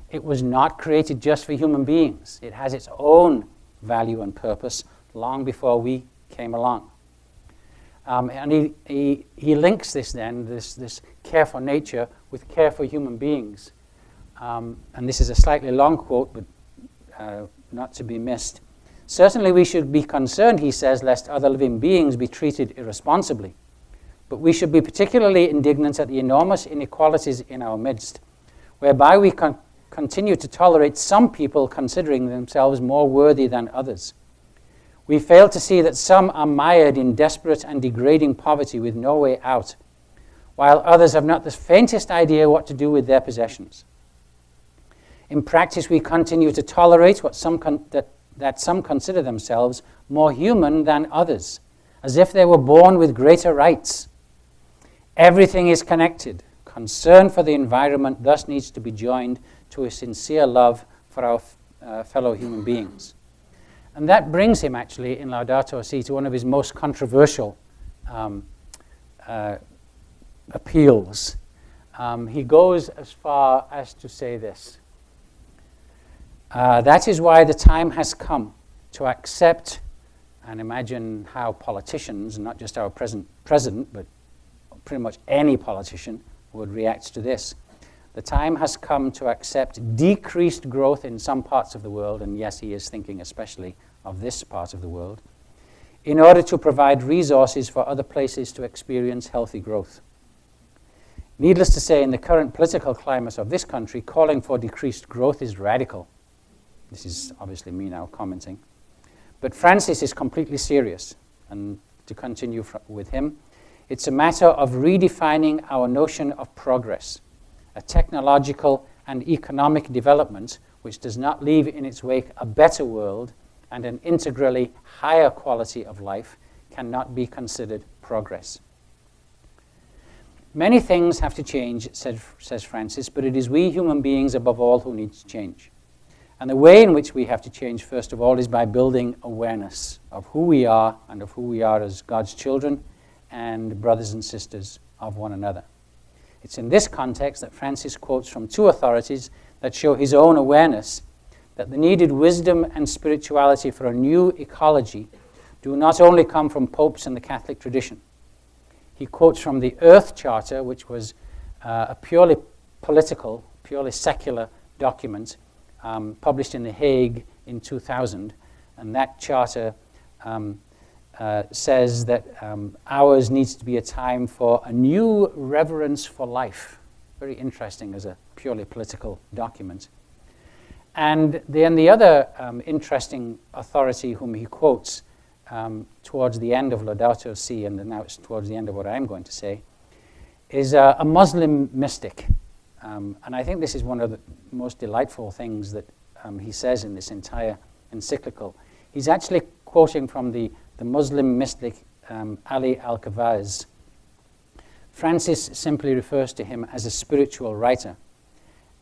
it was not created just for human beings. It has its own value and purpose long before we came along. And he links this then, this care for nature with care for human beings. And this is a slightly long quote, but not to be missed. Certainly we should be concerned, he says, lest other living beings be treated irresponsibly. But we should be particularly indignant at the enormous inequalities in our midst, whereby we continue to tolerate some people considering themselves more worthy than others. We fail to see that some are mired in desperate and degrading poverty with no way out, while others have not the faintest idea what to do with their possessions. In practice, we continue to tolerate what that some consider themselves more human than others, as if they were born with greater rights. Everything is connected. Concern for the environment thus needs to be joined to a sincere love for our fellow human beings. And that brings him actually in Laudato Si to one of his most controversial appeals. He goes as far as to say this. That is why the time has come to accept, and imagine how politicians, not just our present president, but pretty much any politician would react to this. The time has come to accept decreased growth in some parts of the world, and yes, he is thinking especially of this part of the world, in order to provide resources for other places to experience healthy growth. Needless to say, in the current political climate of this country, calling for decreased growth is radical. This is obviously me now commenting. But Francis is completely serious, and to continue with him, it's a matter of redefining our notion of progress, a technological and economic development which does not leave in its wake a better world and an integrally higher quality of life cannot be considered progress. Many things have to change, says Francis, but it is we human beings above all who need to change. And the way in which we have to change, first of all, is by building awareness of who we are and of who we are as God's children and brothers and sisters of one another. It's in this context that Francis quotes from two authorities that show his own awareness that the needed wisdom and spirituality for a new ecology do not only come from popes and the Catholic tradition. He quotes from the Earth Charter, which was a purely political, purely secular document published in The Hague in 2000, and that charter says that ours needs to be a time for a new reverence for life. very interesting as a purely political document. And then the other interesting authority whom he quotes towards the end of Laudato Si, and now it's towards the end of what I'm going to say, is a Muslim mystic. And I think this is one of the most delightful things that he says in this entire encyclical. He's actually quoting from the Muslim mystic Ali al-Kawaz. Francis simply refers to him as a spiritual writer,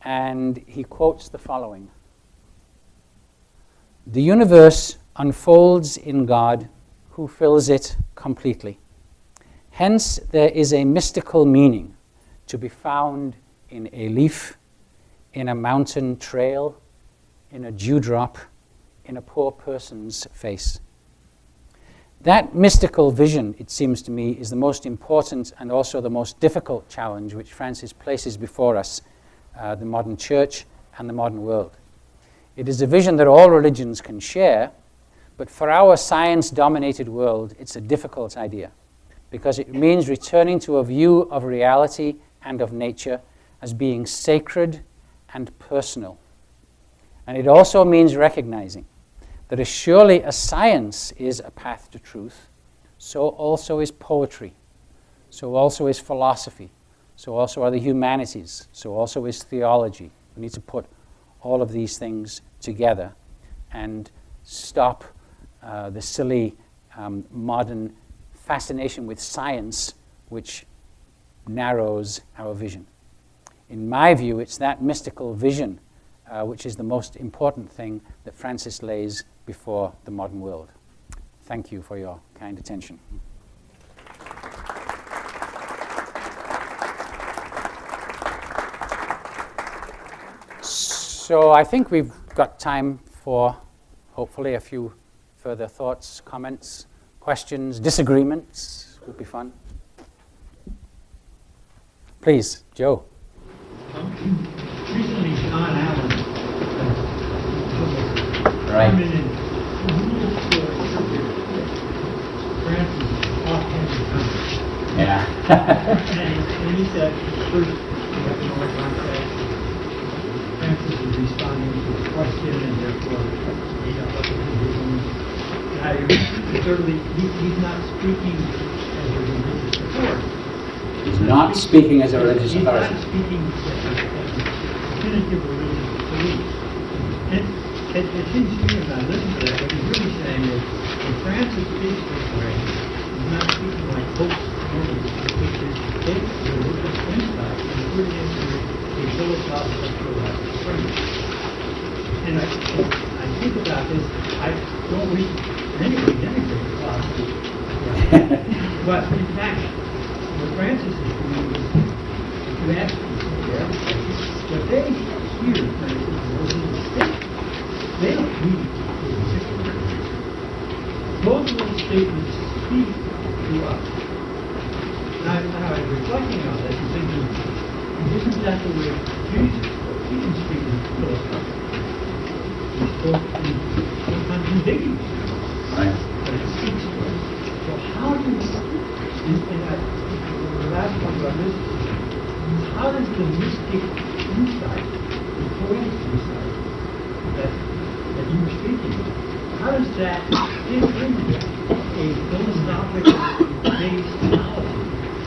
and he quotes the following: "The universe unfolds in God, who fills it completely. Hence there is a mystical meaning to be found in a leaf, in a mountain trail, in a dewdrop, in a poor person's face." That mystical vision, it seems to me, is the most important and also the most difficult challenge which Francis places before us, the modern church and the modern world. It is a vision that all religions can share, but for our science-dominated world, it's a difficult idea, because it means returning to a view of reality and of nature as being sacred and personal. And it also means recognizing that as surely as science is a path to truth, so also is poetry, so also is philosophy, so also are the humanities, so also is theology. We need to put all of these things together and stop the silly modern fascination with science which narrows our vision. In my view, it's that mystical vision which is the most important thing that Francis lays before the modern world. Thank you for your kind attention. So I think we've got time for hopefully a few further thoughts, comments, questions, disagreements. Would be fun. Please, Joe. Recently, John Allen Right. Francis offhanded comments. Yeah. and he said, first, you have to know what John said. Francis is responding to a question, and therefore, he got up to his own. Thirdly, he's not speaking as a religious authority. He's not speaking as a religious authority. He's not speaking as a definitive religious belief. And it seems to me, as I listen to that, what he's really saying is, when Francis speaks this way, he's not speaking like Pope normally, which is take religious insight and put it into a philosophical framework. And I think about this, I don't read anybody denigrate philosophy. But in fact, what Francis is doing is to ask people there, what they hear Francis was in the state. They don't read the particular. Those little statements speak to us. Now, I was reflecting on this and thinking, isn't that the way Jesus spoke? He didn't speak in philosophy. He spoke in sometimes ambiguous terms. Right. But it speaks to us. So how do we, the last one about this, how does the mystic insight, the poetic insight that you were speaking of, how does that fit into a philosophical-based theology?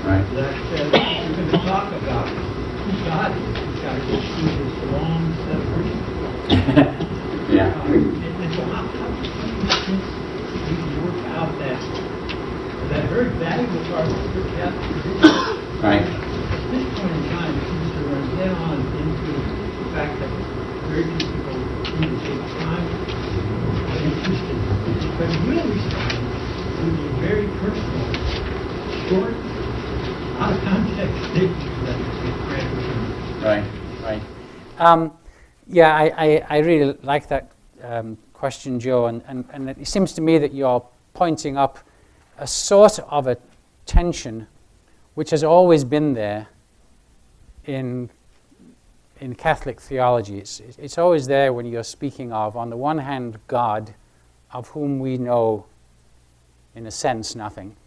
Right. That says you're going to talk about who God is. You've got to go through this long set of reasons. Yeah. And so how do you work out that very valuable part of the Catholic tradition? Right. At this point in time, it seems to run head on into the fact that very few people need to take time or interest in it. But we'll respond to the very personal, short, out of context statements that Francis. Right. Right. Yeah, I really like that question, Joe, and it seems to me that you're pointing up a sort of a tension which has always been there in Catholic theology. It's always there when you're speaking of, on the one hand, God, of whom we know, in a sense, nothing.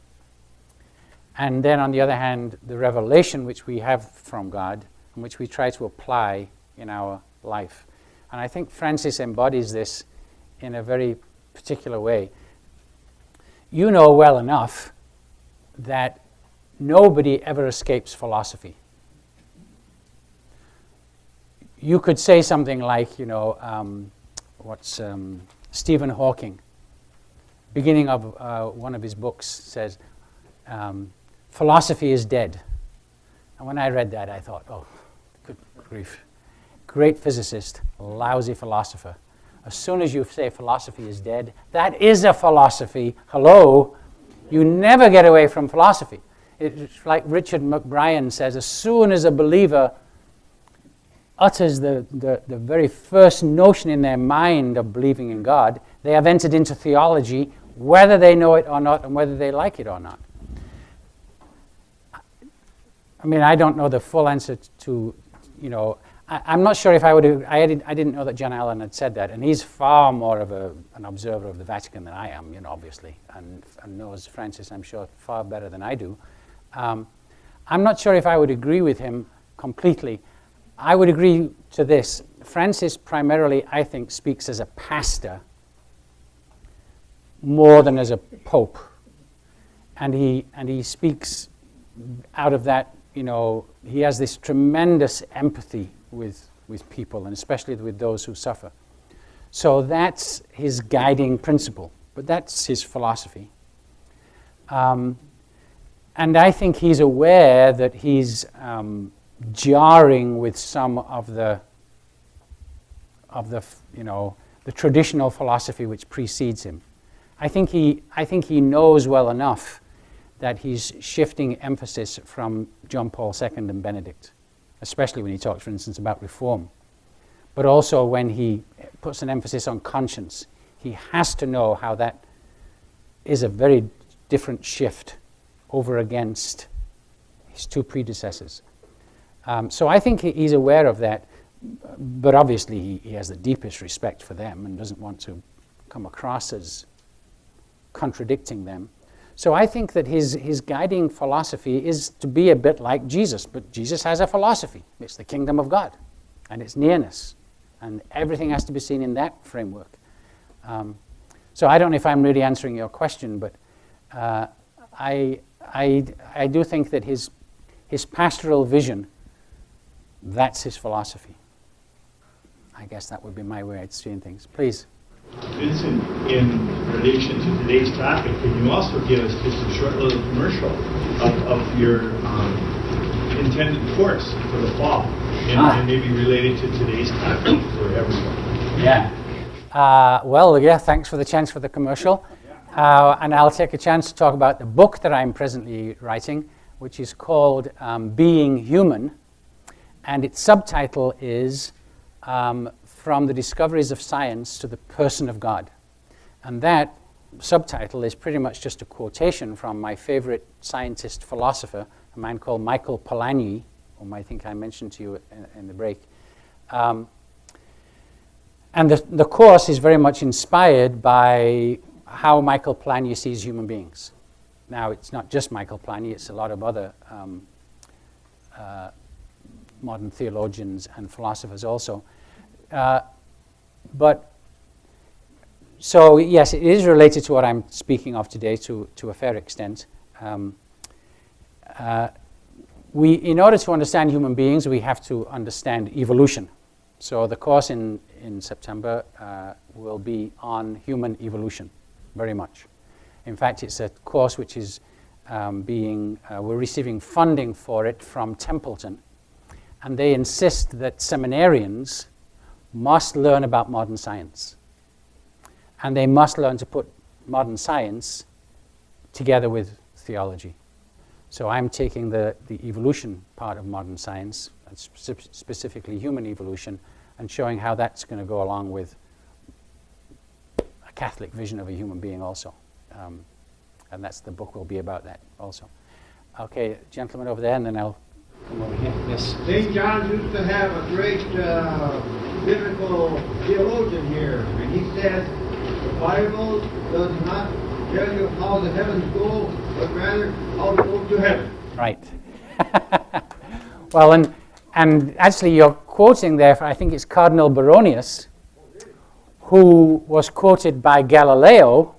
And then on the other hand, the revelation which we have from God, and which we try to apply in our life. And I think Francis embodies this in a very particular way. You know well enough that nobody ever escapes philosophy. You could say something like, Stephen Hawking, beginning of one of his books, says, philosophy is dead. And when I read that, I thought, oh, good grief. Great physicist, lousy philosopher. As soon as you say philosophy is dead, that is a philosophy. Hello? You never get away from philosophy. It's like Richard McBrien says, as soon as a believer utters the very first notion in their mind of believing in God, they have entered into theology, whether they know it or not, and whether they like it or not. I mean, I don't know the full answer to, I'm not sure if I would. I didn't know that John Allen had said that, and he's far more of an observer of the Vatican than I am, obviously, and knows Francis, I'm sure, far better than I do. I'm not sure if I would agree with him completely. I would agree to this. Francis primarily, I think, speaks as a pastor more than as a pope, and he speaks out of that. He has this tremendous empathy with people, and especially with those who suffer. So that's his guiding principle, but that's his philosophy. And I think he's aware that he's jarring with some of the traditional philosophy which precedes him. I think he knows well enough that he's shifting emphasis from John Paul II and Benedict, especially when he talks, for instance, about reform. But also when he puts an emphasis on conscience, he has to know how that is a very different shift over against his two predecessors. So I think he's aware of that, but obviously he has the deepest respect for them and doesn't want to come across as contradicting them. So I think that his guiding philosophy is to be a bit like Jesus, but Jesus has a philosophy. It's the kingdom of God, and it's nearness, and everything has to be seen in that framework. So I don't know if I'm really answering your question, but I do think that his pastoral vision, that's his philosophy. I guess that would be my way of seeing things. Please. Vincent, in relation to today's topic, can you also give us just a short little commercial of your intended course for the fall, and maybe related to today's topic for everyone? Yeah. Thanks for the chance for the commercial. And I'll take a chance to talk about the book that I'm presently writing, which is called Being Human, and its subtitle is From the Discoveries of Science to the Person of God. And that subtitle is pretty much just a quotation from my favorite scientist philosopher, a man called Michael Polanyi, whom I think I mentioned to you in the break. And the course is very much inspired by how Michael Polanyi sees human beings. Now, it's not just Michael Polanyi, it's a lot of other modern theologians and philosophers also. But so yes, it is related to what I'm speaking of today to a fair extent. In order to understand human beings, we have to understand evolution. So the course in September will be on human evolution, very much. In fact, it's a course which is we're receiving funding for it from Templeton, and they insist that seminarians must learn about modern science. And they must learn to put modern science together with theology. So I'm taking the evolution part of modern science, specifically human evolution, and showing how that's going to go along with a Catholic vision of a human being also. And that's the book will be about that also. Okay, gentleman over there, and then I'll come over here. Yes. St. John used to have a great biblical theologian here, and he said, the Bible does not tell you how the heavens go, but rather how to go to heaven. Right. Well, And actually, you're quoting there, I think it's Cardinal Baronius, who was quoted by Galileo,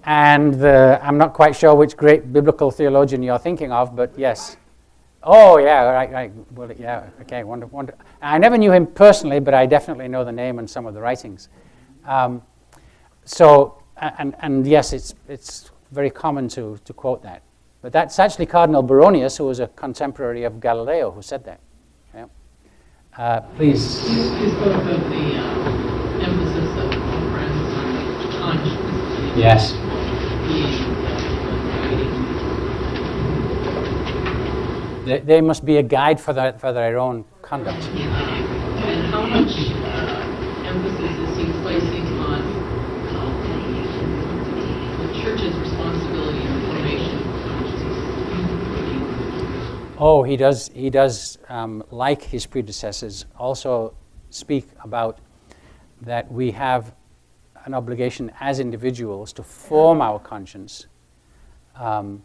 and I'm not quite sure which great biblical theologian you're thinking of, but yes. Oh, yeah, right. Well, yeah, okay, wonder. I never knew him personally, but I definitely know the name and some of the writings. And yes, it's very common to quote that. But that's actually Cardinal Baronius, who was a contemporary of Galileo, who said that. Yeah. Please. You spoke of the emphasis of friends on conscience. Yes. They must be a guide for their own conduct. And how much emphasis is he placing on the church's responsibility in formation of conscience? Oh, he does, like his predecessors, also speak about that we have an obligation as individuals to form our conscience. And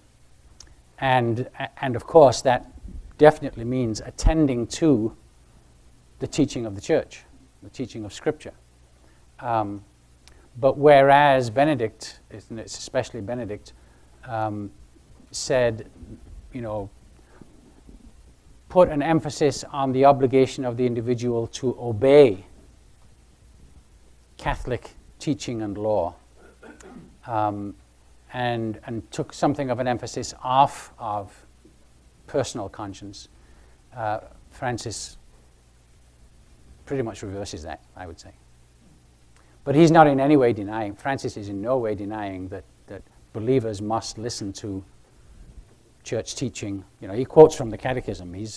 of course, that definitely means attending to the teaching of the church, the teaching of Scripture. But whereas Benedict, especially Benedict, said, put an emphasis on the obligation of the individual to obey Catholic teaching and law, and took something of an emphasis off of personal conscience. Francis pretty much reverses that, I would say. But he's not in any way denying, Francis is in no way denying that believers must listen to church teaching. He quotes from the Catechism. He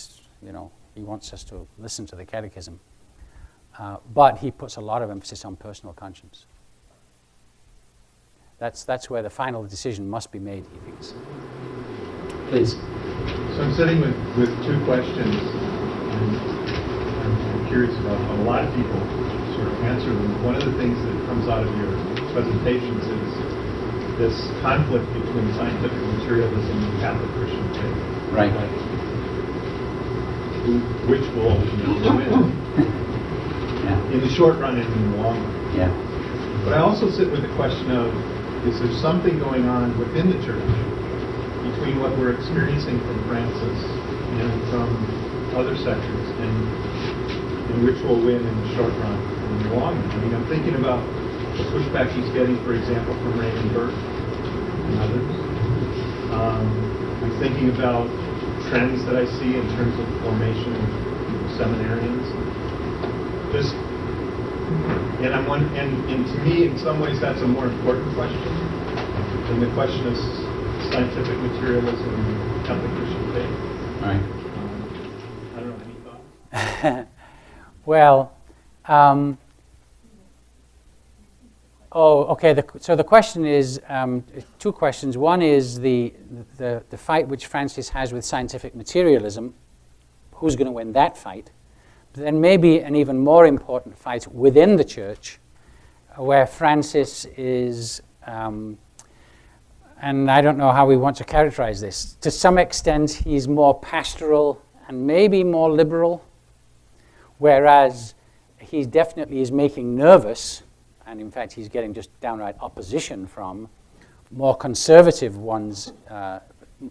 wants us to listen to the Catechism. But he puts a lot of emphasis on personal conscience. That's where the final decision must be made, he thinks. Please. So I'm sitting with two questions, and I'm curious about how a lot of people sort of answer them. One of the things that comes out of your presentations is this conflict between scientific materialism and Catholic Christian faith. Right. Like, which will win? Yeah. In the short run and in the long run. Yeah. But I also sit with the question of, is there something going on within the church between what we're experiencing from Francis and from other sectors, and which will win in the short run and in the long run? I mean, I'm thinking about the pushback he's getting, for example, from Raymond Burke and others. I'm thinking about trends that I see in terms of formation of seminarians. And to me, in some ways, that's a more important question than the question of scientific materialism and Catholic Christian faith. Right. I don't know, any thoughts? Well, okay. So the question is two questions. One is the fight which Francis has with scientific materialism. Who's going to win that fight? But then maybe an even more important fight within the church, where Francis is, and I don't know how we want to characterize this. To some extent, he's more pastoral and maybe more liberal, whereas he definitely is making nervous, and in fact he's getting just downright opposition from more conservative ones,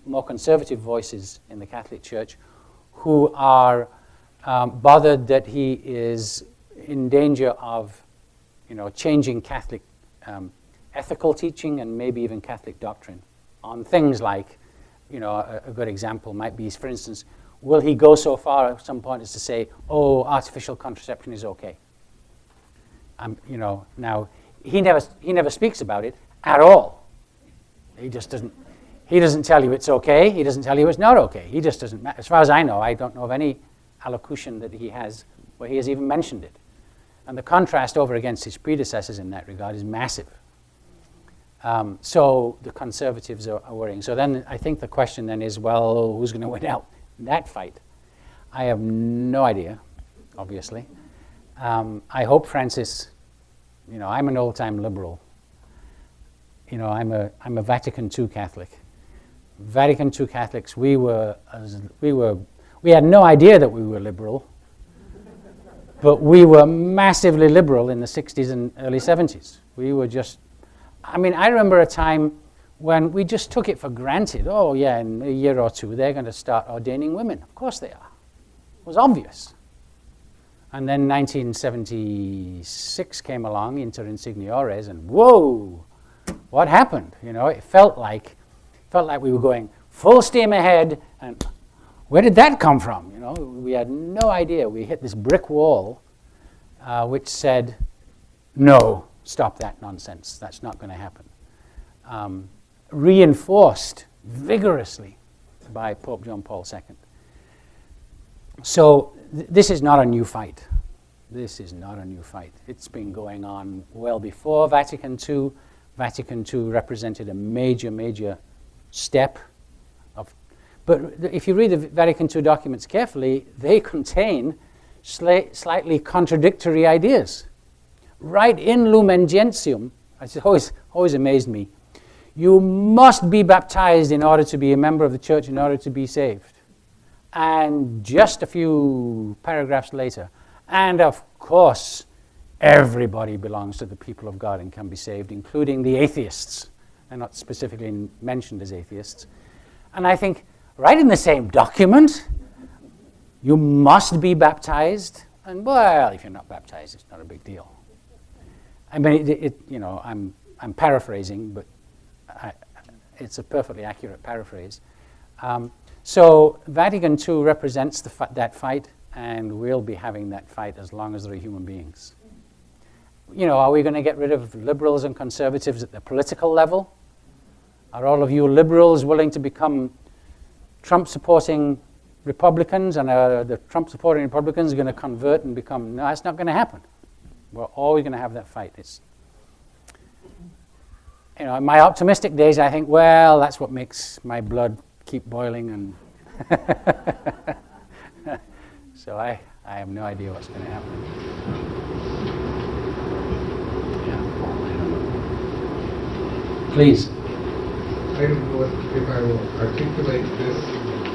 more conservative voices in the Catholic Church, who are bothered that he is in danger of, changing Catholic ethical teaching and maybe even Catholic doctrine on things like, a good example might be, for instance, will he go so far at some point as to say, artificial contraception is okay? Now he never speaks about it at all. He just doesn't. He doesn't tell you it's okay. He doesn't tell you it's not okay. He just doesn't. As far as I know, I don't know of any allocution that he has where he has even mentioned it. And the contrast over against his predecessors in that regard is massive. So the conservatives are worrying. So then I think the question then is, well, who's going to win out in that fight? I have no idea, obviously. I hope Francis, I'm an old-time liberal. I'm a Vatican II Catholic. Vatican II Catholics, we We had no idea that we were liberal, but we were massively liberal in the 60s and early 70s. We were just, I remember a time when we just took it for granted. Oh yeah, in a year or two they're going to start ordaining women. Of course they are. It was obvious. And then 1976 came along, inter insignores, and whoa, what happened? It felt like we were going full steam ahead, and where did that come from? We had no idea. We hit this brick wall, which said, no, stop that nonsense. That's not going to happen. Reinforced vigorously by Pope John Paul II. So this is not a new fight. This is not a new fight. It's been going on well before Vatican II. Vatican II represented a major step. But if you read the Vatican II documents carefully, they contain slightly contradictory ideas. Right in Lumen Gentium, it's always amazed me, you must be baptized in order to be a member of the church, in order to be saved. And just a few paragraphs later, and of course, everybody belongs to the people of God and can be saved, including the atheists. They're not specifically mentioned as atheists. And I think, right in the same document, you must be baptized. And well, if you're not baptized, it's not a big deal. I'm paraphrasing, but it's a perfectly accurate paraphrase. So Vatican II represents that fight, and we'll be having that fight as long as there are human beings. Are we going to get rid of liberals and conservatives at the political level? Are all of you liberals willing to become Trump-supporting Republicans, and the Trump-supporting Republicans are going to convert and become... No, that's not going to happen. We're always going to have that fight. In my optimistic days, I think, well, that's what makes my blood keep boiling, and so I have no idea what's going to happen. Yeah. Please. I don't know if I will articulate this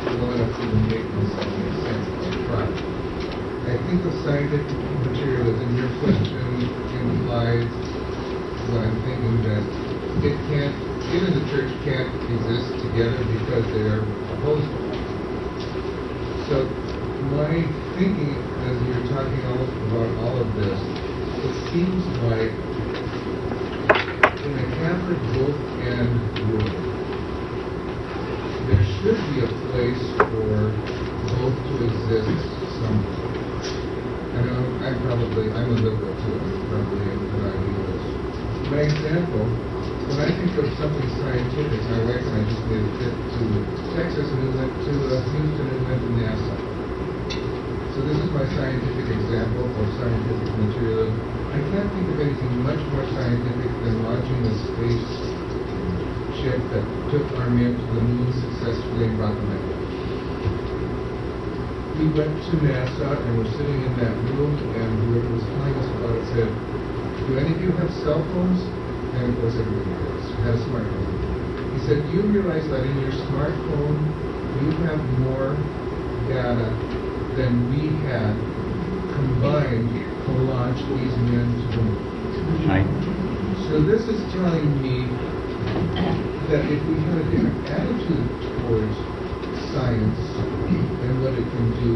well enough to make myself make sense. I'll try. I think the scientific materialism, your question implies what I'm thinking, that it and the church can't exist together because they are opposed. So my thinking, as you're talking about all of this, it seems like in a Catholic book and world, there should be a place for both to exist somewhere. I'm a liberal too. I'm probably an idealist. My example, when I think of something scientific, my wife and I just made a trip to Texas, and we went to Houston and went to NASA. So this is my scientific example of scientific materialism. I can't think of anything much more scientific than launching a space ship that took our men to the moon successfully and brought them back. We went to NASA and we're sitting in that room, and whoever was telling us about it said, "Do any of you have cell phones?" And of course everybody does. Had a smartphone. He said, "Do you realize that in your smartphone you have more data than we had combined to launch these men to the moon?" Right. So this is telling me that if we have a different attitude towards science and what it can do,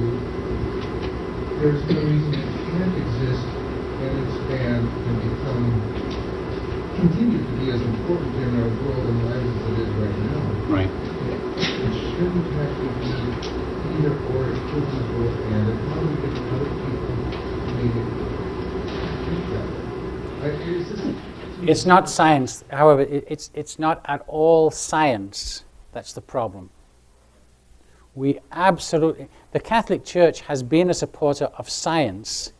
there's no reason it can't exist and expand and continue to be as important in our world and lives as it is right now. Right. It shouldn't have to be either or, it could be both and. And how do we get other people to make it think that way? It's not science. However, it's not at all science. That's the problem. The Catholic Church has been a supporter of science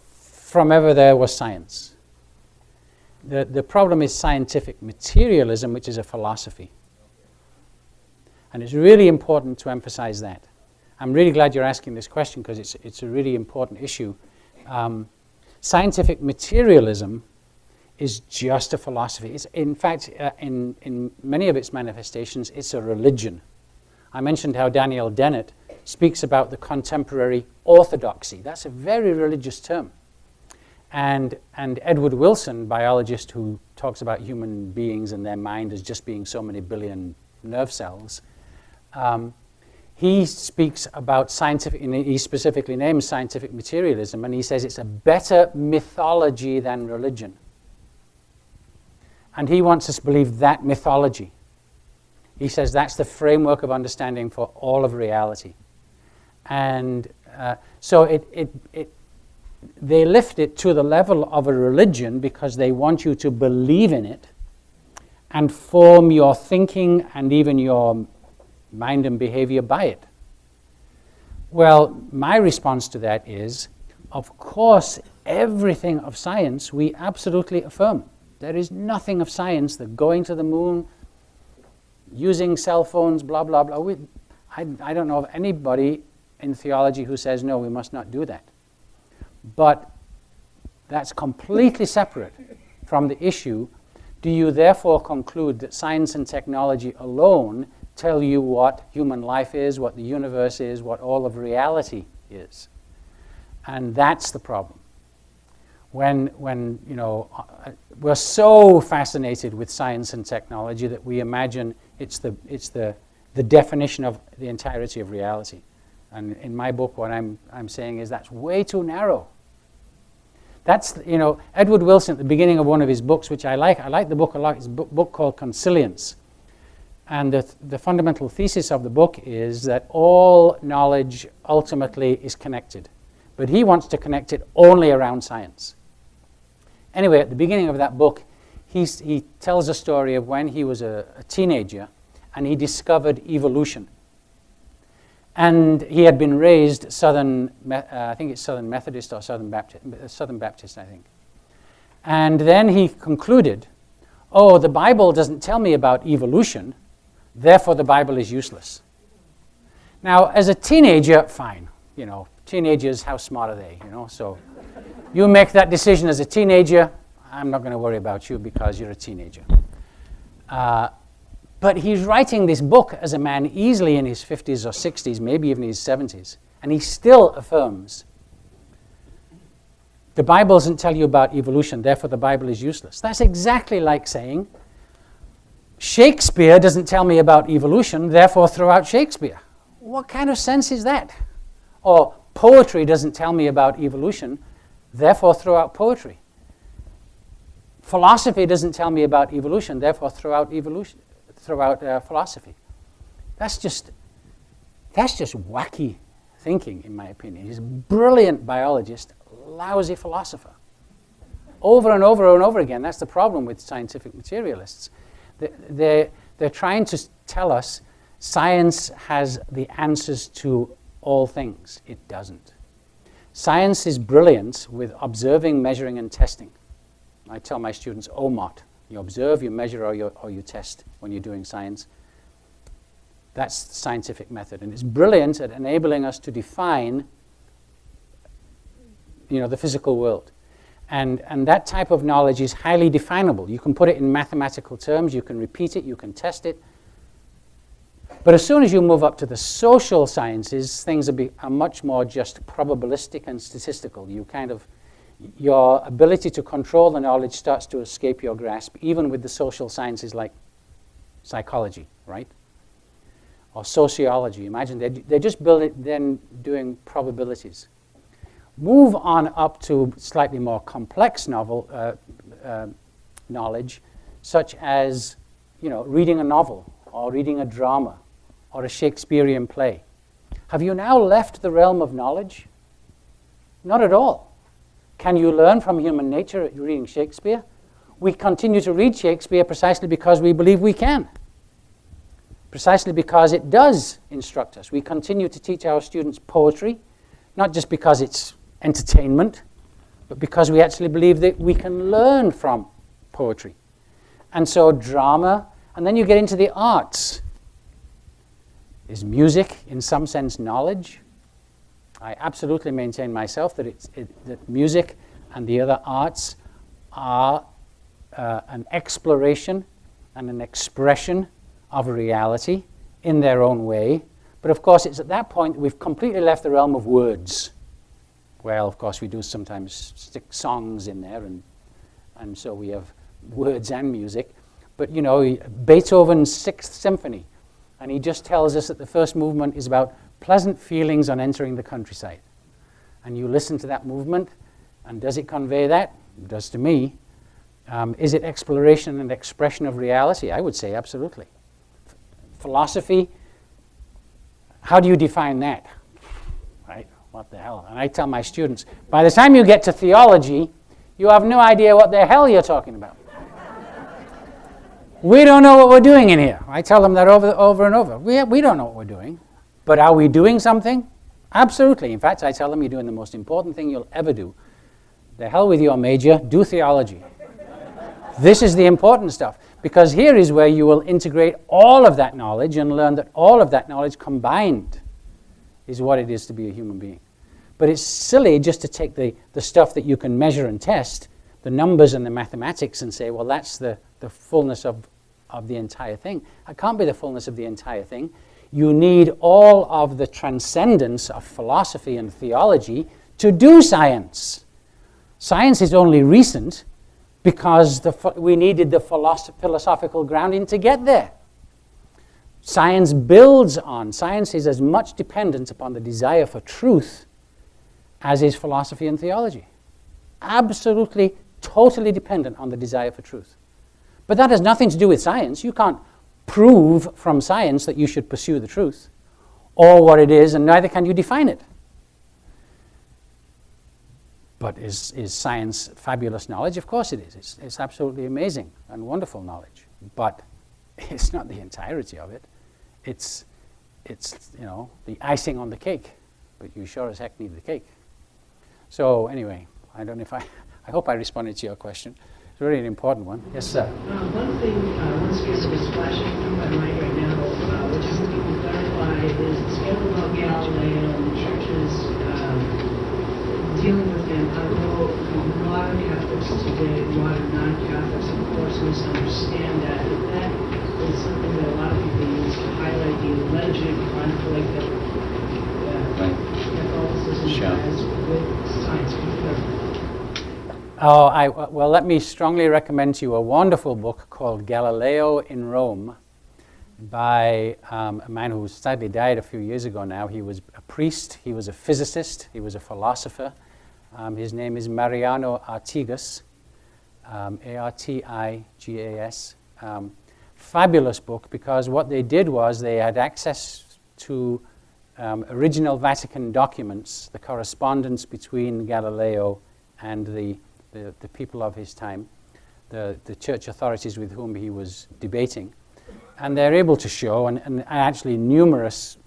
from ever there was science. The problem is scientific materialism, which is a philosophy. And it's really important to emphasize that. I'm really glad you're asking this question, because it's a really important issue. Scientific materialism is just a philosophy. It's, in fact, in many of its manifestations, it's a religion. I mentioned how Daniel Dennett speaks about the contemporary orthodoxy. That's a very religious term. And Edward Wilson, biologist who talks about human beings and their mind as just being so many billion nerve cells, he speaks about scientific, and he specifically names scientific materialism, and he says it's a better mythology than religion. And he wants us to believe that mythology. He says that's the framework of understanding for all of reality. And so they lift it to the level of a religion because they want you to believe in it and form your thinking and even your mind and behavior by it. Well, my response to that is, of course, everything of science we absolutely affirm. There is nothing of science that going to the moon, using cell phones, blah, blah, blah. I don't know of anybody in theology who says, no, we must not do that. But that's completely separate from the issue. Do you therefore conclude that science and technology alone tell you what human life is, what the universe is, what all of reality is? And that's the problem. When you know, we're so fascinated with science and technology that we imagine it's the definition of the entirety of reality. And in my book, what I'm saying is that's way too narrow. That's, you know, Edward Wilson at the beginning of one of his books, which I like the book a lot, it's a book called Consilience. And the fundamental thesis of the book is that all knowledge ultimately is connected. But he wants to connect it only around science. Anyway, at the beginning of that book, he tells a story of when he was a teenager and he discovered evolution. And he had been raised Southern, I think it's Southern Methodist or Southern Baptist, I think. And then he concluded, oh, the Bible doesn't tell me about evolution, therefore the Bible is useless. Now, as a teenager, fine. You know, teenagers, how smart are they? You know, so you make that decision as a teenager. I'm not going to worry about you because you're a teenager. But he's writing this book as a man easily in his 50s or 60s, maybe even his 70s, and he still affirms the Bible doesn't tell you about evolution, therefore the Bible is useless. That's exactly like saying Shakespeare doesn't tell me about evolution, therefore throw out Shakespeare. What kind of sense is that? Or poetry doesn't tell me about evolution, therefore throw out poetry. Philosophy doesn't tell me about evolution, therefore throw out philosophy. That's just wacky thinking, in my opinion. He's a brilliant biologist, lousy philosopher. Over and over and over again, that's the problem with scientific materialists. They're trying to tell us science has the answers to all things. It doesn't. Science is brilliant with observing, measuring, and testing. I tell my students, OMOT. You observe, you measure, or you test when you're doing science. That's the scientific method. And it's brilliant at enabling us to define, you know, the physical world. And that type of knowledge is highly definable. You can put it in mathematical terms, you can repeat it, you can test it. But as soon as you move up to the social sciences, things are much more just probabilistic and statistical. Your ability to control the knowledge starts to escape your grasp, even with the social sciences like psychology, right? Or sociology. Imagine they're just then doing probabilities. Move on up to slightly more complex knowledge, such as, you know, reading a novel or reading a drama or a Shakespearean play. Have you now left the realm of knowledge? Not at all. Can you learn from human nature reading Shakespeare? We continue to read Shakespeare precisely because we believe we can. Precisely because it does instruct us. We continue to teach our students poetry, not just because it's entertainment, but because we actually believe that we can learn from poetry. And so drama, and then you get into the arts. Is music, in some sense, knowledge? I absolutely maintain myself that that music and the other arts are an exploration and an expression of reality in their own way, But of course, it's at that point that we've completely left the realm of words. Well, of course, we do sometimes stick songs in there, and so we have words and music. But, you know, Beethoven's Sixth Symphony, and he just tells us that the first movement is about pleasant feelings on entering the countryside. And you listen to that movement, and does it convey that? It does to me. Is it exploration and expression of reality? I would say absolutely. Philosophy, how do you define that? Right? What the hell? And I tell my students, by the time you get to theology, you have no idea what the hell you're talking about. We don't know what we're doing in here. I tell them that over and over. We don't know what we're doing. But are we doing something? Absolutely. In fact, I tell them you're doing the most important thing you'll ever do. The hell with your major, do theology. This is the important stuff. Because here is where you will integrate all of that knowledge and learn that all of that knowledge combined is what it is to be a human being. But it's silly just to take the stuff that you can measure and test, the numbers and the mathematics, and say, well, that's the fullness of the entire thing. It can't be the fullness of the entire thing. You need all of the transcendence of philosophy and theology to do science. Science is only recent because we needed the philosophical grounding to get there. Science builds on. Science is as much dependent upon the desire for truth as is philosophy and theology. Absolutely, totally dependent on the desire for truth. But that has nothing to do with science. You can't prove from science that you should pursue the truth or what it is, and neither can you define it. But is science fabulous knowledge? Of course it is. It's absolutely amazing and wonderful knowledge. But it's not the entirety of it. It's you know, the icing on the cake. But you sure as heck need the cake. So anyway, I don't know if I hope I responded to your question. It's really an important one. Yes, sir. One thing, one scandal that's flashing through my mind right now, which I think you can clarify, is the scandal about Galileo and the church's dealing with him. I know modern Catholics today, modern non-Catholics, of course, misunderstand that. But that is something that a lot of people use to highlight the alleged conflict that Catholicism has with science. Well, let me strongly recommend to you a wonderful book called Galileo in Rome by a man who sadly died a few years ago now. He was a priest, he was a physicist, he was a philosopher. His name is Mariano Artigas, Artigas. Fabulous book, because what they did was they had access to original Vatican documents, the correspondence between Galileo and the people of his time, the church authorities with whom he was debating. And they're able to show, and actually numerous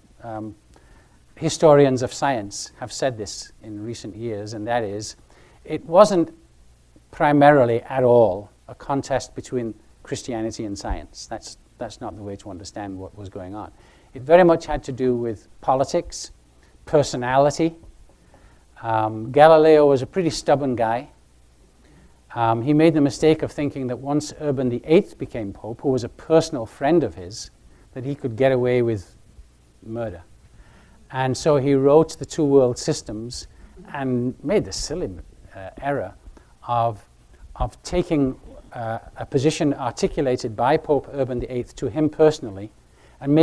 historians of science have said this in recent years, and that is, it wasn't primarily at all a contest between Christianity and science. That's not the way to understand what was going on. It very much had to do with politics, personality. Galileo was a pretty stubborn guy. He made the mistake of thinking that once Urban VIII became Pope, who was a personal friend of his, that he could get away with murder. And so he wrote the Two World Systems and made the silly error of taking a position articulated by Pope Urban VIII to him personally and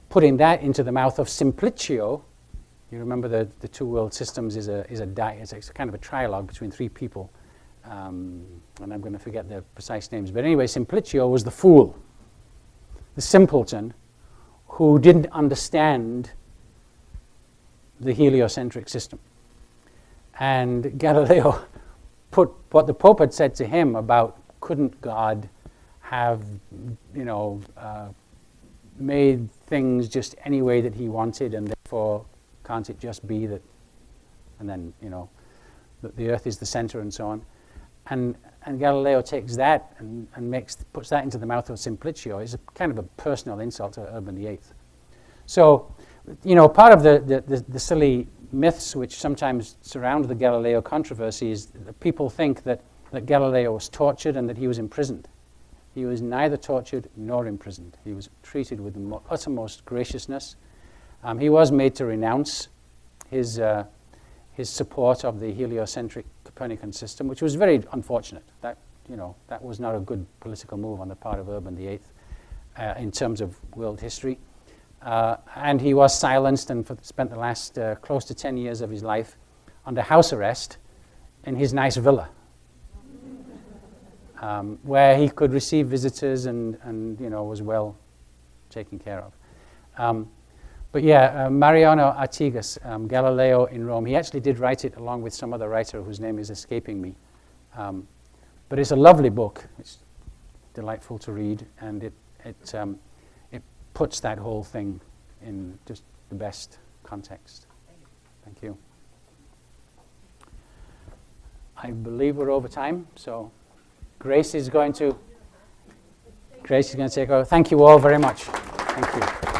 putting that into the mouth of Simplicio. You remember the Two World Systems is a kind of a trialogue between three people, and I'm going to forget their precise names. But anyway, Simplicio was the fool, the simpleton, who didn't understand the heliocentric system. And Galileo put what the Pope had said to him about couldn't God have, made things just any way that he wanted, and therefore can't it just be that, and then, that the earth is the center and so on. And Galileo takes that and puts that into the mouth of Simplicio. It's a kind of a personal insult to Urban VIII. So, part of the silly myths which sometimes surround the Galileo controversy is that people think that Galileo was tortured and that he was imprisoned. He was neither tortured nor imprisoned. He was treated with the uttermost graciousness. He was made to renounce his support of the heliocentric Copernican system, which was very unfortunate. That was not a good political move on the part of Urban VIII in terms of world history. And he was silenced and spent the last close to 10 years of his life under house arrest in his nice villa, where he could receive visitors and was well taken care of. But yeah, Mariano Artigas, Galileo in Rome, he actually did write it along with some other writer whose name is escaping me. But it's a lovely book. It's delightful to read, and it puts that whole thing in just the best context. Thank you. I believe we're over time, so Grace is going to take over. Thank you all very much. Thank you.